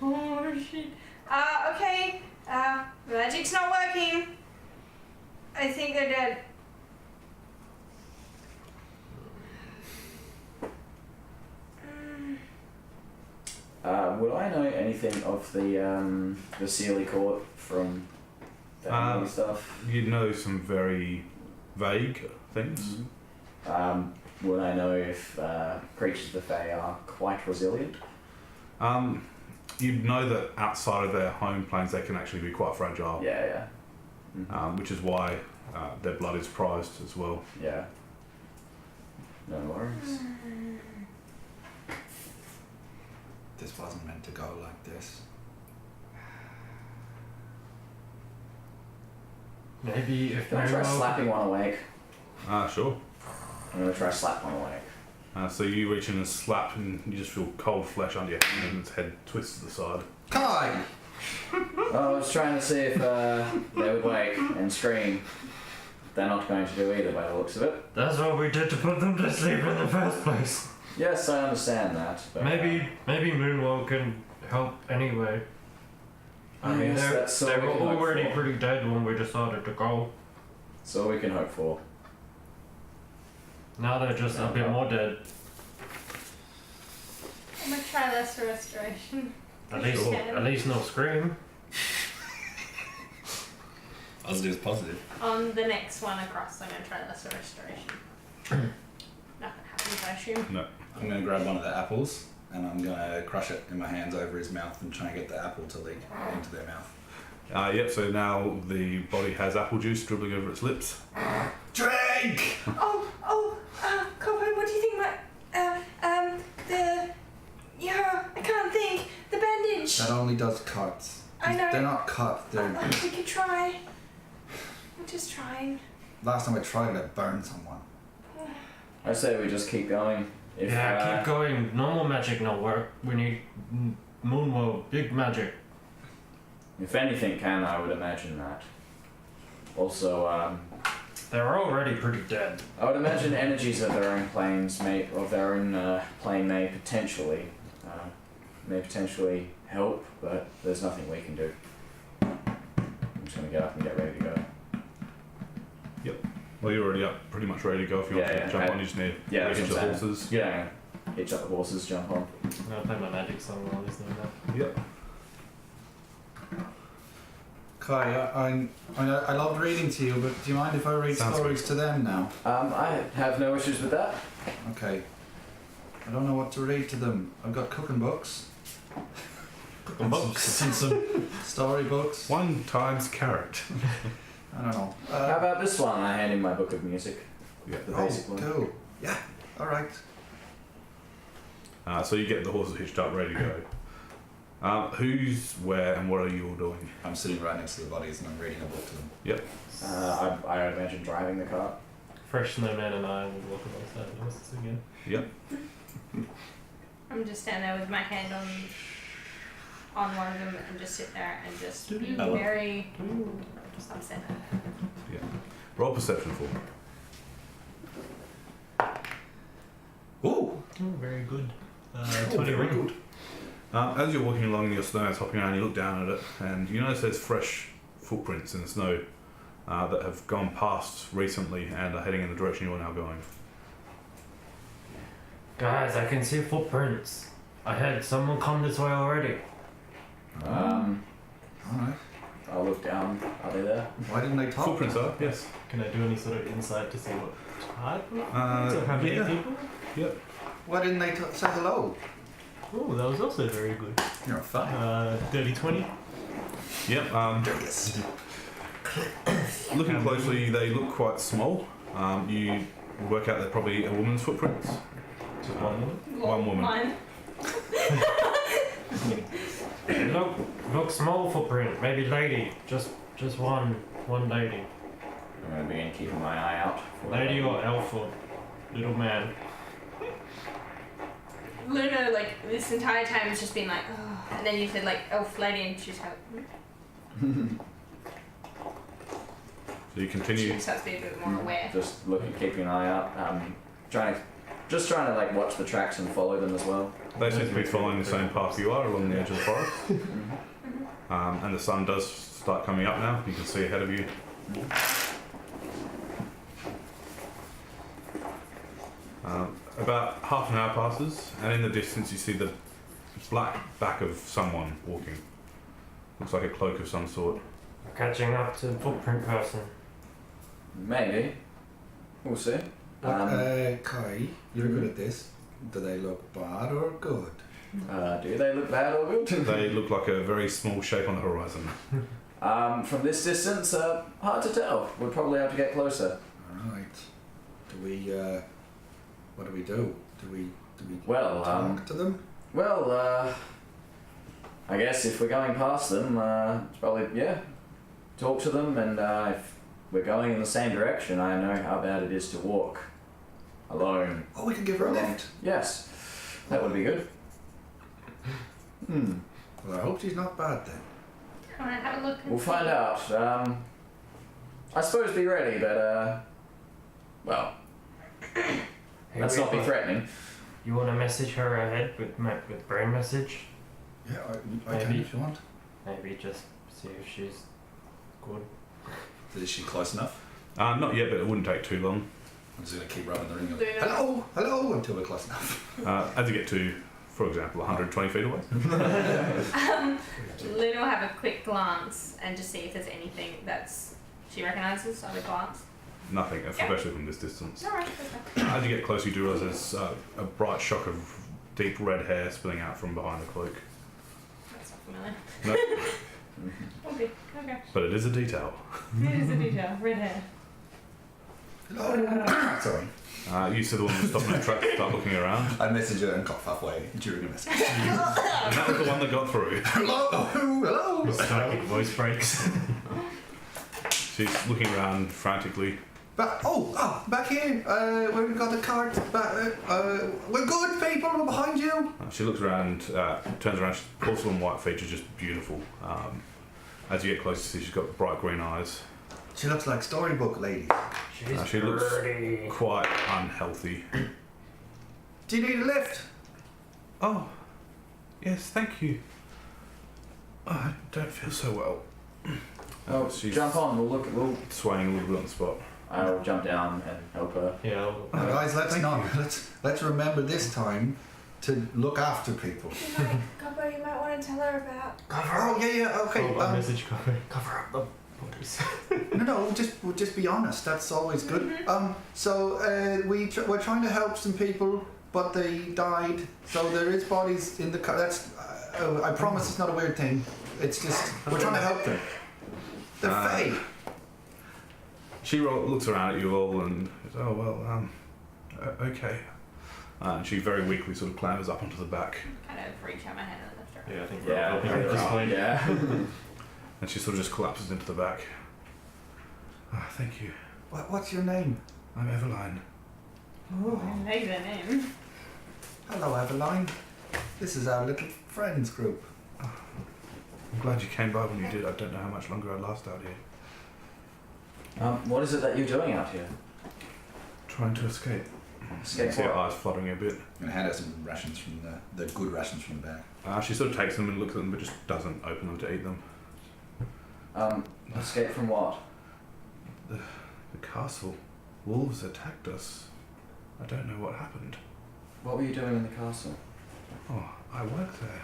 Oh shit. Okay. Magic's not working. I think they're dead. Would I know anything of the Sealy Court from the anime stuff? You know some very vague things. Would I know if creatures of the Fae are quite resilient? You'd know that outside of their home planes they can actually be quite fragile. Yeah. Which is why their blood is prized as well. Yeah. No worries. This wasn't meant to go like this. Maybe if Can I try slapping one awake? Sure. I'm gonna try slap one awake. So you reach in and slap and you just feel cold flesh under your hand and its head twists to the side. Kai! I was trying to see if they would wake and scream. They're not going to do either by the looks of it. That's what we did to put them to sleep in the first place. Yes, I understand that. But, Maybe Moonwell can help anyway. I mean, that's all they we were can hope already for. pretty dead when we decided to go. That's all we can hope for. Now they're just a bit more dead. I'm gonna try Lesser Restoration. At least no scream. Positive is positive. On the next one across, I'm gonna try Lesser Restoration. Nothing happens, I assume. No. I'm going to grab one of the apples and I'm going to crush it in my hands over his mouth and try and get the apple to leak into their mouth. Yep, so now the body has apple juice dribbling over its lips. Drink! Koppo, what do you think I can't think. The bandage. That only does cuts. I know. They're not cut. They're. We could try. I'm just trying. Last time I tried it, I burned someone. I say we just keep going. If, Keep going. Normal magic no work. We need Moonwell, big magic. If anything can, I would imagine that. Also, They're already pretty dead. I would imagine energies of their own planes plane may potentially help, but there's nothing we can do. I'm just gonna get up and get ready to go. Well, you're already up, pretty much ready to go if you want to jump on. You just need to reach that's the what I'm horses. saying. Yeah, hitch up the horses, jump on. I'm gonna play my magic song while he's doing that. Yep. Kai, I love reading to you, but do you mind if I read Sounds stories to them now? I have no issues with that. Okay. I don't know what to read to them. I've got cooking books. Cooking books? And some story books. 1 times carrot. I don't know. How about this one? I hand him my book of music. Yeah. The basic one. Cool. Yeah, alright. So you get the horses hitched up, ready to go. Who's where and what are you all doing? I'm sitting right next to the bodies and I'm reading a book to them. Yep. I would imagine driving the cart. Fresh Snowman and I will walk alongside the horses again. Yep. I'm just standing there with my hand on one of them and just sit there and just be Hello. very upset. Yeah. Roll perception for me. Ooh! Oh, very good. Very 21. good. As you're walking along and your snowman's hopping around, you look down at it and you notice there's fresh footprints in the snow that have gone past recently and are heading in the direction you are now going. Guys, I can see footprints. I had someone come this way already. Alright. I'll look down. Are they there? Why didn't they talk? Footprints are, yes. Can I do any sort of insight to see what type of footprints or how many yeah. people? Yep. Why didn't they say hello? Oh, that was also very good. You're fine. Dirty 20. Yep. Looking closely, they look quite small. You work out they're probably a woman's footprints. Just one woman. One woman. Mine. Look, small footprint. Maybe lady. Just one lady. I'm going to be keeping my eye out. For Lady or elf or little man. Luna, like, this entire time has just been like, oh. And then you said, like, elf lady, and she's like, So you she continue. starts to be a bit more aware. Just looking, keeping an eye out. Trying to like watch the tracks and follow them as well. They seem to be following the same path you are along the edge of the forest. And the sun does start coming up now. You can see ahead of you. About half an hour passes, and in the distance you see the black back of someone walking. Looks like a cloak of some sort. Catching up to the footprint person. Maybe. We'll see. Kai, you're good at this. Do they look bad or good? Do they look bad or good? They look like a very small shape on the horizon. From this distance, hard to tell. We'll probably have to get closer. Alright. Do we, what do we do? Do we Well, talk to them? Well, I guess if we're going past them, it's probably, talk to them, and if we're going in the same direction, I know how bad it is to walk alone. Oh, we can give her a lift. Yes, that would be good. Well, I hope she's not bad then. Alright, have a look. And We'll see. find out. I suppose be ready, but, well, Hey, let's not be threatening. You want to message her ahead with brain message? Yeah, I can Maybe. if you want. Maybe just see if she's good. Is she close enough? Not yet, but it wouldn't take too long. I'm just going to keep rubbing the ring. Of, Luna. hello, until we're close enough. As you get to, for example, 120 feet away. Luna will have a quick glance and just see if there's anything that's she recognises at a glance. Nothing, especially from this distance. Alright, okay. As you get closer, you do realise there's a bright shock of deep red hair spilling out from behind the cloak. That's not familiar. No, Okay, okay. but it is a detail. It is a detail. Red hair. Hello. Sorry. You see the one who's stopping at track, start looking around. I messaged her and got halfway during a message. And that was the one that got through. Hello. Psychic voice breaks. She's looking around frantically. Back here. We've got the cart. We're good, people. We're behind you. She looks around, turns around, porcelain white features, just beautiful. As you get closer, you see she's got bright green eyes. She looks like storybook lady. She's She looks pretty. quite unhealthy. Do you need a lift? Oh, yes, thank you. Oh, I don't feel so well. Oh, She's jump on. We'll. swaying a little bit on the spot. I'll jump down and help her. Yeah. Oh, guys, let's remember this time to look after people. Copper, you might want to tell her about. Oh yeah, okay. Oh, message cover up the bodies. No, we'll just be honest. That's always good. So we're trying to help some people, but they died. So there is bodies in the car. That's I promise it's not a weird thing. It's just we're trying to help them. They're fey. She looks around at you all and goes, oh, well, okay. And she very weakly sort of clambers up onto the back. Kind of reach out my hand and lift her. Yeah, I think Yeah, we're helping at this point. yeah. And she sort of just collapses into the back. Oh, thank you. What's your name? I'm Eveline. Oh, I like that name. Hello, Eveline. This is our little friends group. I'm glad you came by when you did. I don't know how much longer I'd last out here. What is it that you're doing out here? Trying to escape. Escape You see her what? eyes fluttering a bit. I'm gonna hand her some rations from the good rations from the bag. She sort of takes them and looks at them, but just doesn't open them to eat them. Escape from what? The castle. Wolves attacked us. I don't know what happened. What were you doing in the castle? Oh, I work there.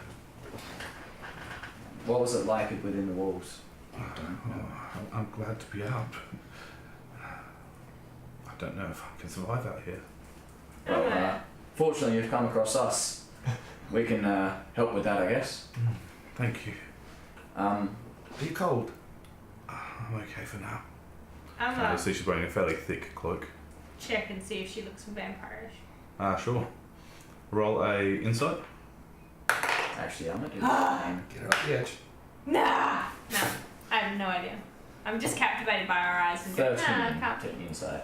What was it like within the walls? I'm glad to be out. I don't know if I can survive out here. Well, fortunately, you've come across us. We can help with that, I guess. Thank you. Are you cold? I'm okay for now. I'm I gonna see she's wearing a fairly thick cloak. check and see if she looks vampirish. Sure. Roll a insight. Actually, I'm gonna do the same. Get her off the edge. Nah! No, I have no idea. I'm just captivated by her eyes and go, 13 I can't do to insight.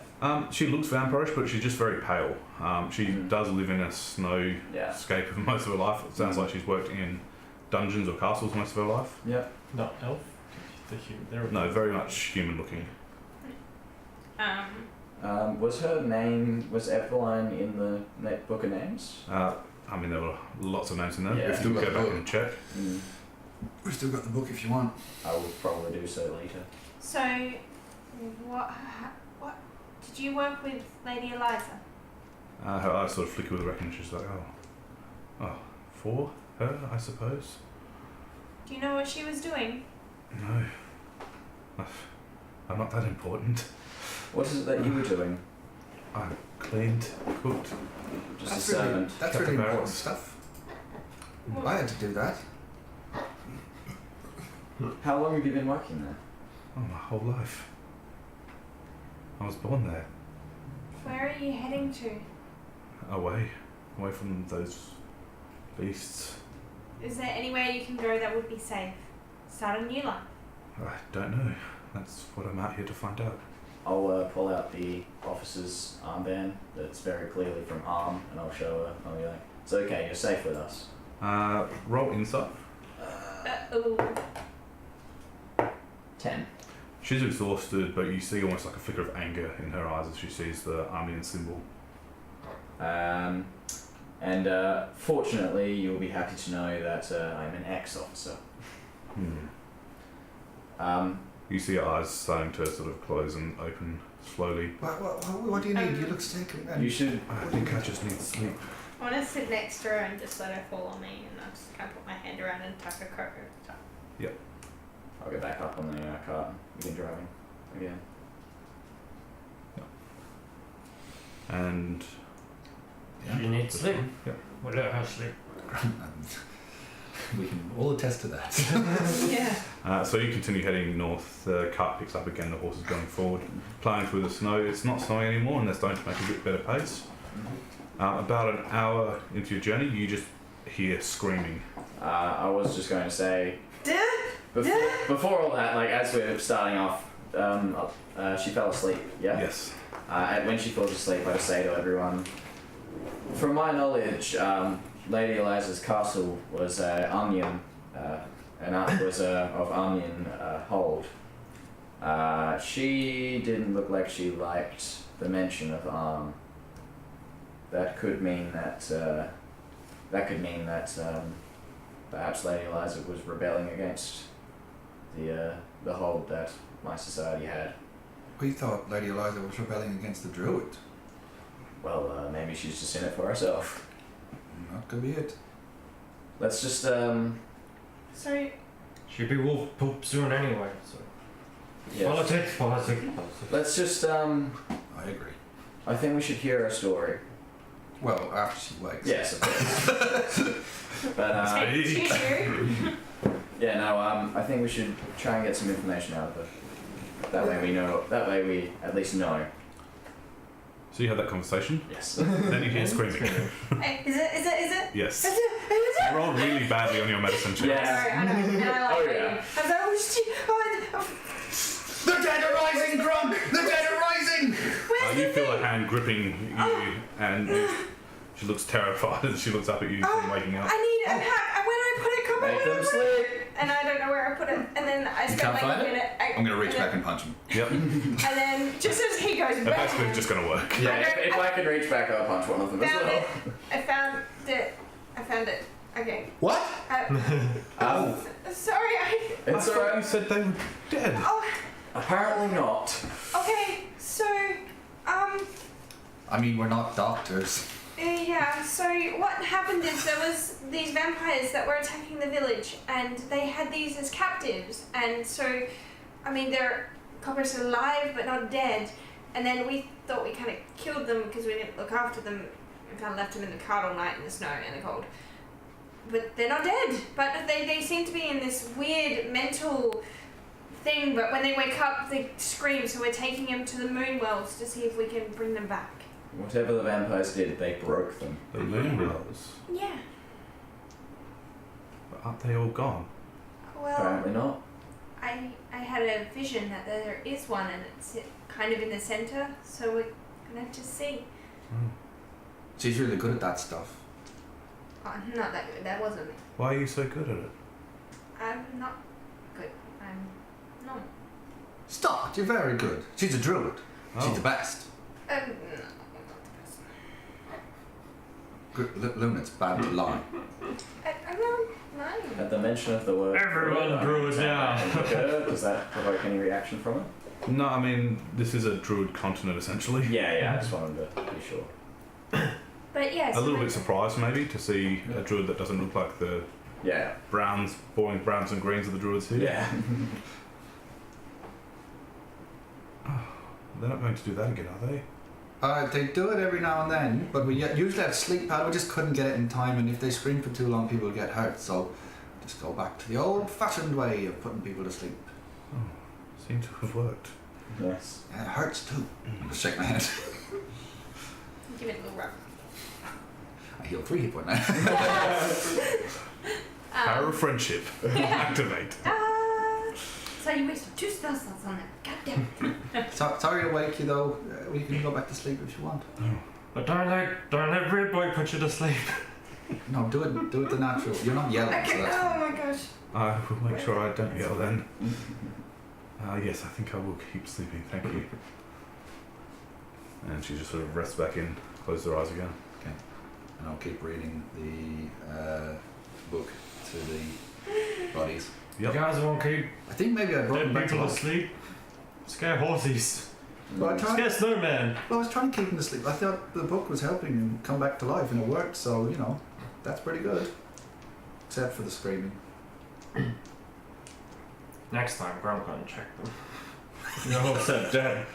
She looks vampirish, but she's just very pale. She Mhm. does live in a snow Yeah. scape of most of her life. It sounds like she's worked in dungeons or castles most of her life. Yep. Not elf. The human. They're No, very much human looking. Was her name, was Eveline in the book of names? I mean, there were lots of names in there. Yeah. We have to go back and check. We've still got the book if you want. I will probably do so later. So, what did you work with Lady Eliza? Her eyes sort of flicker with recognition. She's like, oh, for her, I suppose. Do you know what she was doing? No, I'm not that important. What is it that you were doing? I cleaned, cooked. Just a servant. That's Cut really the important barrels. stuff. I had to do that. How long have you been working there? Oh, my whole life. I was born there, Where are you heading to? away from those beasts. Is there anywhere you can go that would be safe? Start a new life. I don't know. That's what I'm out here to find out. I'll pull out the officer's armband that's very clearly from Arm, and I'll show her. I'll be like, it's okay, you're safe with us. Roll insight. Oh. 10. She's exhausted, but you see almost like a flicker of anger in her eyes as she sees the Armenian symbol. Fortunately, you'll be happy to know that I'm an ex-officer. You see her eyes starting to sort of close and open slowly. What do you need? You look sick. And You should. I think I just need sleep. I want to sit next to her and just let her fall on me, and I'll just kind of put my hand around and tuck her coat over the top. I'll get back up on the cart and begin driving again. And You need sleep. Yeah. We'll let her sleep. we can all attest to that. Yeah. So you continue heading north. The cart picks up again. The horse is going forward, plowing through the snow. It's not snowing anymore, and they're starting to make a bit better pace. About an hour into your journey, you just hear screaming. I was just going to say, before all that, like as we're starting off, she fell asleep. Yeah. Yes. And when she falls asleep, I just say to everyone, from my knowledge, Lady Eliza's castle was onion, was of onion hold. She didn't look like she liked the mention of arm. That could mean that. Perhaps Lady Eliza was rebelling against the hold that my society had. We thought Lady Eliza was rebelling against the druid. Well, maybe she's just in it for herself. That could be it. Let's just So, She'd be wolf poop soon anyway, so. yeah. Politics. Let's just I agree. I think we should hear her story. Well, after she wakes. Yes, of course. But yeah, no. I think we should try and get some information out of her. That way we know. That way we at least know. So you have that conversation. Yes. Then you hear screaming. hey, is it? Yes. Is it? Roll really badly on your medicine check. Yeah. I know. And I like Oh, reading. yeah. I was like, oh, The dead are rising, Grunk! The dead are rising! You feel a hand gripping you, and she looks terrified as she looks up at you from waking up. I need a pack. When I put it, come Make them on. sleep. And I don't know where I put it. And then I spent can't like find a it? minute. I'm gonna reach back and punch him. Yep. And then just as he goes And back, basically it's just going to work. Yeah. If I can reach back, I'll punch one of them as found well. it. I found it. Okay. What? Sorry, It's I thought alright. you said they were dead. Oh, Apparently not. Okay, so, I mean, we're not doctors. yeah, so what happened is there was these vampires that were attacking the village, and they had these as captives, and so, I mean, they're coppers alive but not dead, and then we thought we kind of killed them because we didn't look after them and kind of left them in the cart all night in the snow and the cold. But they're not dead, but they seem to be in this weird mental thing, but when they wake up they scream, so we're taking them to the moon wells to see if we can bring them back. Whatever the vampires did, they broke them. The moon wells. Yeah. But aren't they all gone? Well, Apparently not. I had a vision that there is one and it's kind of in the center, so we're gonna have to see. She's really good at that stuff. Oh, I'm not that good, that wasn't me. Why are you so good at it? I'm not good. I'm not. Stop! You're very good. She's a druid. She's Oh. the best. No, I'm not the best. Luna, it's bad to lie. I'm not lying. At the mention of the word Everyone druid now. Does that provoke any reaction from it? No, I mean, this is a druid continent essentially. Yeah, I just wanted to be sure. But yes. A little bit surprised maybe to see a druid that doesn't look like the Yeah. boring browns and greens of the druids here. Yeah. They're not going to do that again, are they? They do it every now and then, but we usually have sleep pad. We just couldn't get it in time, and if they scream for too long, people get hurt. So just go back to the old-fashioned way of putting people to sleep. Seem to have worked. Yes. And it hurts too. Just shake my head. Give it a little rub. I healed 3 hit points now. Power of friendship. Activate. So you wasted 2 spell slots on that. God damn it. Sorry to wake you though. We can go back to sleep if you want. But don't let Red Boy put you to sleep. No, do it the natural. You're not yelling, so that's Oh fine. my gosh. I will make sure I don't yell then. Yes, I think I will keep sleeping, thank you. And she just sort of rests back in, closes her eyes again. And I'll keep reading the book to the bodies. You guys won't keep I think maybe I brought dead them back to people to life. sleep. Scare horsies. Well, I Scare snowman. Well, I was trying to keep him to sleep. I thought the book was helping him come back to life, and it worked. So you know, that's pretty good. Except for the screaming. Next time, Grunk gonna check them. You're all set dead.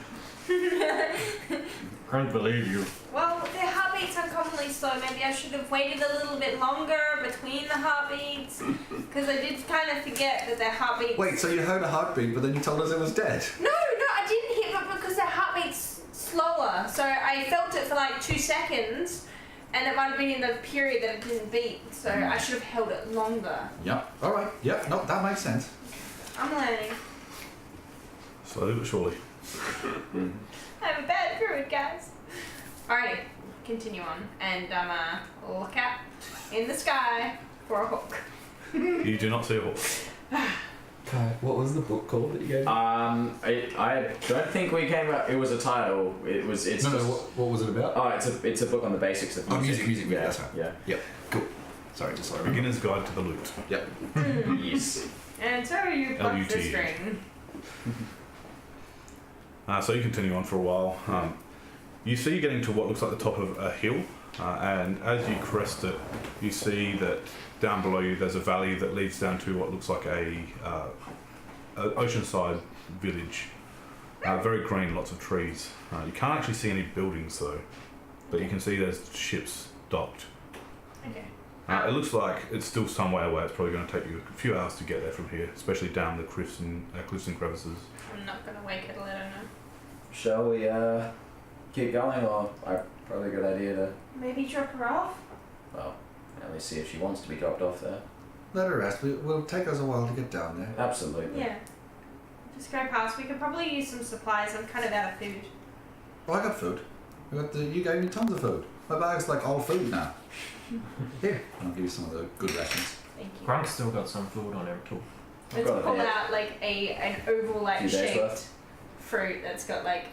Can't believe you. Well, their heartbeats uncommonly slow. Maybe I should have waited a little bit longer between the heartbeats. Because I did kind of forget that their heartbeats... Wait, so you heard a heartbeat, but then you told us it was dead? No, I didn't hear it because their heartbeats slower. So I felt it for like 2 seconds. And it might have been in the period that it didn't beat. So I should have held it longer. Yep. All right. Yep. No, that makes sense. I'm learning. Slowly but surely. I'm a bad druid, guys. Alrighty, continue on. And look out in the sky for a hook. You do not see a hawk. What was the book called that you gave me? I don't think we came up. It was a title. It's No, just, what was it about? Oh, it's a book on the basics of music. music. Yeah, That's right. yeah. Yep. Cool. Sorry, just sorry. Beginner's Guide to the Lute. Yep. Yes. And so you pluck the LUT. string. So you continue on for a while. You see getting to what looks like the top of a hill, and as you crest it, you see that down below you there's a valley that leads down to what looks like a oceanside village. Very green, lots of trees. You can't actually see any buildings though, but you can see there's ships docked. Okay. It looks like it's still some way away. It's probably going to take you a few hours to get there from here, especially down the cliffs and crevices. I'm not gonna wake her to let her know. Shall we keep going, or probably a good idea to Maybe drop her off? at least see if she wants to be dropped off there. Let her rest. Will take us a while to get down there. Absolutely. Yeah. Just go past. We could probably use some supplies. I'm kind of out of food. Oh, I got food. You gave me tons of food. My bag's like all food now. Here, I'll give you some of the good rations. Thank you. Grunk's still got some food on him too. Let's got it, pull yeah. out like an oval like Few days shaped worth. fruit that's got like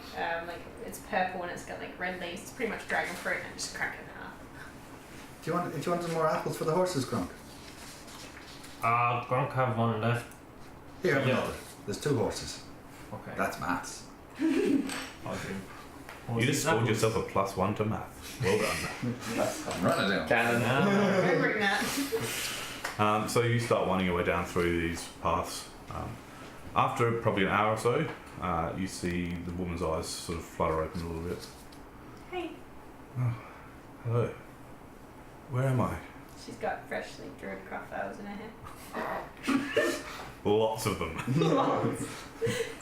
it's purple and it's got like red leaves. It's pretty much dragon fruit and just crack it in half. Do you want some more apples for the horses, Grunk? Grunk have one left. Here, have Yeah. another. There's 2 horses. Okay. That's maths. I'll do. You just scored yourself a +1 to math. Well done. I'm running down. Cannon. Remembering that. So you start winding your way down through these paths. After probably an hour or so, you see the woman's eyes sort of flutter open a little bit. Hey. Hello. Where am I? She's got freshly druid craft flowers in her hair. Lots of them. Lots.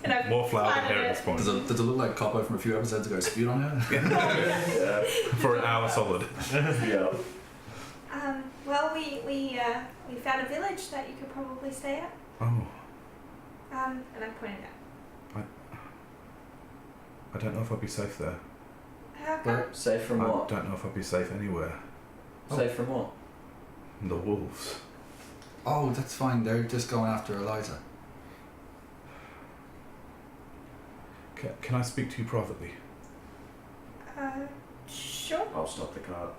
And I've More flower than planted hair at it. this point. Does it look like Koppo from a few episodes ago spewed on her? Yeah. For an hour solid. Yeah. Well, we found a village that you could probably stay at. Oh, And I pointed out. I don't know if I'd be safe there. How come? Safe from I what? don't know if I'd be safe anywhere. Safe from what? The wolves. Oh, that's fine. They're just going after Eliza. Can I speak to you privately? Sure. I'll stop the cart.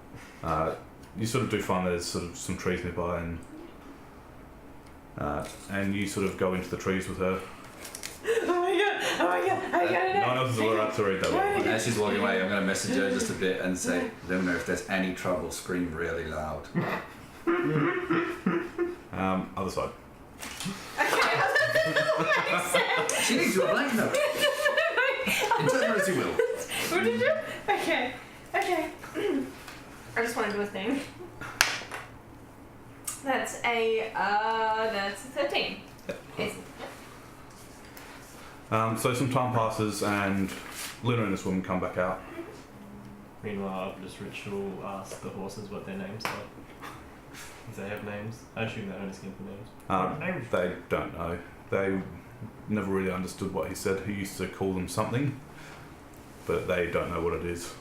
You sort of do find there's sort of some trees nearby, and you sort of go into the trees with her. Oh my god, I got it. No one else is allowed to read that well. And as she's walking away, I'm going to message her just a bit and say, let me know if there's any trouble, scream really loud. Other side. She needs you a blank note. Interpret as you will. What did you? Okay. I just want to do a thing. That's a 13. Yes. So some time passes, and Luna and this woman come back out. Meanwhile, I've just ritual asked the horses what their names are. If they have names. I assume they don't skin for names. They don't know. They never really understood what he said. He used to call them something, but they don't know what it is.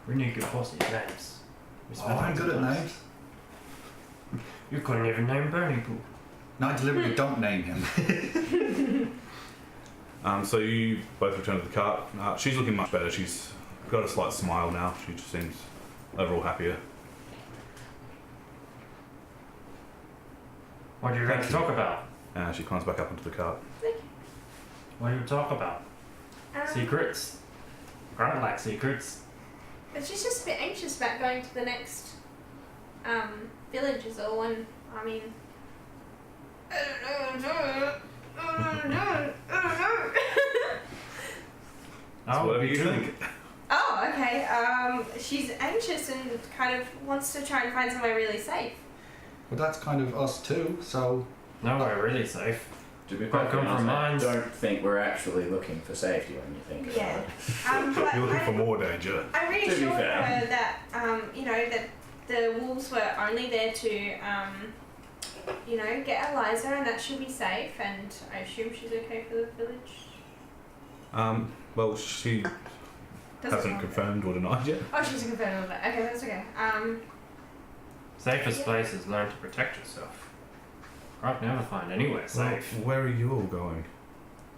We need good horses' names. Oh, I'm good at names. You couldn't even name Bernie Pooh. No, I deliberately don't name him. So you both return to the cart. She's looking much better. She's got a slight smile now. She just seems overall happier. What are you going to talk about? She climbs back up into the cart. What do you talk about? Secrets? Grunt like secrets. But she's just a bit anxious about going to the next village is all, and I mean, I don't know. So whatever you true. think. Oh, okay. She's anxious and kind of wants to try and find somewhere really safe. But that's kind of us too, so... No, we're really safe. To be Don't perfectly come from honest, I mines. don't think we're actually looking for safety when you think Yeah. about it. But You're looking for more danger. I To be reassured fair. her that, that the wolves were only there to, get Eliza, and that she'll be safe, and I assume she's okay for the village. Well, she Doesn't hasn't want it. confirmed or denied yet. Oh, she's confirmed all that. Okay, that's okay. Safest place is learn to protect yourself. I'd never find anywhere safe. Well, where are you all going?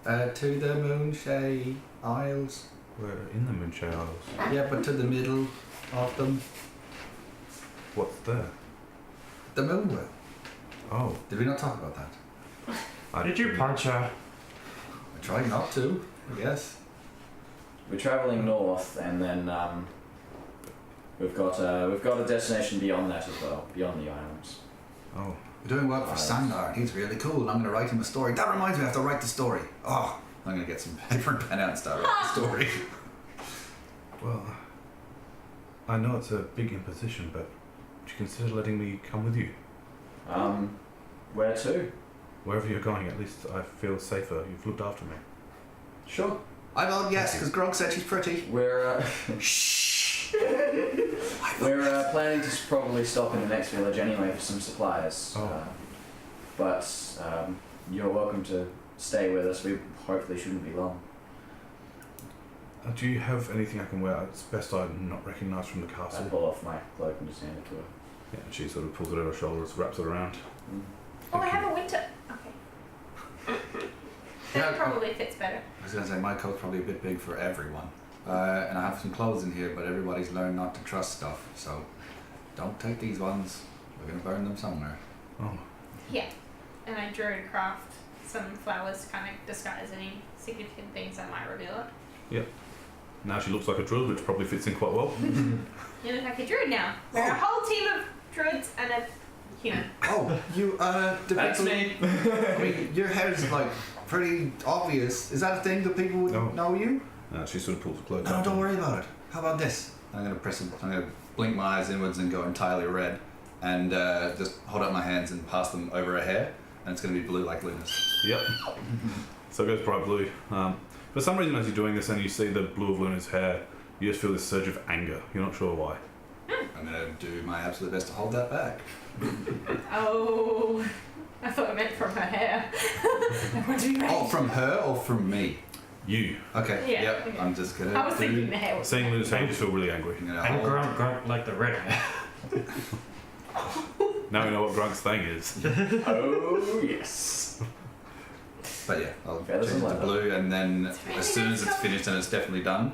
To the Moonshade Isles. We're in the Moonshade Isles. Yeah, but to the middle of them. What's there? The Moonwell. Oh, Did we not talk about that? Did you punch her? I tried not to, I guess. We're travelling north, and then we've got a destination beyond that as well, beyond the islands. Oh, We're doing work for Sandar, and he's really cool, and I'm going to write him a story. That reminds me, I have to write the story. Oh, I'm going to get some paper and pen out and start writing the story. well, I know it's a big imposition, but would you consider letting me come with you? Where to? Wherever you're going, at least I feel safer. You've looked after me. Sure. I vote yes, because Grunk said she's pretty. We're Shh! we're planning to probably stop in the next village anyway for some supplies. Oh. But you're welcome to stay with us. We hopefully shouldn't be long. Do you have anything I can wear? It's best I'm not recognised from the I castle. pull off my cloak and just hand it to her. Yeah, and she sort of pulls it over her shoulders, wraps it around. Mm. Oh, I Thank have a winter. Okay. Yeah, That probably fits better. I was going to say, my coat's probably a bit big for everyone. And I have some clothes in here, but everybody's learned not to trust stuff, so don't take these ones. We're going to burn them somewhere. Oh, Yeah. And I druid craft some flowers kind of disguise any significant things that might reveal it. Now she looks like a druid, which probably fits in quite well. You look like a druid now. We're a whole team of druids and a human. Oh, you the That's people, me. I mean, your hair is like pretty obvious. Is that a thing that people would No. know you? She sort of pulls the cloak No, up. don't worry about it. How about this? I'm gonna I'm gonna blink my eyes inwards and go entirely red, and just hold up my hands and pass them over her hair, and it's gonna be blue like Luna's. Yep. So it goes bright blue. For some reason, as you're doing this and you see the blue of Luna's hair, you just feel this surge of anger. You're not sure why. I'm gonna do my absolute best to hold that back. Oh, I thought it meant from her hair. What do you mean? Oh, from her or from me? You. Okay. Yeah, Yep. okay. I'm just gonna. I was thinking the hair was. Seeing Luna's hair, you just feel really angry. I'm gonna And hold- Grunk like the red hair. Now we know what Grunk's thing is. Oh yes. But yeah, I'll Feathers change it and to leather. blue, and then It's really as soon as it's nice. finished and it's definitely done,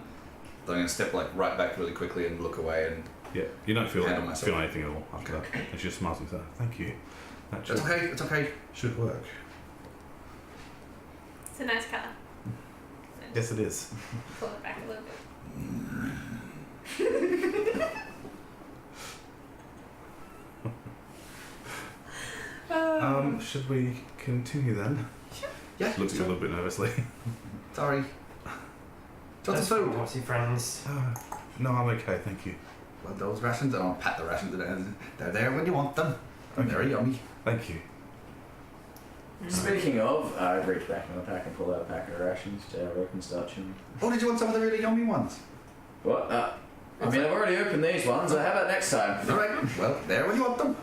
then I'm gonna step like right back really quickly and look away, and Yeah, you don't feel Handle myself. anything at all after that. And she just smiles and says, "Thank you. That it's should, okay. It's okay. should work." It's a nice colour. Yes, it is. Pull it back a little bit. Should we continue then? Yeah. Looks at you a little bit nervously. Sorry. What's the food? What's your friends? No, I'm okay, thank you. Well, those rations. I'll pat the rations. They're there when you want them. And they're yummy. Thank you. Speaking of, I reach back in the pack and pull out a pack of rations to open start chewing. Oh, did you want some of the really yummy ones? What? I mean, I've already opened these ones. How about next time? All right. Well, there when you want them.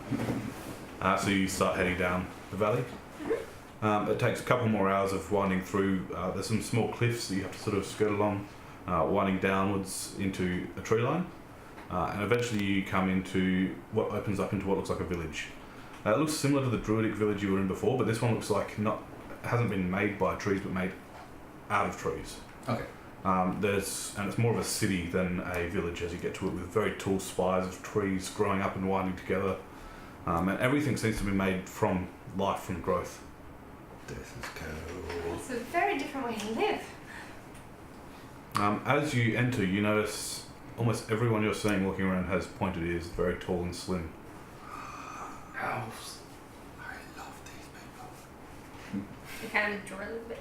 So you start heading down the valley. It takes a couple more hours of winding through. There's some small cliffs that you have to sort of skirt along, winding downwards into a tree line. And eventually you come into what opens up into what looks like a village. It looks similar to the druidic village you were in before, but this one looks like hasn't been made by trees, but made out of trees. Okay. And it's more of a city than a village as you get to it, with very tall spires of trees growing up and winding together. And everything seems to be made from life, from growth. This is cool. It's a very different way to live. As you enter, you notice almost everyone you're seeing walking around has pointed ears, very tall and slim. Elves. I love these people. You kind of draw a little bit.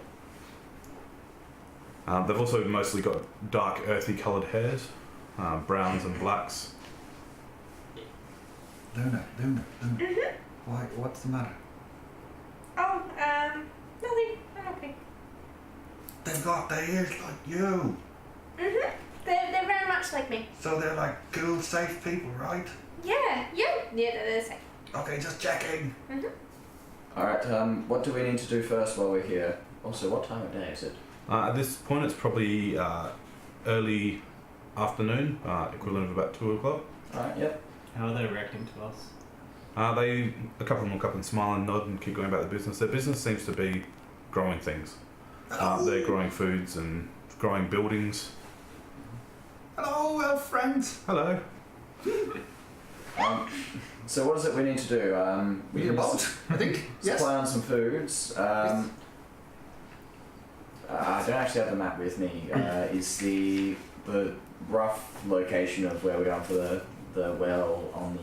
They've also mostly got dark, earthy coloured hairs, browns and blacks. Luna. Why? What's the matter? Oh, nothing. I'm okay. They've got their ears like you. They're very much like me. So they're like cool, safe people, right? Yeah, they're the same. Okay, just checking. Alright, what do we need to do first while we're here? Also, what time of day is it? At this point, it's probably early afternoon, equivalent of about 2 o'clock. Alright, yep. How are they reacting to us? A couple of them look up and smile and nod and keep going about their business. Their business seems to be growing things. They're growing foods and growing buildings. Hello, elf friends. Hello. So what is it we need to do? We need a boat, I think. Yes. Supply on some foods. I don't actually have the map with me. Is the rough location of where we are for the well on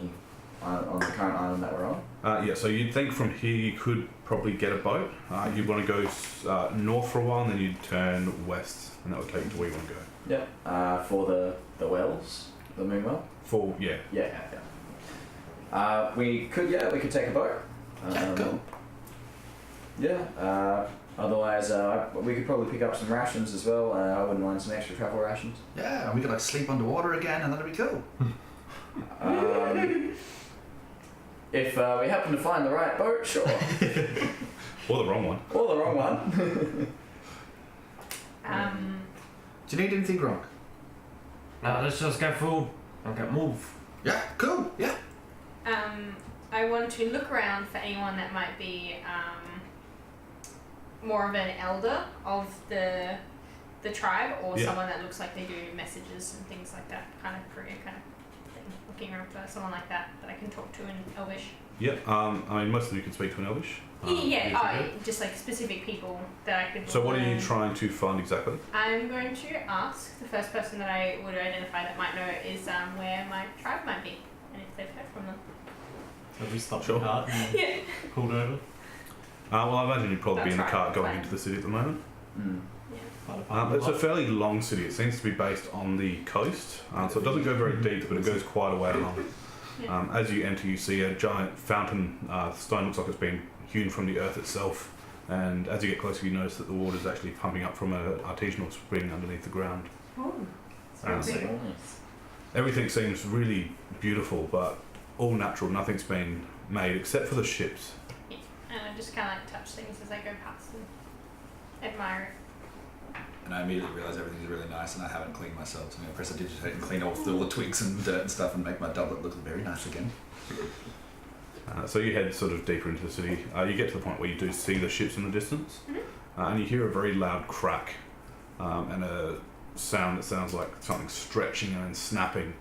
the current island that we're on? Yeah, so you'd think from here you could probably get a boat. You'd want to go north for a while and then you'd turn west and that would take you to where you want to go. Yep. For the wells, the moon well. Yeah. Yeah. We could take a boat. Cool. Yeah. Otherwise, we could probably pick up some rations as well. I wouldn't mind some extra travel rations. Yeah, and we could like sleep underwater again, and that'd be cool. If we happen to find the right boat, sure. Or the wrong one. Or the wrong one. Do you need anything, Grunk? No, let's just get food and get move. Yeah, cool. Yeah. I want to look around for anyone that might be more of an elder of the tribe, or Yeah. someone that looks like they do messages and things like that, kind of career kind of thing. Looking around for someone like that I can talk to in Elvish. Yep. I mean, most of you can speak to an Elvish. Just like specific people that I could. So what are you learn. trying to find exactly? I'm going to ask the first person that I would identify that might know is where my tribe might be, and if they've heard from them. Have we stopped Sure. the cart and Yeah. pulled over? Well, I imagine you'd probably be in the That's cart right, going fine. into the city at the moment. It's a It's fairly long city. It seems to be based on the coast, so it doesn't go very deep, but it goes quite a way along. Yeah. As you enter, you see a giant fountain. The stone looks like it's been hewn from the earth itself, and as you get closer, you notice that the water is actually pumping up from an artisanal spring underneath the ground. Oh, Um, sounds good. Everything seems really beautiful, but all natural. Nothing's been made except for the ships. And I just kind of like touch things as I go past and admire it. And I immediately realise everything's really nice, and I haven't cleaned myself. So I'm going to prestidigitate and clean off all the twigs and dirt and stuff, and make my doublet look very nice again. So you head sort of deeper into the city. You get to the point where you do see the ships in the distance, and you hear a very loud crack and a sound that sounds like something stretching and then snapping.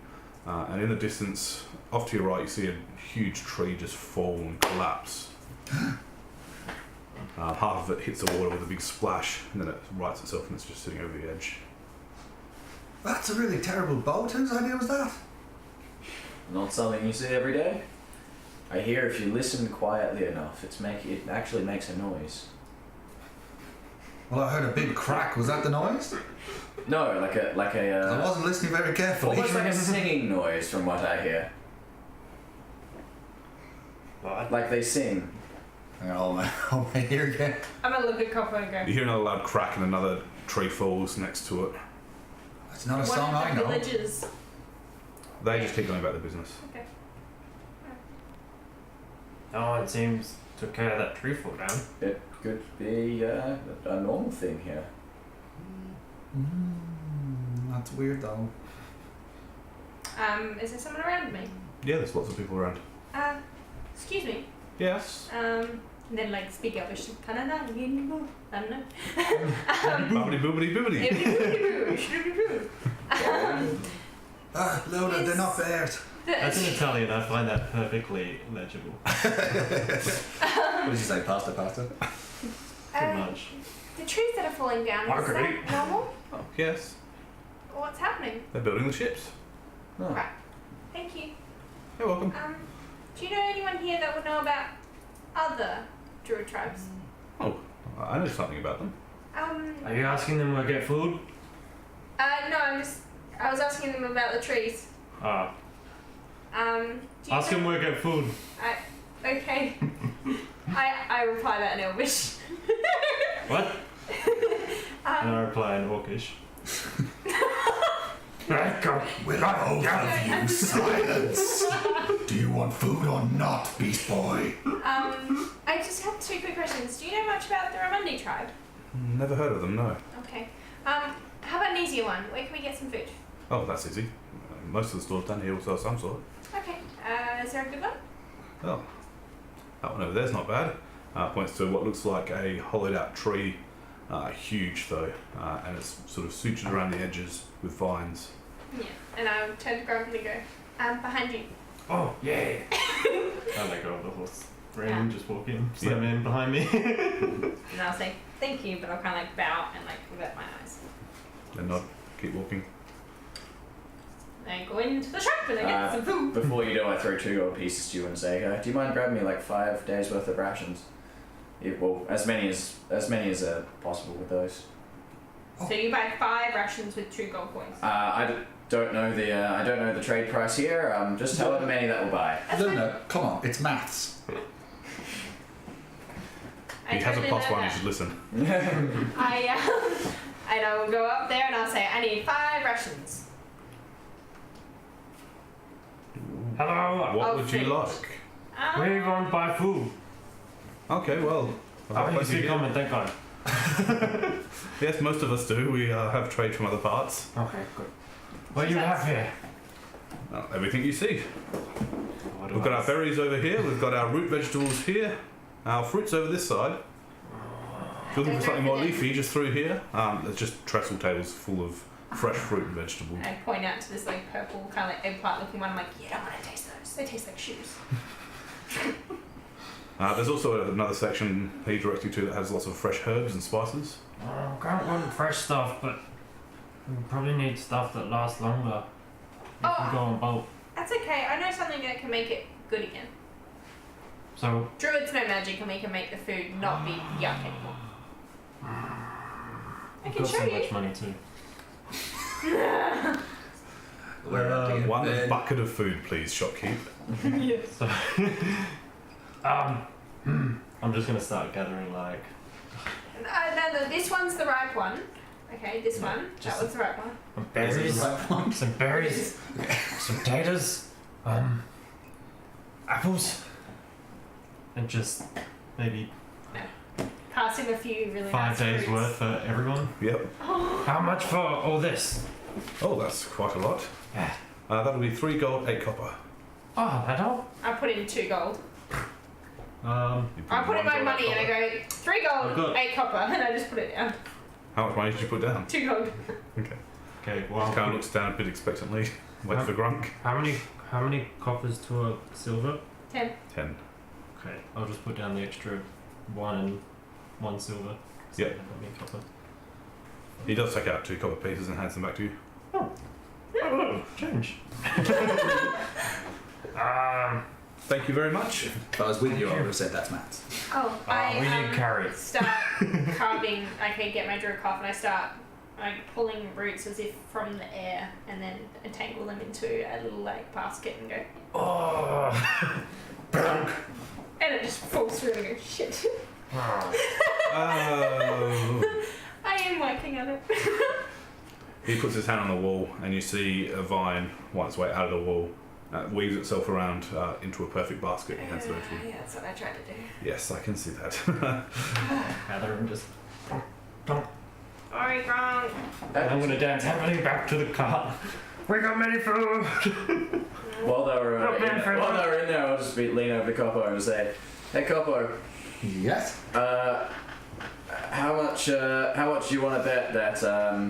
And in the distance, off to your right, you see a huge tree just fall and collapse. Half of it hits the water with a big splash, and then it rights itself and it's just sitting over the edge. That's a really terrible boat. Whose idea was that? Not something you see every day. I hear if you listen quietly enough, it actually makes a noise. Well, I heard a big crack. Was that the noise? No, like a. I wasn't listening very carefully. Almost like a singing noise, from what I hear. What? Like they sing. Hang on, hold my ear again. I'm gonna look at Copper and go. You hear another loud crack and another tree falls next to it. It's not a One song of I the know. villages. They just keep going about their business. Okay. No one seems to care of that tree fall down. It could be a normal thing here. That's weird though. Is there someone around me? Yeah, there's lots of people around. Excuse me. Yes. And then like speak up. I don't know. Bobbity boobity boobity. Lola, they're not bears. That's in Italian. I find that perfectly legible. What did you say? Pasta, pasta? Pretty much. The trees that are falling down, is Marguerite. that normal? Oh, yes. What's happening? They're building the ships. Oh. Right. Thank you. You're welcome. Do you know anyone here that would know about other druid tribes? Oh, I know something about them. Are you asking them where to get food? No, I was asking them about the trees. Ah. Do you Ask know- them where to get food. Okay. I reply that in Elvish. What? And I reply in Orcish. Will both of you silence? Do you want food or not, Beast Boy? I just have two quick questions. Do you know much about the Ramundi tribe? Never heard of them, no. Okay. How about an easier one? Where can we get some food? Oh, that's easy. Most of the stores down here will sell some sort. Okay. Is there a good one? Oh, that one over there's not bad. Points to what looks like a hollowed out tree, huge though, and it's sort of sutured around the edges with vines. Yeah. And I'll turn to Grunk and go, behind you. Oh, yeah. I let go of the horse. Random, Yeah. just walk in, slam in behind me. And I'll say, thank you, but I'll kind of like bow and like avert my eyes. Then nod, keep walking. I go into the shop and I get some food. Before you do, I throw 2 gold pieces to you and say, do you mind grabbing me like 5 days worth of rations? Well, as many as possible with those. So you buy 5 rations with 2 gold coins. I don't know the trade price here. Just however many that will buy. No, come on, it's maths. He has a totally plus know 1, you that. should listen. And I will go up there and I'll say, I need 5 rations. Hello. What I'll would you finish. like? Where are you going to buy food? Okay, well. Oh, you speak common, thank God. Yes, most of us do. We have trade from other parts. Okay, good. What do you have here? Everything you see. What do We've got I our berries over here. We've got our root vegetables here. Our fruits over this side. If you're looking for something more leafy, just through here. There's just trestle tables full of fresh fruit and vegetables. I point out to this like purple kind of like eggplant looking one. I'm like, you don't want to taste those. They taste like shoes. There's also another section he directs you to that has lots of fresh herbs and spices. I can't want fresh stuff, but we probably need stuff that lasts longer. If we go on bulk. That's okay. I know something that can make it good again. So Druids know magic and we can make the food not be yuck anymore. I we've can got show so you. much money too. We're about to get One fed. bucket of food, please, shopkeep. Yes. So I'm just gonna start gathering like No, this one's the ripe one. Okay, this one. just- That was the ripe one. some Is it berries, the right one? some berries, some potatoes, apples, and just maybe Pass him a few really 5 nice days fruits. worth for everyone. Yep. How much for all this? Oh, that's quite a lot. Yeah. That'll be 3 gold, 8 copper. Oh, that all? I put in 2 gold. You I put in 1 my gold, money 8 and I copper. go 3 gold, Oh, good. 8 copper, and I just put it down. How much money did you put down? 2 gold. Okay. Okay. Well, Kind of looks down a bit expectantly. Wait for Grunk. how many coppers to a silver? 10. 10. Okay, I'll just put down the extra 1 and 1 silver. So Yep. that got me a copper. He does take out 2 copper pieces and hands them back to you. Oh, change. Thank you very much. If I was with you, I would have said that's Matt's. Oh, we need carry. start carving. Okay, get my druid cough and I start like pulling roots as if from the air and then entangle them into a little like basket and go. Oh. And it just falls through and I go, shit. Oh. I am working on it. He puts his hand on the wall and you see a vine, on its way out of the wall, weaves itself around into a perfect basket and hands it over to you. Yeah, that's what I tried to do. Yes, I can see that. Gather and just. Sorry, Grunk. I'm gonna dance happily back to the car. We got many food. While they were Oh, man, friend. while they were in there, I'll just lean over to Koppo and say, "Hey, Koppo, Yes. how much do you want to bet that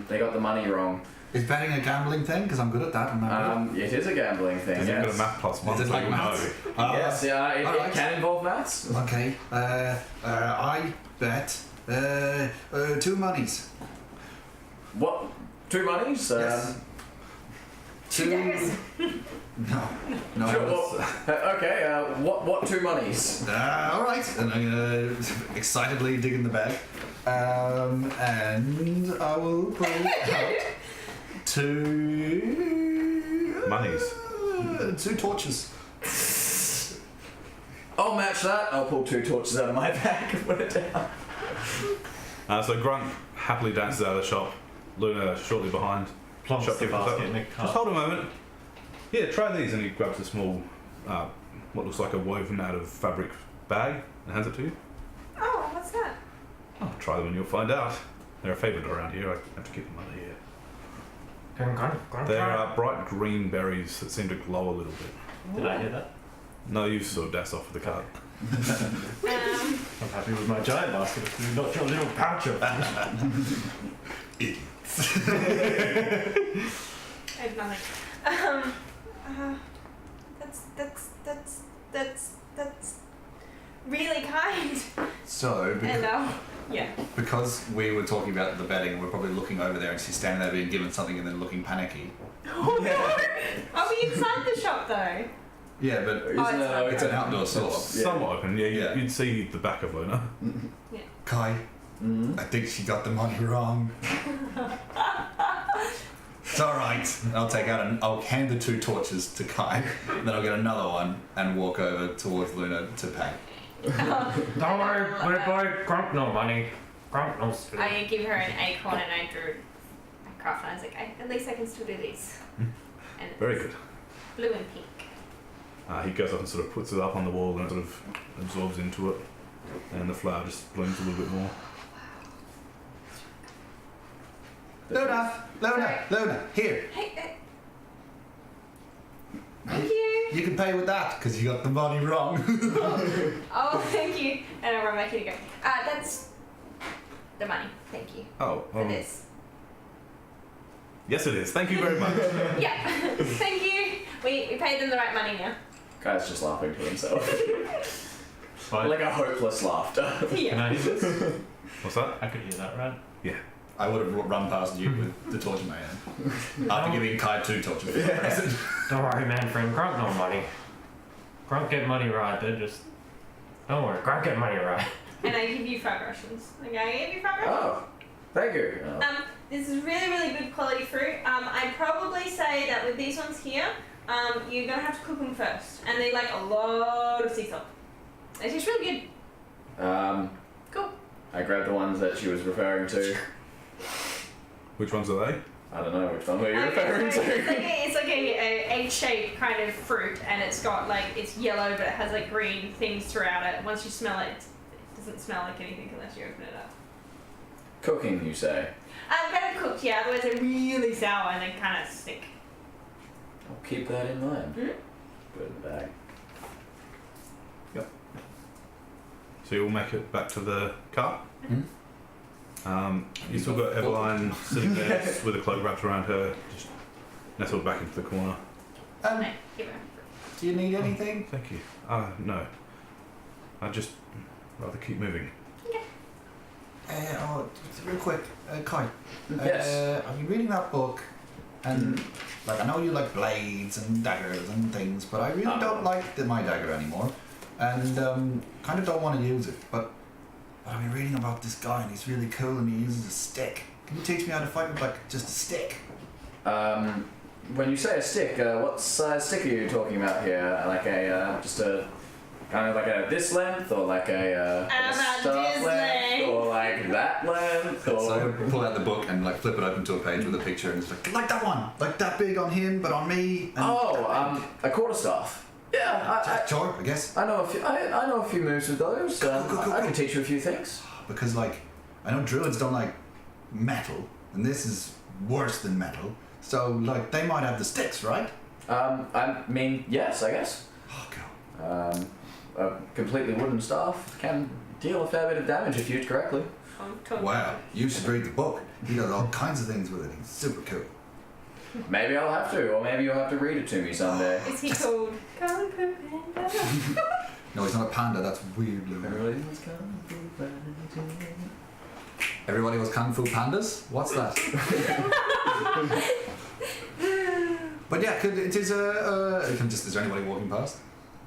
they got the money wrong?" Is betting a gambling thing? Because I'm good at that. Am I good? It is a gambling thing. Because you've got a Yes. math +1, Is it so like you'll maths? know. Yes, yeah, it alright. can involve maths. Okay. I bet 2 monies. What? 2 monies? Yes. 2. Daggers. No. No. Sure, that's- well, okay. What 2 monies? all right. And I'm gonna excitedly dig in the bag, and I will pull out 2 Monies. 2 torches. I'll match that. I'll pull 2 torches out of my bag and put it down. So Grunk happily dances out of the shop. Luna shortly behind. Plonks the Shopkeeper, basket in a Just cart. hold a moment. Yeah, try these. And he grabs a small, what looks like a woven out of fabric bag and hands it to you. Oh, what's that? Oh, try them and you'll find out. They're a favourite around here. I have to keep them under here. They're bright green berries that seem to glow a little bit. Did I hear that? No, you sort of dash off with the cart. I'm happy with my giant basket of food, not your little pouch of food. I have nothing. That's really kind. So, And yeah. because we were talking about the betting, we're probably looking over there and she's standing there being given something and then looking panicky. Oh no! Are we inside the shop though? Yeah, but it's it's an outdoor store. Somewhat open. Yeah, Yeah. you'd see the back of Luna. Kai, I think she got the money wrong. It's alright. I'll hand the 2 torches to Kai, then I'll get another one and walk over towards Luna to pay. Don't worry, my boy. Grunk no money. Grunk no food. I give her an acorn and I drew a craft and I was like, at least I can still do these. And it's Very good. blue and pink. He goes up and sort of puts it up on the wall and sort of absorbs into it. And the flower just blooms a little bit more. Luna, here. Hey, thank you. You can pay with that because you got the money wrong. Oh, thank you. And I run back in and go, that's the money. Thank you Oh, for this. yes it is. Thank you very much. Yeah, thank you. We paid them the right money now. Guy's just laughing to himself. Fine. Like a hopeless laughter. Can Yeah. I hear this? What's that? I could hear that, right? I would have run past you with the torch in my hand. After giving Kai 2 torches for no reason. Don't worry, man, friend. Grunk no money. Grunk get money right. They're just. Don't worry, Grunk get money right. And I give you 5 rations. Okay, I gave you 5 rations. Oh, thank you. This is really, really good quality fruit. I'd probably say that with these ones here, you're gonna have to cook them first, and they like a lot of sea salt. It tastes really good. Cool. I grabbed the ones that she was referring to. Which ones are they? I don't know which one were you referring So to. it's like a egg-shaped kind of fruit, and it's got like it's yellow, but it has like green things throughout it. Once you smell it, it doesn't smell like anything unless you open it up. Cooking, you say? Better cooked, yeah. Otherwise, they're really sour and they kind of stick. I'll keep that in mind. Mhm. Put it in the bag. So you'll make it back to the car. Mhm. You still got Eveline sitting there with a cloak wrapped around her, just nestled back into the corner. No, give it. Do you need anything? Thank you. No. I'd just rather keep moving. Real quick, Kai. Yes. I've been reading that book, and like I know you like blades and daggers and things, but I really don't like my dagger anymore, and kind of don't want to use it. But I've been reading about this guy, and he's really cool, and he uses a stick. Can you teach me how to fight with like just a stick? When you say a stick, what size stick are you talking about here? Like a just a kind of like a this length, or like a About staff this length, length. or like that length, or So I pull out the book and like flip it open to a page with a picture, and it's like that one, like that big on him, but on me. And a quarterstaff. Yeah, sure, I guess. I know a few. I know a few moves with those. Cool. I can teach you a few things. Because like I know druids don't like metal, and this is worse than metal. So like they might have the sticks, right? I mean, yes, I guess. Oh god. A completely wooden staff can deal a fair bit of damage if used correctly. Totally. Wow, you should read the book. He does all kinds of things with it. He's super cool. Maybe I'll have to, or maybe you'll have to read it to me someday. Is he called Kung Fu Panda? No, he's not a panda. That's weird. Everybody was Kung Fu Pandas? What's that? But yeah, is there anybody walking past?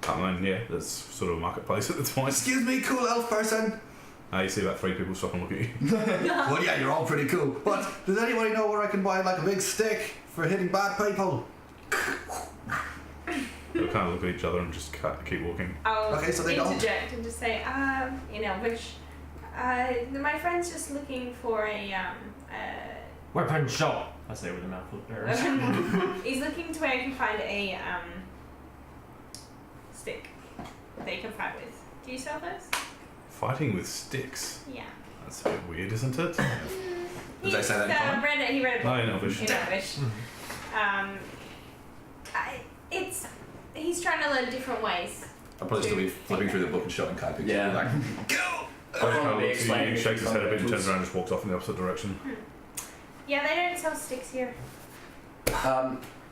I mean, yeah, there's sort of a marketplace at this point. Excuse me, cool elf person. You see about 3 people stop and look at you. Well, yeah, you're all pretty cool. But does anybody know where I can buy like a big stick for hitting bad people? They'll kind of look at each other and just keep walking. I'll Okay, so they don't. interject and just say, in Elvish, my friend's just looking for a Weapon shop. I say with a mouthful of berries. he's looking to where he can find a stick that he can fight with. Do you sell those? Fighting with sticks. Yeah. That's a bit weird, isn't it? Did they say that in common? He read a book. No, in Elvish. In Elvish. He's trying to learn different ways. I'll probably still be flipping through the book and showing Kai pictures. Yeah. Like, go! He kind of Probably looks at you, explaining shakes his head a bit and fundamentals. turns around and just walks off in the opposite direction. Yeah, they don't sell sticks here.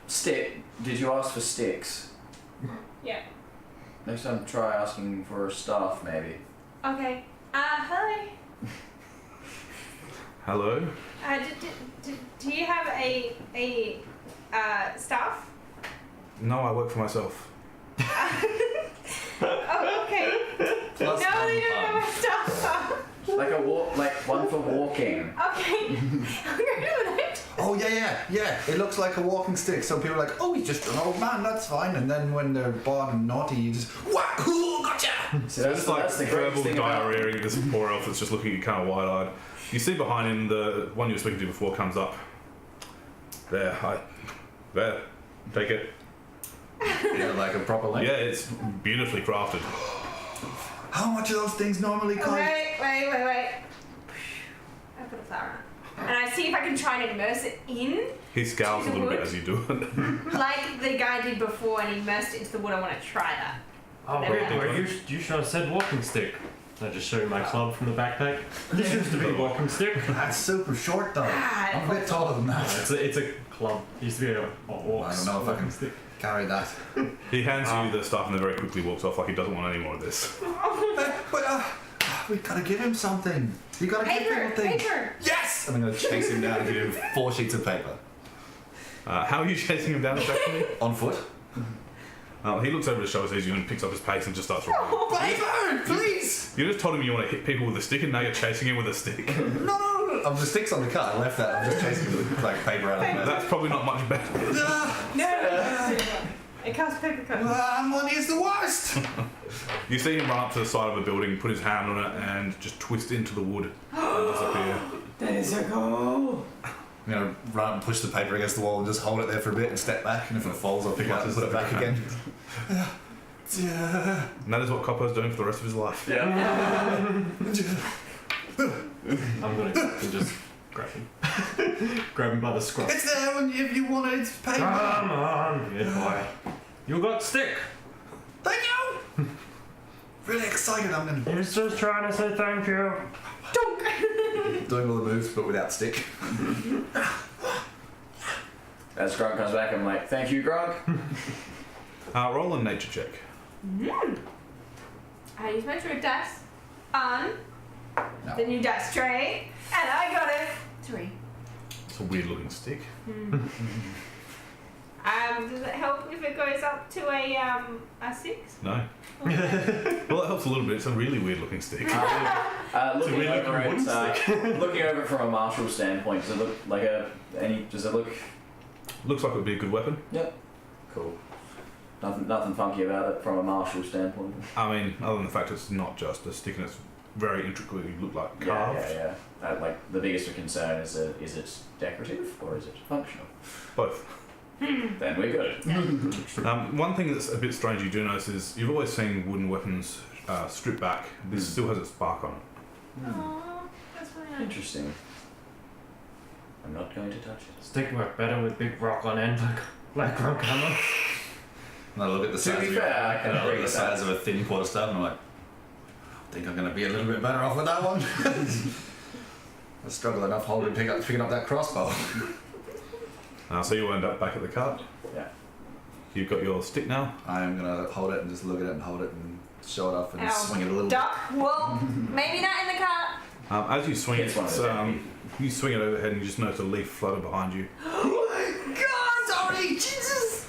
Stick. Did you ask for sticks? Yeah. Next time, try asking for a staff, maybe. Okay. Hello. Hello? Do you have a staff? No, I work for myself. Oh, okay. Plus No, one they don't pun. have a staff. Like one for walking. Okay. I'm gonna do it. Oh yeah. It looks like a walking stick. So people are like, oh, he's just an old man. That's fine. And then when they're bored and naughty, you just whack. Ooh, gotcha. So So it's like that's the great verbal thing about. diarrheaing this poor elf that's just looking at you kind of wide-eyed. You see behind him, the one you were speaking to before comes up. There, take it. Yeah, like a proper length. Yeah, it's beautifully crafted. How much are those things normally cost? Wait. I put a flower on. And I see if I can try and immerse it in, He scowls a little bit as you do it. like the guy did before, and immersed it into the wood. I want to try that. Oh, wait, you should have said walking stick. I just show you my club from the backpack. This used to be a walking stick. That's super short though. Ah, I'm a bit taller than that. It's a club. It used to be a walk. I don't know if I walking can stick. carry that. He hands you the stuff and then very quickly walks off like he doesn't want any more of this. We gotta give him something. You gotta give him Paper! something. Paper! Yes! I'm gonna chase him down and give him 4 sheets of paper. How are you chasing him down exactly? On foot. He looks over his shoulder, sees you, and picks up his pace and just starts running. Paper! Please! You just told him you want to hit people with a stick, and now you're chasing him with a stick. No. The stick's on the car. I left that. I'm just chasing him with like paper out of the That's probably not much better. No! It costs paper cuts. Money is the worst! You see him run up to the side of a building, put his hand on it, and just twist into the wood and disappear. That is so cool. I'm gonna run and push the paper against the wall and just hold it there for a bit and step back, and if it falls, I'll pick it up and put it back again. And that is what Koppo's doing for the rest of his life. Yeah. I'm gonna just grab him. Grab him by the scruff. It's there if you want it. It's paper. Come on, good boy. You got stick. Thank you. Really excited. I'm gonna He was just trying to say thank you. doing all the moves, but without stick. As Grunk comes back, I'm like, thank you, Grunk. Roll a nature check. I use my druid dice on No. the new dice tray, and I got it 3. It's a weird looking stick. Does it help if it goes up to a 6? No. Well, it helps a little bit. It's a really weird looking stick. Looking really over looking it, wooden looking over it from a martial standpoint, does it look like does it look? Looks like it would be a good weapon. Yep. Cool. Nothing funky about it from a martial standpoint. I mean, other than the fact it's not just a stick and it's very intricately looked like carved. Yeah. Like the biggest concern is it decorative or is it functional? Both. Then we're good. One thing that's a bit strange you do notice is you've always seen wooden weapons stripped back. This still has its spark on it. Aww, that's really nice. Interesting. I'm not going to touch it. Stick work better with big rock on end like Grunk hammer. And I look at the To size be of fair, I can and I look agree at the with size of a thin quarterstaff, and I'm like, I think I'm gonna be a little bit better off with that one. I struggle enough picking up that crossbow. So you end up back at the cart. Yeah. You've got your stick now. I'm gonna hold it and just look at it and hold it and show it off and Ow. swing it a little. Duck? Well, maybe not in the cart. As you swing It's one of the you swing it overhead and you just notice a leaf flutter behind you. Oh my God! Sorry, Jesus!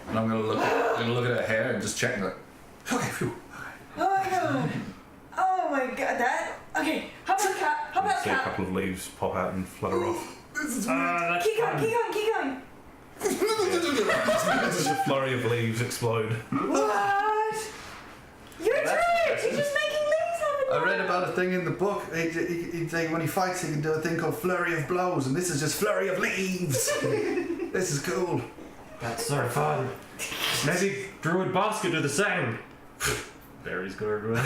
And I'm gonna look at her hair and just check it. Okay, phew. Oh my god. Oh my god. That. Okay. How about cat? How You about see a cat? couple of leaves pop out and flutter off. That's Keep going, fun. keep going, keep going. As a flurry of leaves explode. What? You're a That's druid! impressive. You're just making leaves happen. I read about a thing in the book. He'd say when he fights, he can do a thing called flurry of blows, and this is just flurry of leaves. This is cool. That's so fun. Maybe Druid Boss could do the same. Berries go everywhere.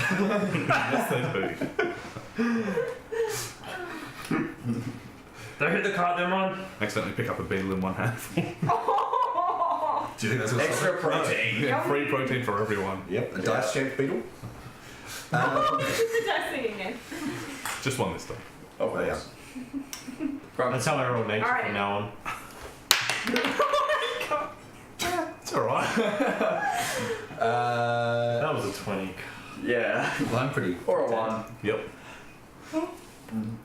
Yes, they do. They hit the cart they're on. Accidentally pick up a beetle in one hand. Oh. Do you think that's what's Extra protein. Yeah, free protein for everyone. Yep, a dice-shaped beetle. This is the dice thing again. Just one this time. Oh, yeah. That's how I roll nature Alright. from now on. It's alright. That was a 20. Yeah. Well, I'm pretty. Or a 1. Yep.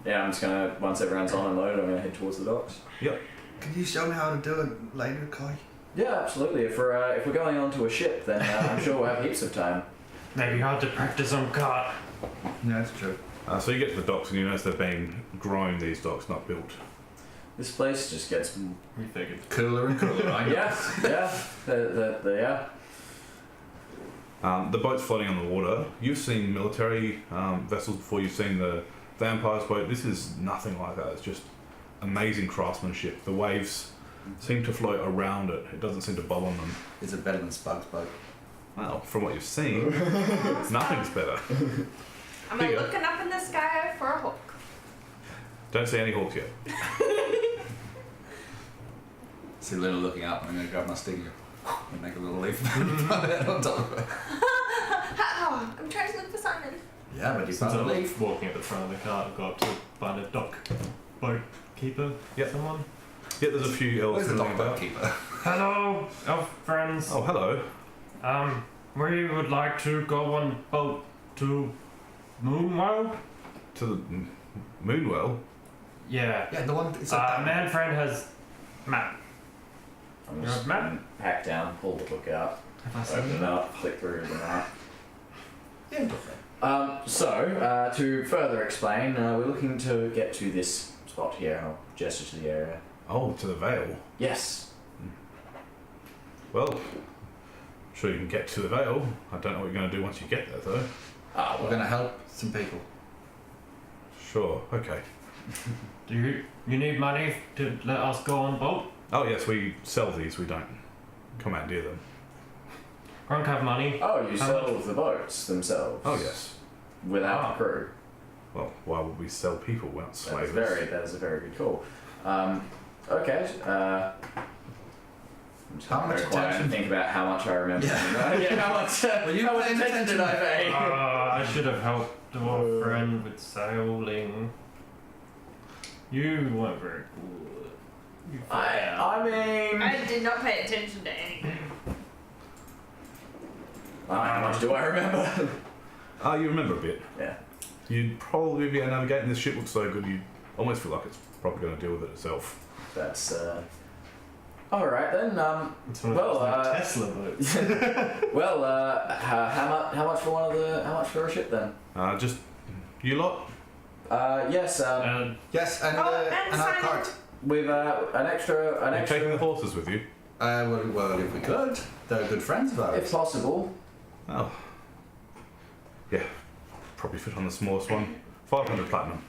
Yeah, I'm just gonna, once everyone's on and loaded, I'm gonna head towards the docks. Yep. Can you show me how to do it later, Kai? Yeah, absolutely. If we're going onto a ship, then I'm sure we'll have heaps of time. Maybe hard to practice on cart. Yeah, that's true. So you get to the docks and you notice they're being grown, these docks, not built. This place just gets We figured. Cooler and cooler, I know. yeah. Yeah. The boat's floating on the water. You've seen military vessels before. You've seen the Vampire's boat. This is nothing like that. It's just amazing craftsmanship. The waves seem to float around it. It doesn't seem to bob on them. Is it better than Spug's boat? Well, from what you've seen, nothing's better. Am I Bigger. looking up in the sky for a hawk? Don't see any hawks yet. See Luna looking up, I'm going to grab my stick and make a little leaf on top of it. Oh, I'm trying to look for Simon. Yeah, but you Since found a I'm leaf. walking at the front of the cart, I've got to find a dock boat keeper. Yep. Someone. Yeah, there's a few elves Where's the milling dock about. boat keeper? Hello, elf friends. Oh, hello. We would like to go on boat to Moonwell. To the Moonwell. Yeah. Yeah, the one. It's like Man friend has map. I'm You just have map? gonna hack down, pull the book out, Have I seen open it that? up, flick through the map. Yeah. To further explain, we're looking to get to this spot here. I'll gesture to the area. Oh, to the Vale. Yes. Well, sure you can get to the Vale. I don't know what you're going to do once you get there, though. We're gonna help some people. Sure. Okay. Do you need money to let us go on boat? Oh yes, we sell these. We don't commandeer them. Grunk have money. Oh, you How sell the boats themselves? Oh yes. Without Ah. the crew? Well, why would we sell people? We're not That slaves. is a very good call. Okay. I'm just How gonna much go quiet and attention? think about how much I remember. Yeah. How much? Were you how much paying attention did I pay? I should have helped our friend with sailing. You weren't very good. You failed. I mean, I did not pay attention to anything. how much do I remember? You remember a bit. Yeah. You'd probably be navigating this ship looks so good you almost feel like it's probably going to deal with it itself. That's all right then. It's one of Well, those like Tesla boats. Well, how much for how much for a ship then? Just you lot. Yes. Yes, and Oh, our and Simon. cart. With an extra. You're taking the horses with you. Well, if we could, they're good friends of If ours. possible. Oh. Yeah. Probably fit on the smallest one. 500 platinum.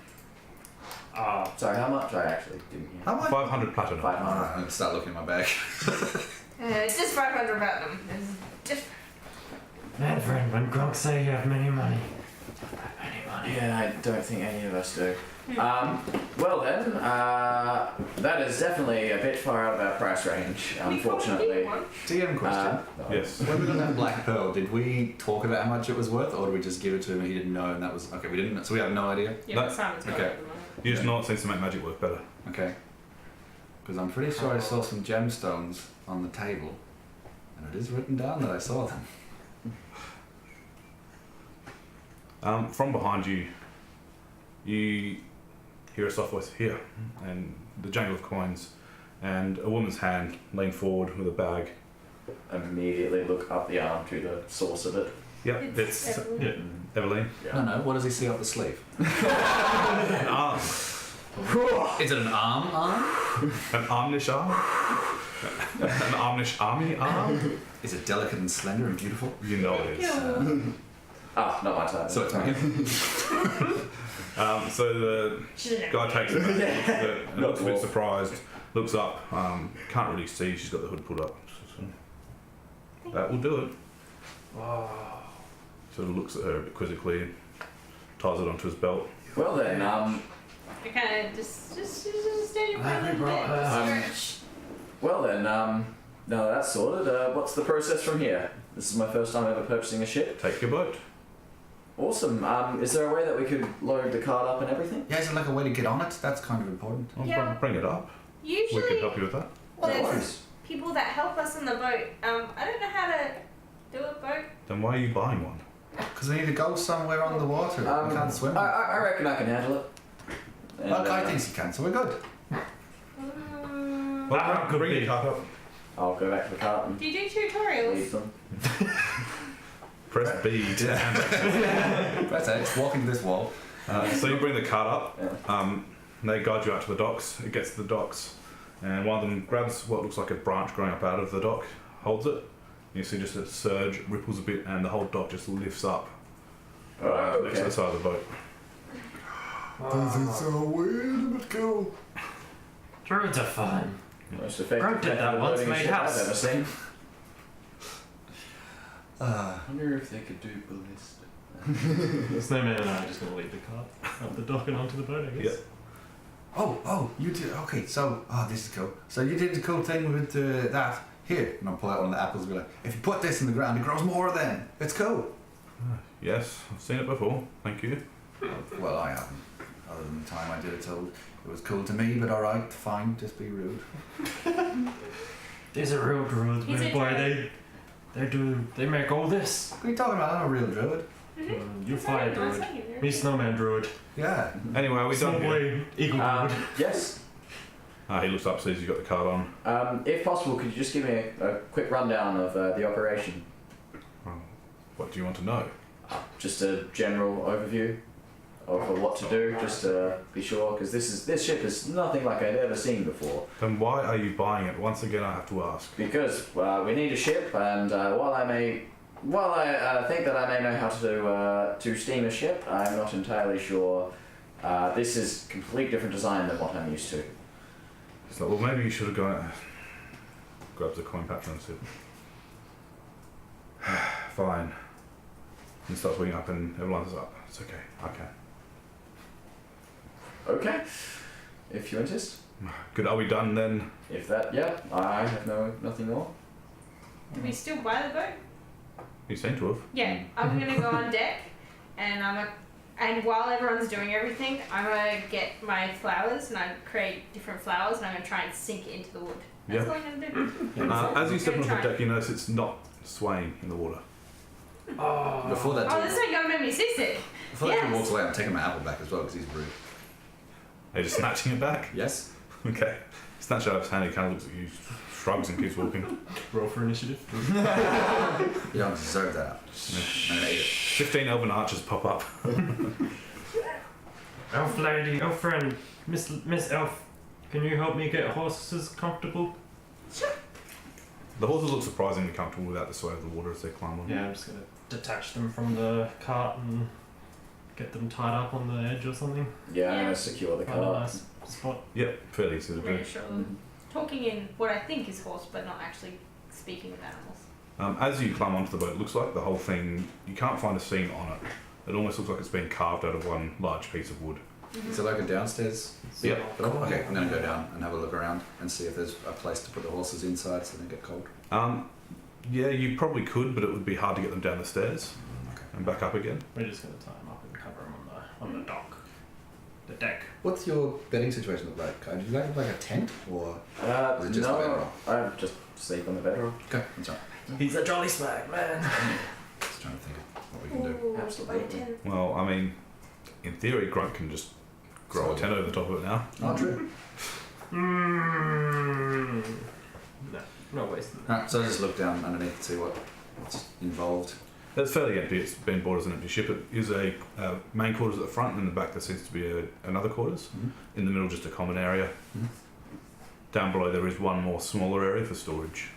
Sorry, how much? I actually didn't hear. How much? 500 platinum. 500. I'm gonna start looking in my bag. It's just 500 platinum. It's just Man friend, when Grunk say you have many money. You don't have any money. Yeah, I don't think any of us do. Well then, that is definitely a bit far out of our price range, unfortunately. DM question. Yes. When we got that black pearl, did we talk about how much it was worth, or did we just give it to him and he didn't know, and that was okay? We didn't, so we have no idea. Yeah, No. but Simon's got Okay. it at the moment. You just know it seems to make magic work better. Okay. Because I'm pretty sure I saw some gemstones on the table, and it is written down that I saw them. From behind you, you hear a soft voice here, and the jangle of coins, and a woman's hand lean forward with a bag. Immediately look up the arm to the source of it. Yep, it's Evelyn. Eveline. No, no. What does he see up the sleeve? An arm. Is it an arm? An armish arm? An armish army arm? Is it delicate and slender and beautiful? You know it is. Not my type. So it's me. So the guy takes it back, and looks a bit dwarf. surprised, looks up, can't really see, she's got the hood pulled up. That will do it. Sort of looks at her a bit quizzically and ties it onto his belt. Well then, I kind of just stay in front of Um, well then, now that's sorted, what's the process from here? This is my first time ever purchasing a ship. Take your boat. Awesome. Is there a way that we could load the cart up and everything? Yeah, is there like a way to get on it? That's kind of important. I'll Yeah. bring it up. We can Usually, help you with that. there's people that help us on the boat. I don't know how to do a boat. Then why are you buying one? Because we need to go somewhere on the water. We can't swim. I reckon I can handle it. And, Well, Guy thinks he can, so we're good. Well, bring your cart up. I'll go back to the cart and Do you do leave tutorials? them. Press B to That's it. Walk into this wall. So you bring the cart up. Yeah. They guide you out to the docks. It gets to the docks, and one of them grabs what looks like a branch growing up out of the dock, holds it. You see just a surge, ripples a bit, and the whole dock just lifts up next to the side of the boat. This is so weird but cool. Druids are fun. Most effective Grunk did that method of once, loading a made ship house. I've ever seen. Uh, I wonder if they could do ballistic. Snowman and I are just going to leave the cart up the dock and onto the boat, I guess. oh, you did. Okay, so this is cool. So you did the cool thing with that here, and I'll pull out one of the apples and be like, if you put this in the ground, it grows more. Then it's cool. Yes, I've seen it before. Thank you. Well, I haven't. Other than the time I did it, so it was cool to me. But all right, fine, just be rude. These are real druids, He's man. a Boy, they make all this. What are you talking about? I'm a real druid. You fire druid. Me snowman druid. Yeah. Anyway, are we Small done here? boy eagle druid. Yes. He looks up, sees you've got the card on. If possible, could you just give me a quick rundown of the operation? What do you want to know? Just a general overview of what to do, just to be sure, because this ship is nothing like I'd ever seen before. Then why are you buying it? Once again, I have to ask. Because we need a ship, and while I think that I may know how to steam a ship, I'm not entirely sure. This is a completely different design than what I'm used to. It's like, well, maybe you should have gone. Grabs a coin patch and said, "Fine." And starts winging up, and everyone's up. It's okay. I can. Okay, if you insist. Good. Are we done then? If that, yeah, I have nothing more. Do we still buy the boat? You seem to have. Yeah, I'm gonna go on deck, and and while everyone's doing everything, I'm gonna get my flowers and I create different flowers, and I'm gonna try and sink it into the wood. That's all I'm gonna do. As you step Gonna onto the try. deck, you notice it's not swaying in the water. Before that, Oh, this ain't gonna make me seasick. before that dude yes. walks away, I'm taking my apple back as well because he's rude. Are you just snatching it back? Yes. Okay. Snatch it out of his hand, he kind of looks at you, shrugs and keeps walking. Roll for initiative. You don't deserve that. I'm gonna eat it. 15 elven archers pop up. Elf lady, elf friend, Miss Elf, can you help me get horses comfortable? The horses look surprisingly comfortable without the sway of the water as they climb on. Yeah, I'm just gonna detach them from the cart and get them tied up on the edge or something. Yeah, I'm Yeah. gonna secure the Find a car. nice spot. Yep, fairly easy to do. Reassure them. Talking in what I think is horse, but not actually speaking with animals. As you climb onto the boat, it looks like the whole thing, you can't find a seam on it. It almost looks like it's been carved out of one large piece of wood. Is it like a downstairs? Yeah. Okay, I'm gonna go down and have a look around and see if there's a place to put the horses inside so they don't get cold. Yeah, you probably could, but it would be hard to get them down the stairs Okay. and back up again. We're just gonna tie them up and cover them on the dock, the deck. What's your bedding situation look like? Do you like a tent or? Is it just the No, bedrock? I just sleep on the bedrock. Okay, that's right. He's a jolly swag man. Just trying to think of what we can do. Ooh, Absolutely. by 10. Well, I mean, in theory, Grunk can just grow a tent over the top of it now. Oh, true. No waste. Alright, so I just look down underneath to see what's involved. It's fairly empty. It's been bought as an empty ship. It is a main quarters at the front, and in the back there seems to be another quarters. Mm-hmm. In the middle, just a common area. Mhm. Down below, there is one more smaller area for storage.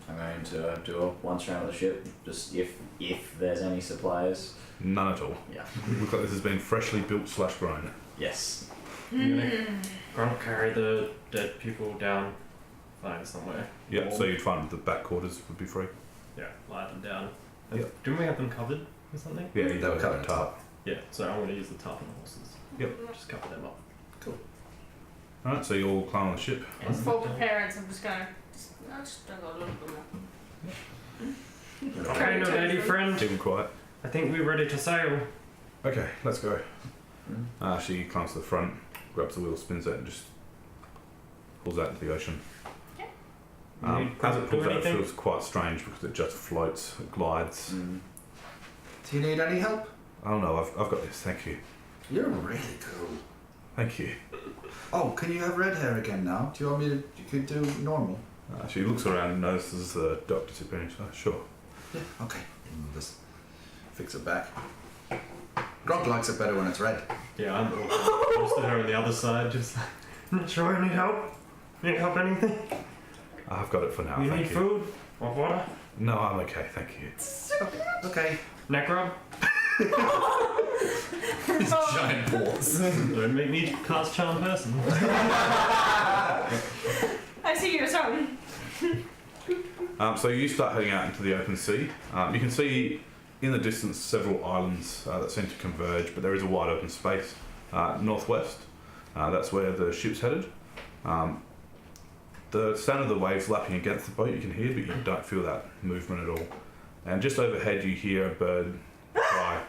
I'm going to do a once round of the ship, just if there's any supplies. None at all. Yeah. Looks like this has been freshly built / grown. Yes. You're gonna Grunk carry the dead people down, find somewhere. Yeah, warm. so you'd find the back quarters would be free. Yeah, lie them down. Yep. Didn't we have them covered or something? Yeah, They were covered in tarp. Yeah, so I'm gonna use the tarp on the horses. Yep. Just cover them up. Alright, so you all climb on the ship. And for preparedness, I'm just gonna I'll just go a little bit more. Okay, no lady friend. Keep them quiet. I think we're ready to sail. Okay, let's go. She climbs to the front, grabs the wheel, spins it, and just pulls out into the ocean. Yeah. Need As it to pulls do out, it anything? feels quite strange because it just floats, it glides. Do you need any help? Oh no, I've got this, thank you. You're really cool. Thank you. Oh, can you have red hair again now? Do you want me to? You could do normal. She looks around and notices the dock disappearing. So, sure. Yeah. Okay. Just fix it back. Grunk likes it better when it's red. Yeah, I'm close to her on the other side, just like, not sure I need help. Need help anything? I've got it for now, you thank need you. food or water? No, I'm okay, thank you. Okay. Neck rub? Giant paws. Don't make me cast charm person. I see your song. So you start heading out into the open sea. You can see in the distance several islands that seem to converge, but there is a wide open space northwest. That's where the ship's headed. The sound of the waves lapping against the boat you can hear, but you don't feel that movement at all. And just overhead you hear a bird cry.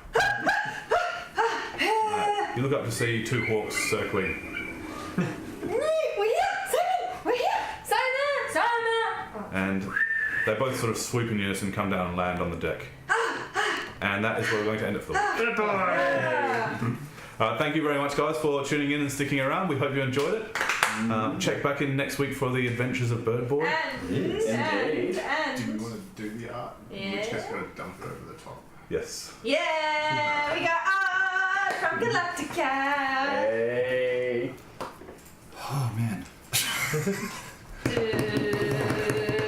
You look up to see two hawks circling. We're here! Simon! We're here! Simon! Simon! and they both sort of swoop in unison, come down and land on the deck. And that is where we're going to end it for the week. Thank you very much, guys, for tuning in and sticking around. We hope you enjoyed it. Check back in next week for the adventures of Bird Boy. And Indeed. Do we want to do the art? In which case, we're going to dump it over the top. Yes. yeah, we got art from Galactica. Hey. Oh man.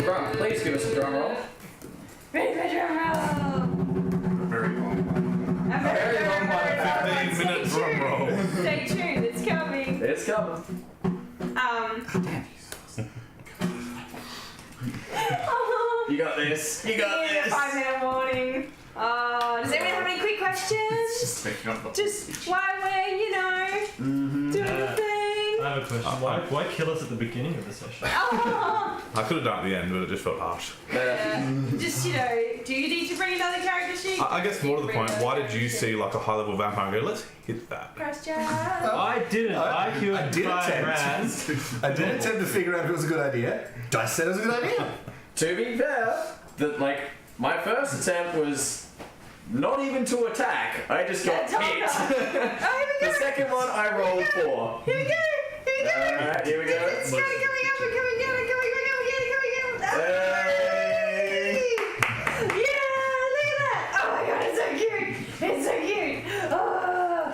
Grunk, please give us a drum roll. Ready for drum roll. Very long one. A very long one. 15-minute drum roll. Stay tuned, it's coming. It's coming. You got this. You got Need a this. 5-minute warning. Does anyone have any quick questions? Just picking up the Just while we're, doing the thing. I have a question. Why kill us at the beginning of the session? Oh, I could have done it at the end, but it just felt harsh. just, do you need to bring another character sheet? I guess more to the point, why did you see like a high-level vampire and go, let's hit that? Question. I didn't. I killed I did 5 attempt. rats. I did attempt to figure out if it was a good idea. Dice said it was a good idea. To be fair, my first attempt was not even to attack. I just got Yeah, hit. Oh, here we The go. second one I rolled 4. Here we go. Alright, here we go. It's coming up, and coming down, and coming down. Hey. Yeah, look at that. Oh my god, it's so cute. It's so cute. Oh,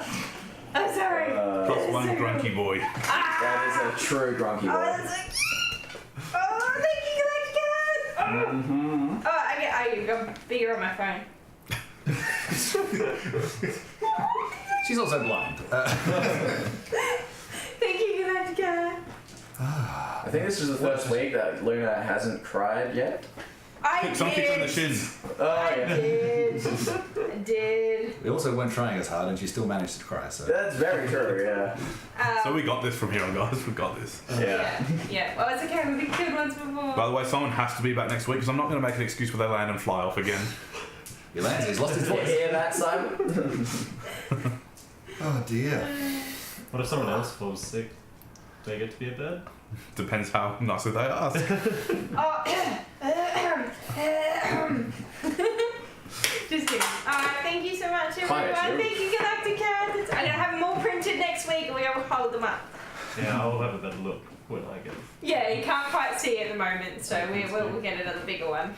I'm sorry. Plus one grunky boy. That is a true grunky Oh, boy. that's so cute. Oh, thank you, Galactica. Mm-hmm. Oh, I got bigger on my phone. She's also blind. Thank you, Galactica. I think this is the first week that Luna hasn't cried yet. I Kick some kicks on the did. shins. Oh, I yeah. did. I did. We also weren't trying as hard, and she still managed to cry. So That's very true, yeah. So we got this from here on, guys. We got this. Yeah. Well, it's okay. We've been killed once before. By the way, someone has to be back next week because I'm not going to make an excuse where they land and fly off again. he lands. He's lost his Did you voice. hear that, Simon? Oh dear. What if someone else falls sick? Do they get to be a bird? Depends how nicely they ask. Oh, just kidding. Thank you so much, everyone. Fine, Thank you, Galactica. I'm gonna have them all printed next week, and we're gonna hold them up. Yeah, I'll have a better look when I get it. Yeah, you can't quite see at the moment, so we'll get another bigger one.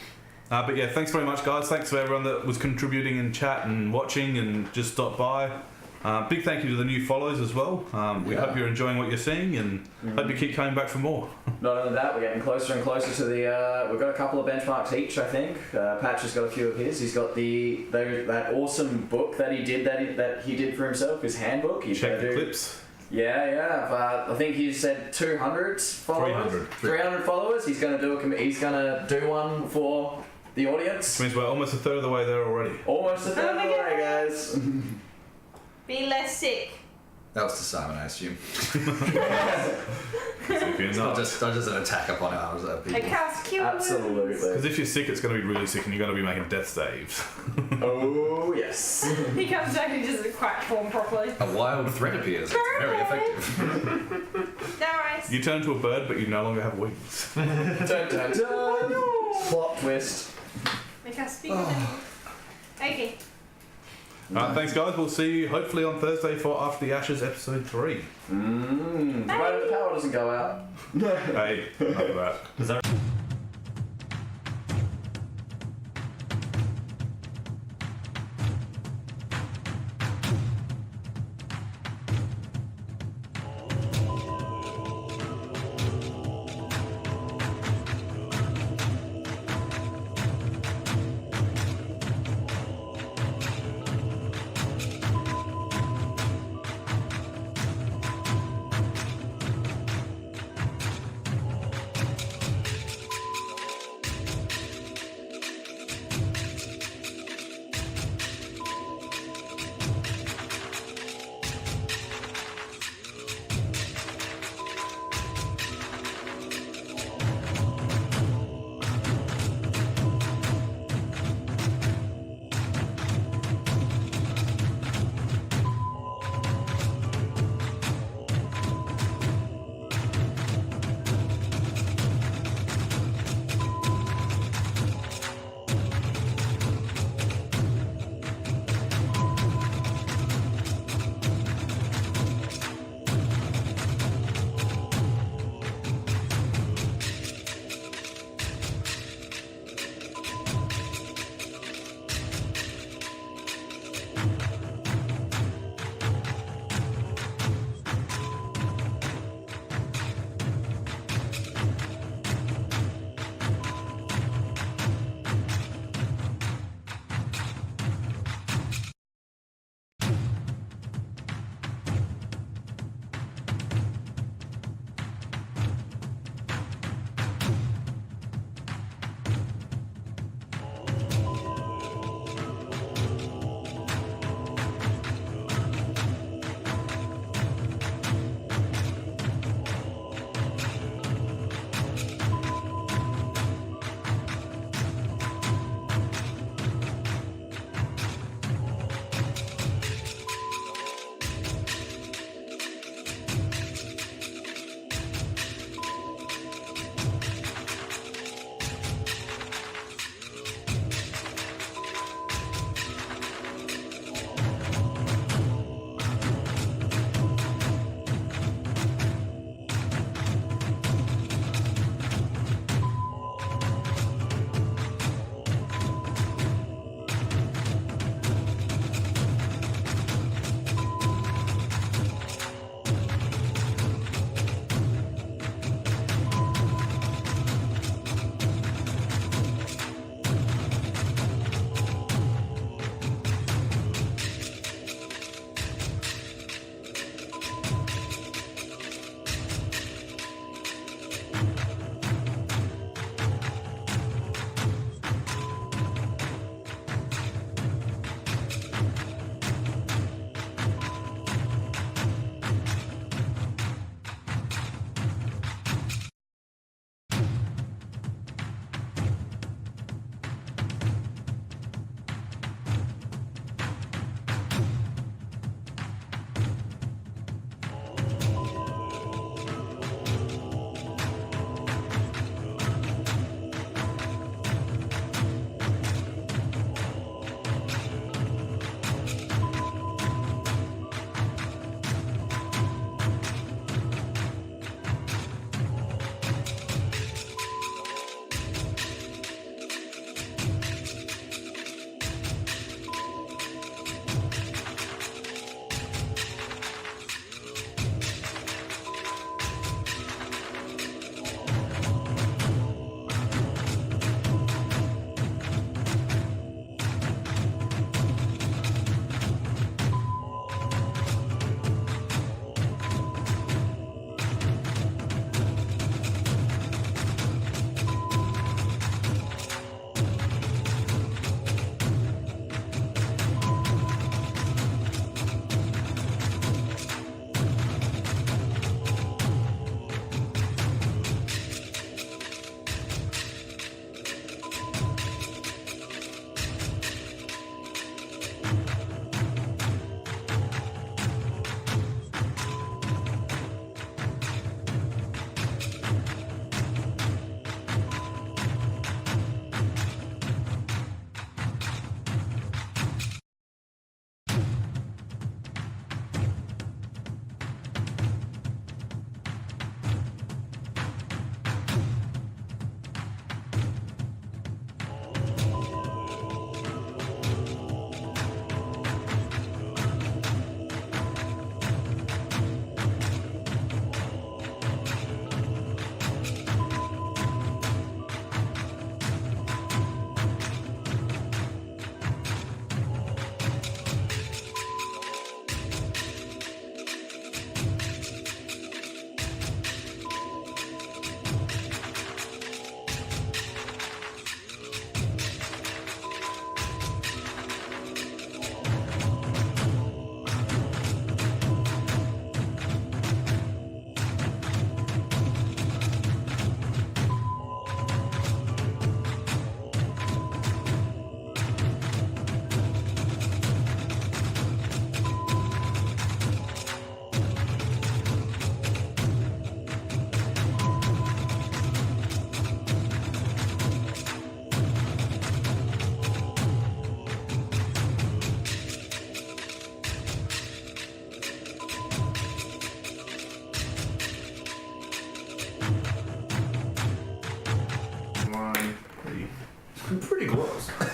But yeah, thanks very much, guys. Thanks to everyone that was contributing in chat and watching and just stopped by. Big thank you to the new follows as well. We hope you're enjoying what you're seeing and hope you keep coming back for more. Not only that, we're getting closer and closer to the. We've got a couple of benchmarks each, I think. Patch has got a few of his. He's got that awesome book that he did that he did for himself, his handbook. He's Check gonna the do. clips. Yeah. I think he said 200 followers. 300. 300 followers. He's gonna do one for the audience. Which means we're almost a third of the way there already. Almost a third Oh of my the way, God. guys. Be less sick. That was to Simon, I assume. So if you're It's not, not just an attack upon ours. I cast cure. Absolutely. because if you're sick, it's going to be really sick, and you're going to be making death saves. Oh yes. He comes back and doesn't quite form properly. A wild threat appears. It's very effective. Nice. You turn into a bird, but you no longer have wings. Dun, dun, dun. Plot twist. I cast speak now. Okay. Thanks, guys. We'll see you hopefully on Thursday for After the Ashes episode 3. Provided the power doesn't go out. Hey, enough of that. Is that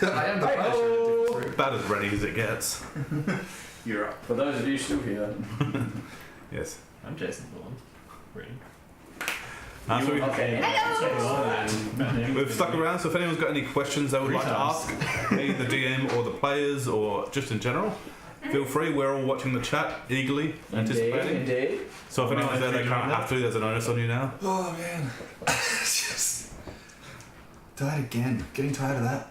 I am the Punisher. About as ready as it gets. You're up. For those of you still here. Yes. I'm Jason Bourne. Ready. So Hello! we've stuck around, so if anyone's got any questions they would like to ask me, the DM, or the players, or just in general, feel free. We're all watching the chat eagerly, anticipating. Indeed. So if anyone's there, they can't have to. There's an onus on you now. Oh man. Just died again. Getting tired of that.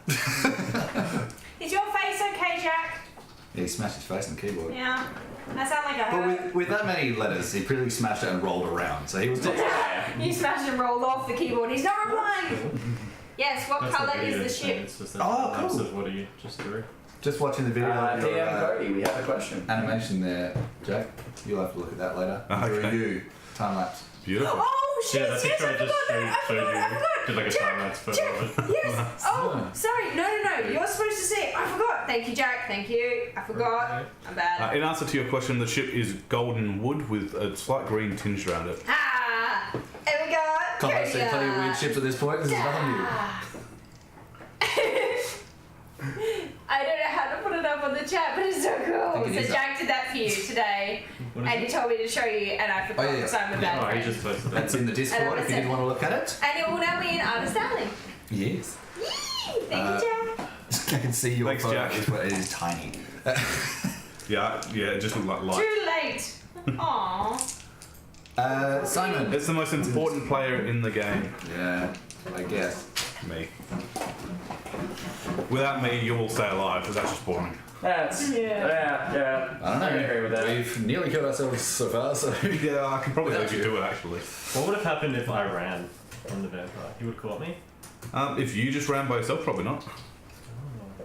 Is your face okay, Jack? Yeah, he smashed his face on the keyboard. Yeah. That sounds like a hurt. But with that many letters, he pretty smashed it and rolled around. So he was not. You smashed and rolled off the keyboard. He's not replying. Yes, what That's colour not is video the thing, ship? It's just Oh, glimpse cool. of what you just threw. Just watching the video of your DM Cody, we have a question. animation there, Jack. You'll have to look at that later. Okay. You time lapse. Beautiful. Oh shit! Yeah, that's Yes, picture I I just forgot that. I showed forgot. you. Did like a time lapse photo of it. Yes. Oh, sorry. No. You're supposed to say. I forgot. Thank you, Jack. Thank you. I forgot. I'm bad. In answer to your question, the ship is golden wood with a slight green tinge around it. Ah. There we go. Can't I see plenty of weird ships at this point? This is nothing new. I don't know how to put it up on the chat, but it's so cool. think it So is Jack did that for you today, What is and he it? told me to show you, and I forgot Oh, yeah. because I'm a bad Oh, he friend. just posted That's it. in the Discord if you did want to look at it. And it will now be in Artist Alley. Yes. Yee! Thank you, Jack. I can see your Thanks, photo. Jack. It is tiny. Yeah, it just looked like light. Too late. Aww. Simon. It's the most important player in the game. Yeah, I guess. Me. Without me, you will stay alive, because that's just boring. That's yeah. I don't know. I agree with that. We've nearly killed ourselves so far, so. Yeah, I can probably Without let you you. do it, actually. What would have happened if I ran from the vampire? He would have caught me? If you just ran by yourself, probably not.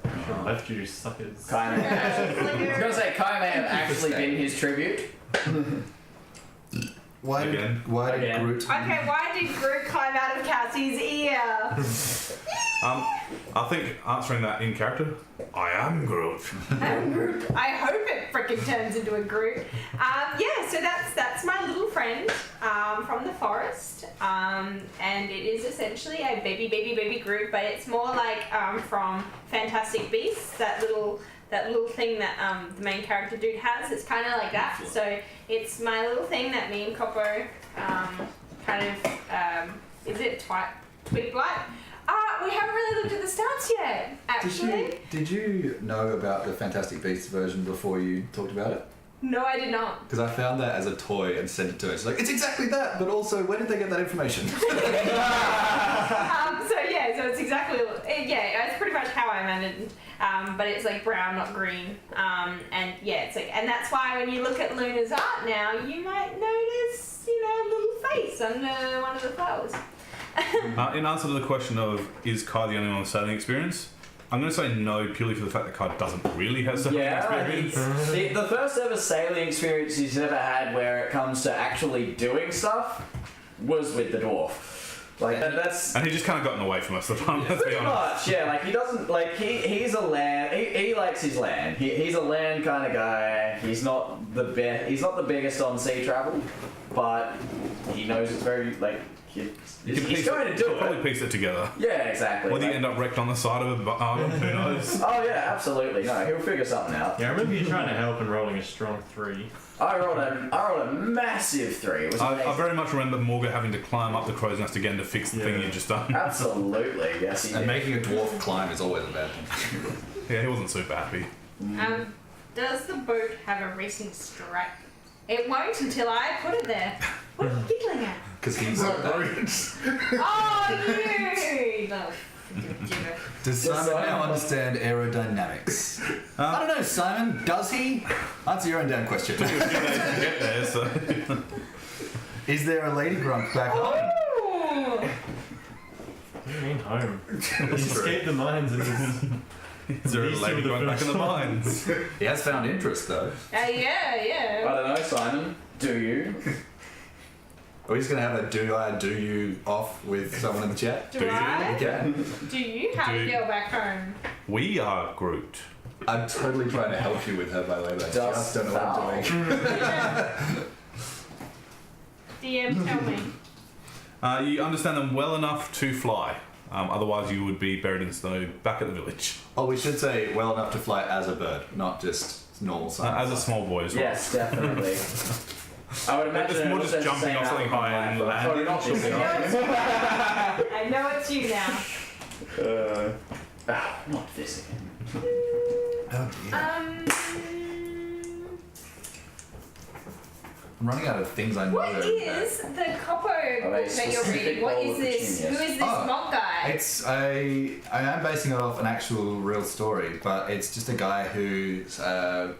I should have left you suckers. Kai may I was gonna say Kai may have actually been his tribute. Why Again. did Again. Groot? Okay, why did Grunk climb out of Cassie's ear? I think answering that in character, I am Groot. I'm Groot. I hope it freaking turns into a Groot. Yeah, so that's my little friend from the forest, and it is essentially a baby Groot, but it's more like from Fantastic Beasts, that little thing that the main character dude has. It's kind of like that. So it's my little thing that me and Koppo is it Twig Blight? We haven't really looked at the stats yet, actually. Did you know about the Fantastic Beasts version before you talked about it? No, I did not. Because I found that as a toy and sent it to her. She's like, it's exactly that, but also, where did they get that information? So it's exactly, it's pretty much how I imagined, but it's like brown, not green, and yeah, it's like, and that's why when you look at Luna's art now, you might notice, a little face under one of the flowers. In answer to the question of, is Kai the only one with sailing experience? I'm going to say no, purely for the fact that Kai doesn't really have sailing experience. The first ever sailing experience he's ever had where it comes to actually doing stuff was with the dwarf. Like that's And he just kind of gotten away from us the time, let's be pretty honest. much, yeah. Like he doesn't he's a land. He likes his land. He's a land kind of guy. He's not the He's not the biggest on sea travel, but he knows it's very like. He's going to do it. Probably piece it together. Yeah, exactly. Whether you Like- end up wrecked on the side of it, who knows? Oh yeah, absolutely. No, he'll figure something out. Yeah, I remember you trying to help and rolling a strong 3. I rolled a massive 3. It was I amazing. very much remember Morgan having to climb up the crow's nest again to fix the thing Yeah. you'd just done. Absolutely, yes, he And did. making a dwarf climb is always a bad thing. Yeah, he wasn't super happy. Does the boat have a racing stripe? It won't until I put it there. What are you giggling at? Because he's Oh, you! No, gibber. Does Simon now understand aerodynamics? I don't know, Simon. Does he? Answer your own damn question. Took us 2 days to get there, so. Is there a lady Grunk back home? Ooh. What do you mean home? He escaped the mines and Is there a These lady two are the going back in the first mines? He has found interest, though. Yeah. I don't know, Simon. Do you? Are we just going to have a do you off with someone in the chat? Do I? Okay. Do you have Do a you? girl back home? We are Groot. I'm totally trying to help you with her, by the way, but I just don't know what I'm doing. DM, tell me. You understand them well enough to fly. Otherwise, you would be buried in snow back at the village. Oh, we should say well enough to fly as a bird, not just normal size. As a small boy as well. Yes, definitely. I would imagine It's more it just was the jumping same off something high and outcome, landing. but probably not this I know it's you now. not this again. Oh dear. I'm running out of things I know. What is the Koppo book that you're reading? What is this? Who is this monk guy? I am basing it off an actual real story, but it's just a guy who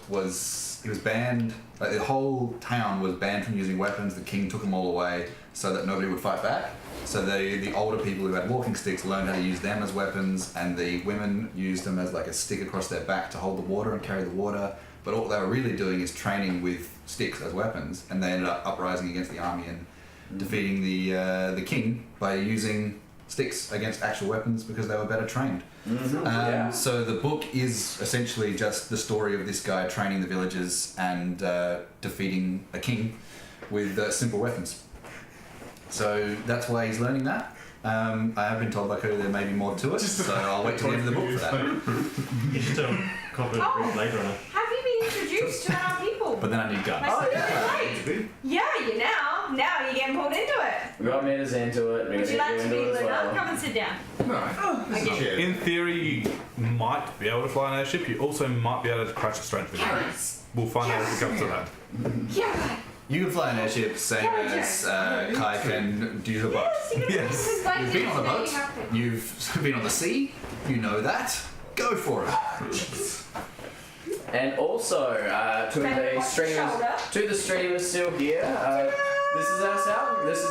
was banned. Like the whole town was banned from using weapons. The king took them all away so that nobody would fight back. So the older people who had walking sticks learned how to use them as weapons, and the women used them as like a stick across their back to hold the water and carry the water. But all they were really doing is training with sticks as weapons, and they ended up uprising against the army and defeating the king by using sticks against actual weapons because they were better trained. So the book is essentially just the story of this guy training the villagers and defeating a king with simple weapons. So that's why he's learning that. I have been told by Cody there may be more to it, so I'll wait till the end of the book for that. You should tell Copper later on. Have you been introduced to our people? But then I need guns. Oh, yeah, you now. Now you're getting pulled into it. We got Mitters into it. Would you like to be as Luna? well. Come and sit down. No. Okay. In theory, you might be able to fly an airship. You also might be able to crash a strength with it. Yes. We'll find out if it comes to that. Yeah. You can fly an airship, same as Kai can do the boat. Yes. You've been on a boat. You've been on the sea. You know that. Go for it. And also, to the streamers still here. This is our sound. This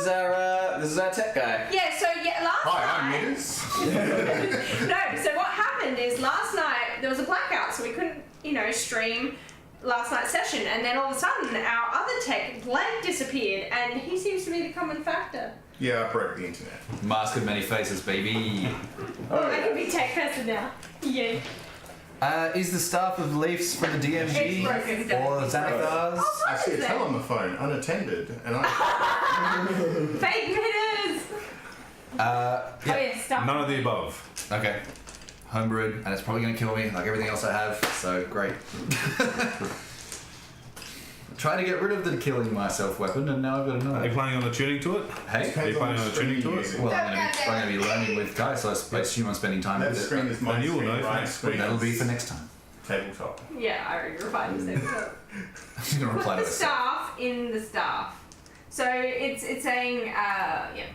is our tech guy. Yeah. So last Hi, I'm night. Mitters. No. So what happened is last night there was a blackout, so we couldn't, stream last night's session, and then all of a sudden our other tech blank disappeared, and he seems to be the common factor. Yeah, I broke the internet. Mask of many faces, baby. I can be tech person now. Yeah. Is the staff of Leafs from the DMG It's broken. or Xanathar's? I see a tell on the phone, unattended, and I. Fake Mitters. Yeah. Oh yeah, stuff. None of the above. Okay. Homebrewed, and it's probably going to kill me like everything else I have, so great. Trying to get rid of the killing myself weapon, and now I've got Are you another. planning on attuning to it? Hey? Are you planning on attuning to it? Well, I'm going to be learning with Kai, so I assume I'm spending time That with screen it. is my Then you will screen, know right next screen. That'll be for next time. Tabletop. Yeah, I already refined this episode. I'm going to reply Put to the it. staff in the staff. So it's saying yeah.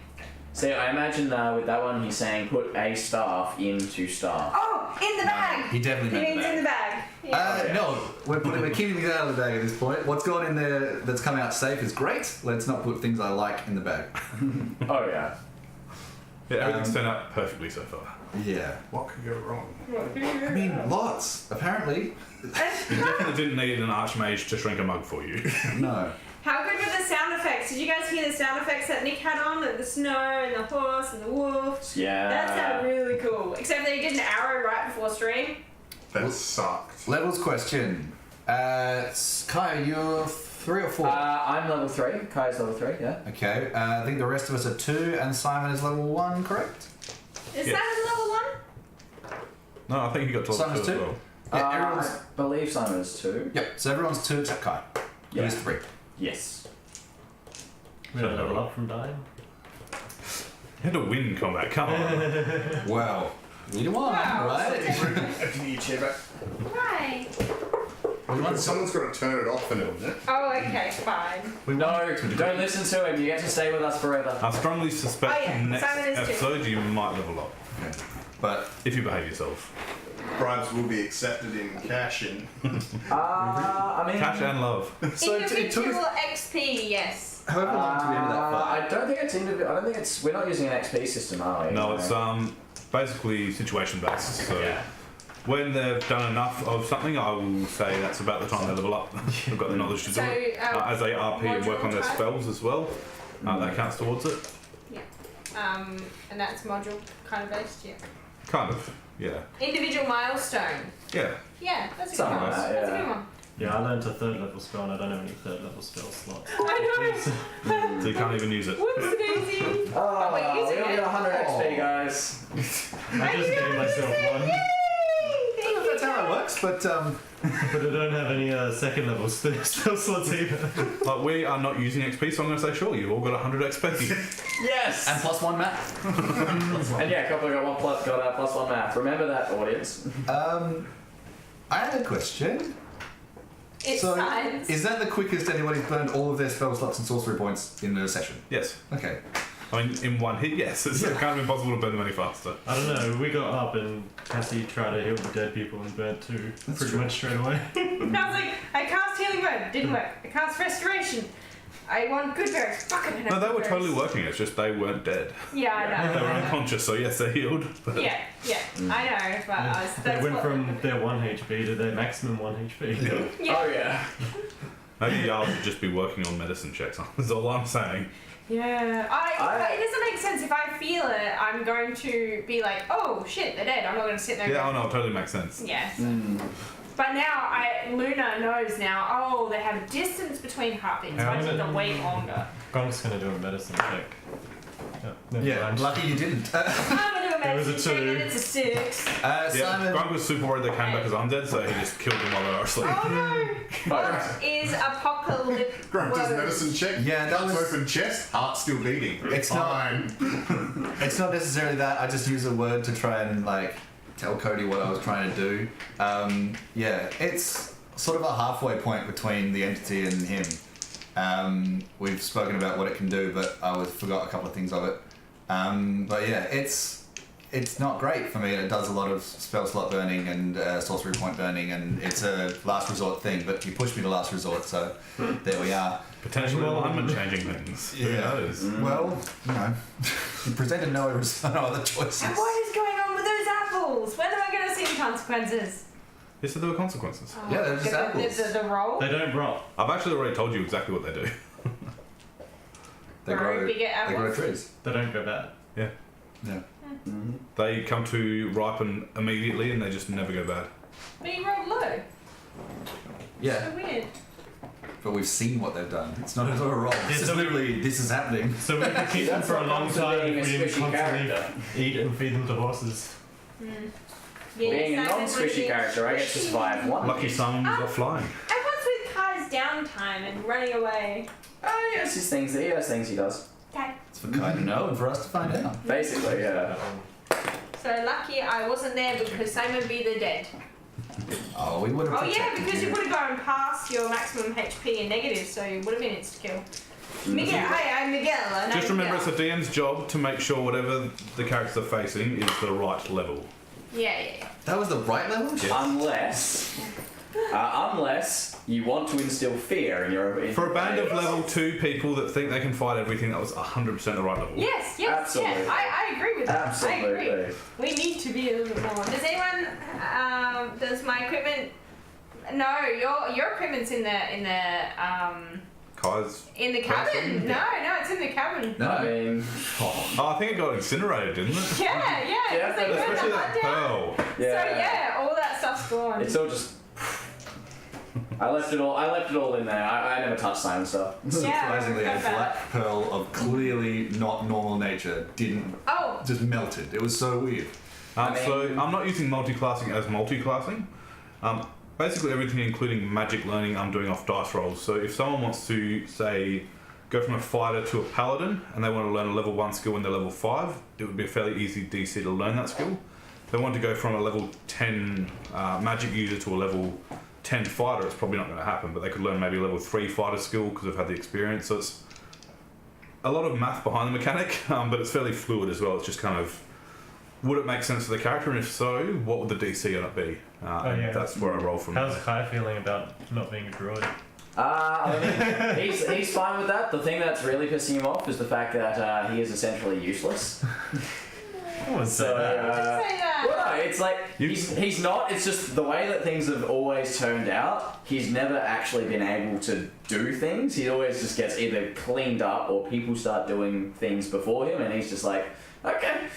See, I imagine with that one, he's saying put a staff into staff. Oh, in the bag. He definitely He meant means that. in the bag. Yeah. No, we're keeping things out of the bag at this point. What's gone in there that's come out safe is great. Let's not put things I like in the bag. Oh yeah. Yeah, everything's turned out perfectly so far. Yeah. What could go wrong? I mean, lots. Apparently. You definitely didn't need an archmage to shrink a mug for you. No. How good were the sound effects? Did you guys hear the sound effects that Nick had on? Like the snow and the horse and the wolf? Yeah. That sounded really cool. Except that he did an arrow right before stream. That sucked. Levels question. Kai, you're 3 or 4? I'm level 3. Kai's level 3. Yeah. Okay. I think the rest of us are 2, and Simon is level 1, correct? Is Yes. that his level 1? No, I think you got to level Simon's 2 as 2? well. Yeah, I everyone's. believe Simon is 2. Yep. So everyone's 2 except Kai. Yeah. Who's 3. Yes. We don't level up from dying. You had to win combat, come on. Well, either one, Wow. right? Can you chair back? Right. Someone's got to turn it off in a minute. Oh, okay, fine. No, don't listen to him. You get to stay with us forever. I strongly suspect Oh, yeah, next Simon is too. episode you might level up. Okay. But If you behave yourself. Bribes will be accepted in cash and. I mean, Cash and love. so it took Individual us XP, yes. however long to get into that fight. I don't think it's individual. I don't think it's. We're not using an XP system, are we? No, it's basically situation based. So when they've done enough of something, I will say that's about the time they level up. They've got the knowledge to do So, it. As they RP and work on their module spells as well, that counts towards it. And that's module kind of based, yeah. Kind of, yeah. Individual milestone. Yeah. Yeah, that's a good Something one. like that, That's a yeah. good one. Yeah, I learned a 3rd level spell and I don't have any 3rd level spell slots. I So you can't even use it. know. Whoops, daisy. Oh, wait, we using only it? got 100 XP, guys. I just gave myself one, That's how it works, but but I don't have any 2nd level spell slots either. Like, we are not using XP, so I'm going to say, sure, you've all got 100 XP. Yes! and +1 math. And yeah, Copper got +1 math. Remember that, audience. I had a question. It's So, science. is that the quickest anybody's burned all of their spell slots and sorcery points in a session? Yes. Okay. I mean, in one hit, yes. It's kind of impossible to burn them any faster. I don't know, we got up and Cassie tried to heal the dead people and burnt 2 pretty much straight away. I was like, I cast healing word, didn't work. I cast restoration. I want good berries. Fucking No, they were totally working. It's just they weren't dead. Yeah, I know. They were unconscious, so yes, they healed. But Yeah, I know, but I was, They that's went what, from their 1 HP to their maximum 1 HP. Yeah. Oh, yeah. maybe Jarl should just be working on medicine checks. That's all I'm saying. Yeah, it doesn't make sense. If I feel it, I'm going to be like, oh shit, they're dead. I'm not going to sit there. Yeah, oh no, it totally makes sense. Yes. But now Luna knows now. Oh, they have a distance between heartbeats. So I just have to wait longer. Grunk's gonna do a medicine check. Never Yeah, mind. lucky you didn't. I'm gonna do a It was a medicine check 2. and it's a 6. Yeah, Simon. Grunk was super worried they came back as undead, so he just killed them while they were asleep. Oh no! What is apocalyptic? Grunk does woes? medicine check. Yeah, that Cuts was- open chest. Heart still beating. It's not- fine. It's not necessarily that. I just use a word to try and like tell Cody what I was trying to do. Yeah, it's sort of a halfway point between the entity and him. We've spoken about what it can do, but I forgot a couple of things of it. But yeah, it's not great for me. It does a lot of spell slot burning and sorcery point burning, and it's a last resort thing. But you pushed me to last resort, so there we are. Potentially alignment changing things. Who knows? Well, you know, you presented no other choices. And what is going on with those apples? When am I going to see the consequences? Yes, so there were consequences. Oh, Yeah, they're just apples. The roll? They don't rot. I've actually already told you exactly what they do. They Grow grow, bigger they grow apples? trees. They don't go bad. Yeah. They come to ripen immediately and they just never go bad. But you rolled low. Yeah, So weird. but we've seen what they've done. It's not a roll. Yeah, This is so we- literally, this is happening. So we could keep them That's for a what long comes with time being if a we didn't squishy constantly character. eat and feed them to horses. Being a non-squishy character, I get to survive one. Lucky Simon was off flying. And what's with Kai's downtime and running away? Oh, he has his things. He has things he does. Okay. It's for Kai to know and for us to find out. Basically, yeah. So lucky I wasn't there because Simon be the dead. Oh, we would have Oh yeah, protected because you you. would have gone past your maximum HP and negative, so you would have been insta-kill. Miguel, hi, I'm Miguel. And Just I'm remember it's Miguel. the DM's job to make sure whatever the characters are facing is the right level. Yeah. That was the right level? Unless you want to instill fear in your. For a band of level 2 people that think they can fight everything, that was 100% the right level. Yes, Absolutely. yeah. I agree with that. I Absolutely. agree. We need to be a little bit more. Does anyone? Does my equipment? No, your equipment's in the Kai's. cabin. No, it's in the cabin. No. I mean, Oh, I think it got incinerated, didn't it? Yeah. Yeah, Because they burned Especially the that hut down. pearl. So yeah, all that stuff's gone. it's all just. I left it all in there. I never touched Simon stuff. Surprisingly, Yeah, a black pearl of clearly not normal nature didn't Oh, just melted. It was so weird. So I'm not using multi-classing as multi-classing. Basically everything including magic learning I'm doing off dice rolls. So if someone wants to, say, go from a fighter to a paladin and they want to learn a level 1 skill when they're level 5, it would be a fairly easy DC to learn that skill. If they want to go from a level 10 magic user to a level 10 fighter, it's probably not going to happen, but they could learn maybe a level 3 fighter skill because they've had the experience. So it's a lot of math behind the mechanic, but it's fairly fluid as well. It's just kind of, would it make sense for the character, and if so, what would the DC on it be? And that's where I roll from. How's Kai feeling about not being a druid? I mean, he's fine with that. The thing that's really pissing him off is the fact that he is essentially useless. I wouldn't say So, that. say that. well, no, it's like he's not. It's just the way that things have always turned out. He's never actually been able to do things. He always just gets either cleaned up or people start doing things before him, and he's just like, Okay.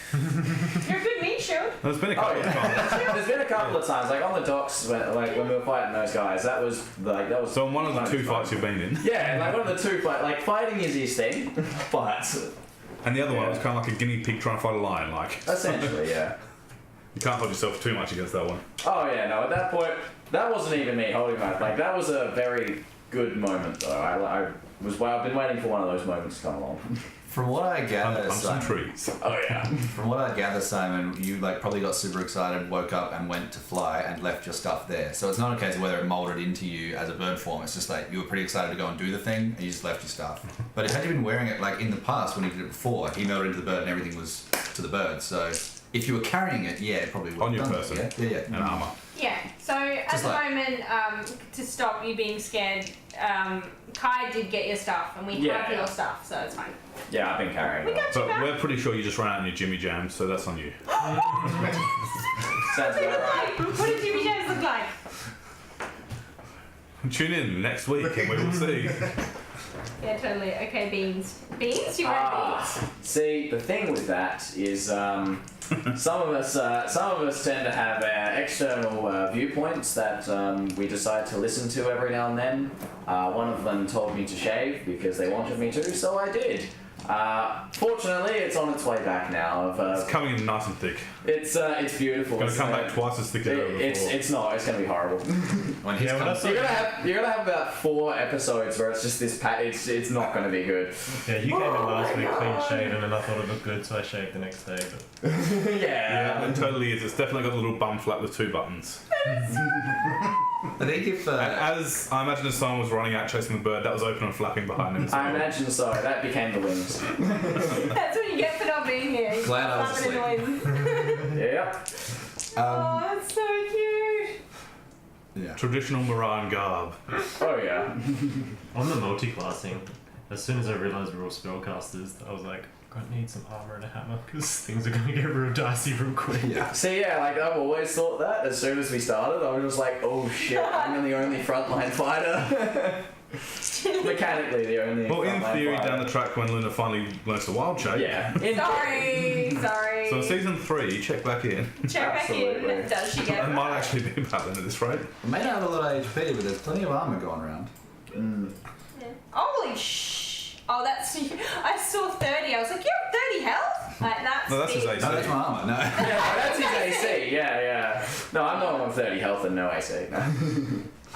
You're a good meat shield. There's been a couple of times. There's been a couple of times, like on the docks, when we were fighting those guys. That was. So in one of the two fights you've been in, Yeah, like one of the two fighting is his thing, but and the other one was kind of like a guinea pig trying to fight a lion. Like essentially, yeah. you can't hold yourself too much against that one. Oh yeah, no. At that point, that wasn't even me holding my. Like that was a very good moment, though. I've been waiting for one of those moments to come along. From what I gather, Under some Simon, trees. Oh yeah. from what I gather, Simon, you like probably got super excited, woke up and went to fly and left your stuff there. So it's not a case of whether it molded into you as a bird form. It's just like you were pretty excited to go and do the thing, and you just left your stuff. But had you been wearing it like in the past when he did it before, he melted into the bird and everything was to the bird. So if you were carrying it, yeah, it probably would. On your have done person. it, yeah. And armour. Yeah, so at Just the like- moment, to stop you being scared, Kai did get your stuff, and we have your stuff, so it's fine. Yeah, I've been carrying We it. got you But back. we're pretty sure you just ran out in your Jimmy Jams, so that's on you. Sounds What about right. did Jimmy Jones look like? Tune in next week and we will see. Yeah, totally. Okay, beans. Beans? You wear beans? See, the thing with that is some of us tend to have external viewpoints that we decide to listen to every now and then. One of them told me to shave because they wanted me to, so I did. Fortunately, it's on its way back now. It's coming in nice and thick. It's beautiful. It's going to come back twice as thick as ever before. It's not. It's going to be horrible. When he's Yeah, come- when I saw- You're gonna have about 4 episodes where it's just this it's not going to be good. Yeah, you came in last week clean shaven, and I thought it looked good, so I shaved the next day. But Yeah, it totally is. It's definitely got a little bum flap with 2 buttons. I think if And as I imagine as someone was running out chasing the bird, that was open and flapping behind him. I imagine so. That became the wings. That's what you get for not being here. Glad I was Flapping in the wind. Yeah. Oh, that's so cute. yeah. Traditional Moran garb. Oh yeah. on the multi-classing, as soon as I realised we were all spellcasters, I was like, I need some armour and a hammer because things are going to get real dicey real quick. Yeah. See, yeah, like I've always thought that. As soon as we started, I was just like, oh shit, I'm the only frontline fighter. Mechanically, the only. Well, in frontline theory, fighter. down the track when Luna finally learns to wild shape. Yeah. Sorry. So in season 3, check back in. Check back Absolutely. in. Does she get It might actually be about then at this rate. It may not have a lot of HP, but there's plenty of armor going around. Yeah. Holy Oh, that's. I saw 30. I was like, you have 30 health? Like, that's. No, that's his AC. No, that's my armor. No. Yeah, that's his AC. Yeah. No, I'm not on 30 health and no AC. No.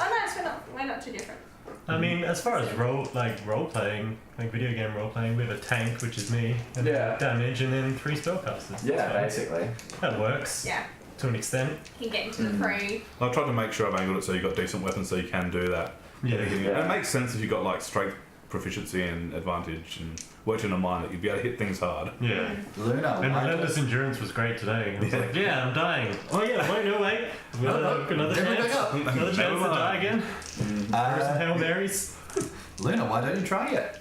Oh, no, we're not too different. I mean, as far as role playing, like video game role playing, we have a tank, which is me, and Yeah. damage, and then 3 spellcasters. Yeah, So basically. that works Yeah. to an extent. You can get into the pre. I've tried to make sure I've angled it so you've got decent weapons so you can do that. Yeah. And it makes sense if you've got like strength proficiency and advantage and worked in a mine that you'd be able to hit things hard. Yeah. Luna, And why relentless endurance was great today. I was Yeah. like, yeah, I'm dying. Oh yeah, wait, no, wait. We've got another Never chance. back up. Another chance Never to mind. die again. Some Hail Marys. Luna, why don't you try it?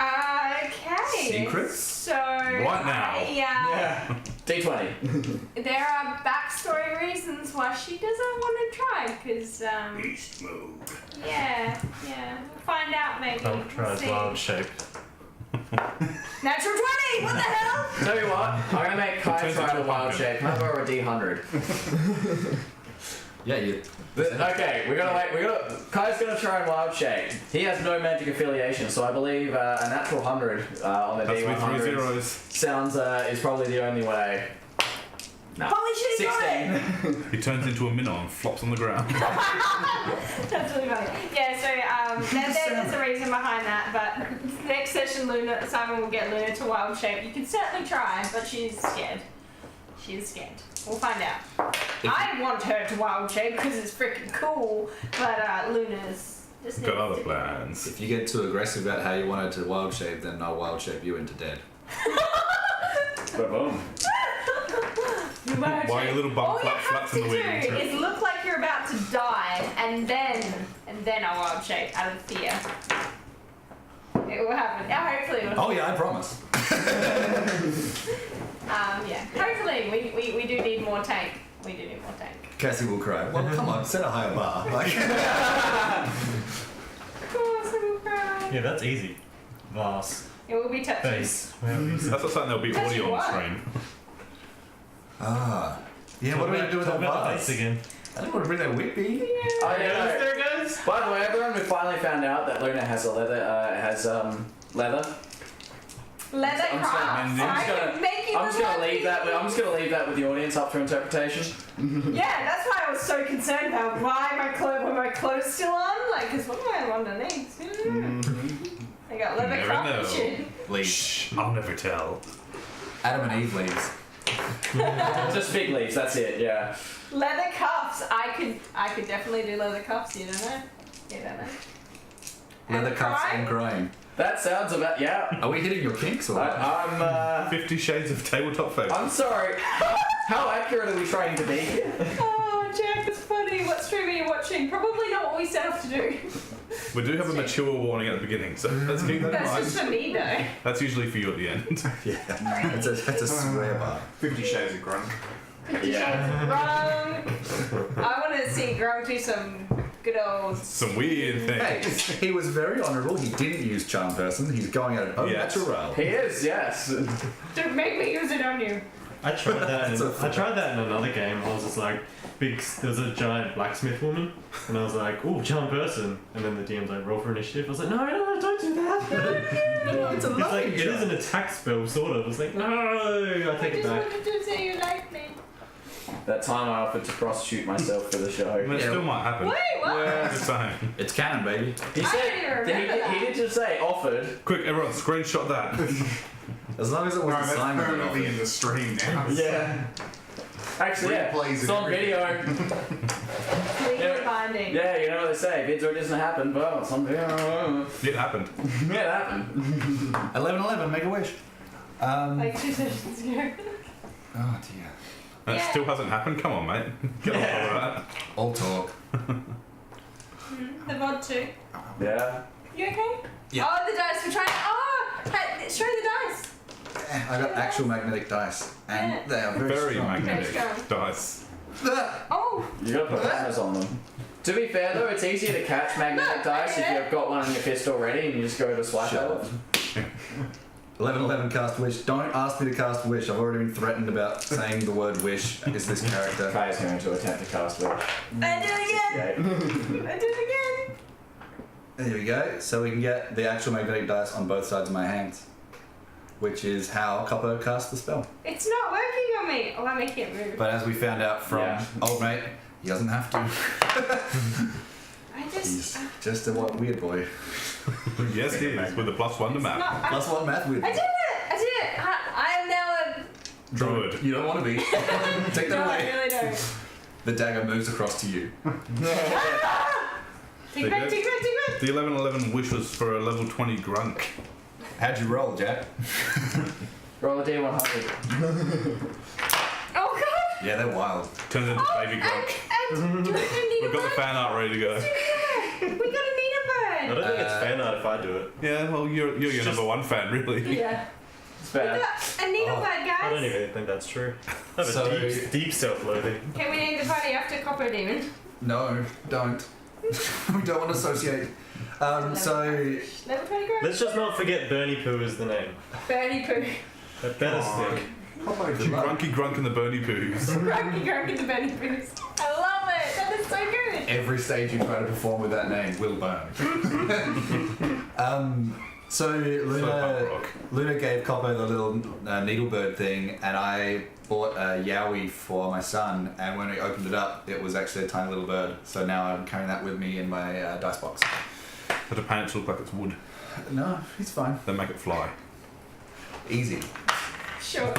Okay. Secrets? So. Right now. Yeah. D20. There are backstory reasons why she doesn't want to try, because, Beast mode. yeah. We'll find out maybe. I'll try We'll see. wild shape. Natural 20! What the hell? Tell you what, I'm gonna make Kai Turns try into the a wild pumpkin. shape. How about a D100? Yeah, you. Okay, we gotta wait. Kai's gonna try and wild shape. He has no magic affiliation, so I believe a natural 100 on the That's with 3 D100 zeros. sounds is probably the only way. Nah. Holy shit, he got it! 16. He turns into a minnow and flops on the ground. That's really funny. Yeah, so there's a reason behind that, but next session Simon will get Luna to wild shape. You can certainly try, but she's scared. She's scared. We'll find out. I want her to wild shape because it's freaking cool, but Luna's just Got needs other to- plans. If you get too aggressive about how you want it to wild shape, then I'll wild shape you into dead. Boom. You wild While shape. your little bum All you flap have flaps to in the do wind. is look like you're about to die, and then I wild shape out of fear. It will happen. Yeah, hopefully it will. Oh yeah, I promise. Yeah. Hopefully we do need more tank. We do need more tank. Cassie will cry. Well, come on, set a higher bar. Like, Of course I will cry. Yeah, that's easy. Vast. It will be touchy. Face. Where are we? That's not something there'll be Touch audio your on the what? stream. Ah. Yeah, what are we going to do with Talk that about the vase? face again? I don't want to bring that whippy. Oh, yeah, no. There it goes. By the way, everyone, we finally found out that Luna has a leather. Leather. Leather I'm just crafts. gonna- I can make you I'm just gonna the leave that. I'm just gonna leave that with the audience up for interpretation. Yeah, that's why I was so concerned about why were my clothes still on? Like, because what do I have underneath? I got leather Never craftsmanship. Leaves. Shh, I'll never tell. Adam and Eve leaves. Just fig leaves. That's it. Yeah. Leather cuffs. I could definitely do leather cuffs. You don't know. You don't know. Leather cuffs crime? and grime. That sounds about. Yeah. Are we hitting your kinks or what? I'm. 50 Shades of Tabletop Fables. I'm sorry. How accurate are we trying to be here? Oh, Jack, that's funny. What stream are you watching? Probably not what we set off to do. We do have a mature warning at the beginning, so let's keep that in That's mind. just for me, though. That's usually for you at the end. Yeah. That's a swear bar. 50 Shades of Grunk. Yeah. Grunk. I want to see Grunk do some good old. Some weird Hey, things. he was very honourable. He didn't use charm person. He's going at it au Yes. natural. He is. Yes. Don't make me use it on you. I tried that. That's In, so I tried that in another game. I was just like, there was a giant blacksmith woman, and I was like, "Ooh, charm person." And then the DM's like, "Roll for initiative." I was like, "No, don't do that." No, it's a He's like, lovely "It is an attack spell, sort of." I was like, "No, I take I it just back." wanted to say you like me. That time I offered to prostitute myself for the I show. mean, it Yeah. still might happen. Wait, what? Yeah, just saying. It's canon, baby. He I said don't even remember that. he did just say offered. Quick, everyone, screenshot that. As long as it was Right, the that's Simon permanently offer. in the stream now. Yeah. Actually, yeah. Replays It's and on video. Legally binding. Yeah, you know what they say. Vids or it doesn't happen, but it's on video. It happened. Yeah, it happened. 11/11, make a wish. Like 2 sessions ago. Oh dear. That Yeah. still hasn't happened. Come on, mate. Get on top of that. All talk. The VOD too. Yeah. You okay? Yeah. Oh, the dice. We're trying. Oh, hey, show the dice. I got actual magnetic dice, and Yeah. they are very, Very strong. magnetic Very dice. Oh, You gotta put hammers on them. To be fair though, it's easier to catch magnetic Look, dice if yeah. you've got one in your fist already and you just go to swipe Shut at up. it. 11/11 cast wish. Don't ask me to cast wish. I've already been threatened about saying the word wish. Is this character? Kai is going to attempt to cast it. I did it again. I did it again. There we go. So we can get the actual magnetic dice on both sides of my hands, which is how Koppo casts the spell. It's not working on me. Oh, I'm making it move. But as we found out from Yeah. old mate, he doesn't have to. I just. He's just a weird boy. Yes, he is. With a +1 to It's map. not, Plus one math weird. I did it. I did it. I am now a. Druid. You don't want to be. Take that No, I away. really don't. The dagger moves across to you. Take it back. Take it back. Take it back. The 11/11 wish was for a level 20 Grunk. How'd you roll, Jack? Roll a D100. Oh god. Yeah, they're wild. Turns into baby Grunk. And do we need We've a got the bird? fan art ready to go. We gotta need I a bird. don't think it's fan art if I do it. Yeah, well, you're your number one fan, really. Yeah. It's We bad. got a needle bird, I don't guys. even think that's true. I have So- a deep self-loathing. Can we name the party after Copper Demon? No, don't. We don't want to associate. So Level 20 growth. Let's just not forget Bernie Poo is the name. Bernie Poo. That better Oh. stick. Grunky Grunk and the Bernie Poos. Grunky Grunk and the Bernie Poos. I love it. That is so good. every stage you try to perform with that name will burn. So Luna gave Koppo the little needlebird thing, and I bought a Yowie for my son, and when we opened it up, it was actually a tiny little bird. So now I'm carrying that with me in my dice box. But the pants look like it's wood. No, he's fine. They make it fly. Easy. Sure.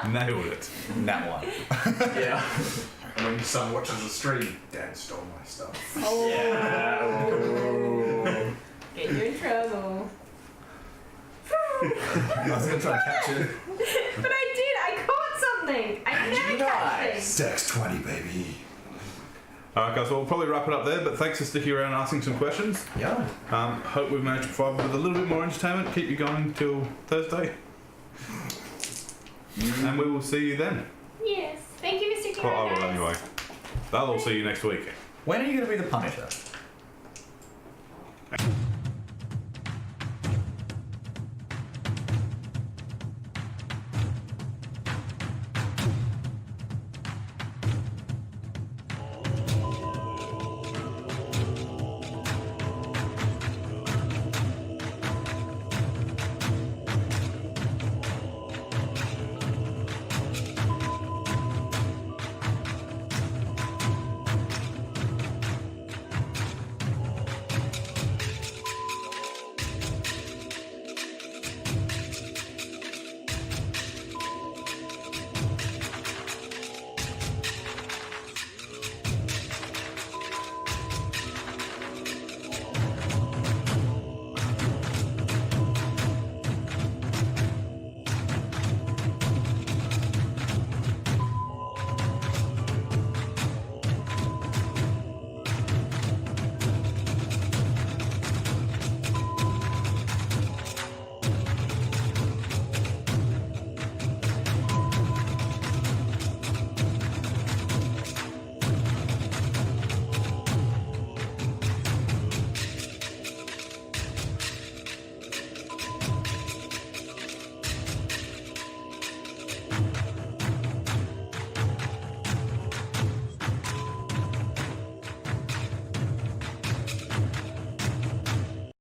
Nailed it. That one. Yeah. And when your son watches the stream, Dad stole my stuff. Oh. Yeah. Get you in trouble. I was going to try to catch it. But I did. I caught something. I never catch things. Dex 20, baby. Alright guys, well, we'll probably wrap it up there, but thanks for sticking around and asking some questions. Yeah. Hope we've managed to provide you with a little bit more entertainment, keep you going till Thursday. And we will see you then. Yes. Thank you for sticking Well, I around. will guys. anyway. They'll all see you next week. When are you going to be the Punisher?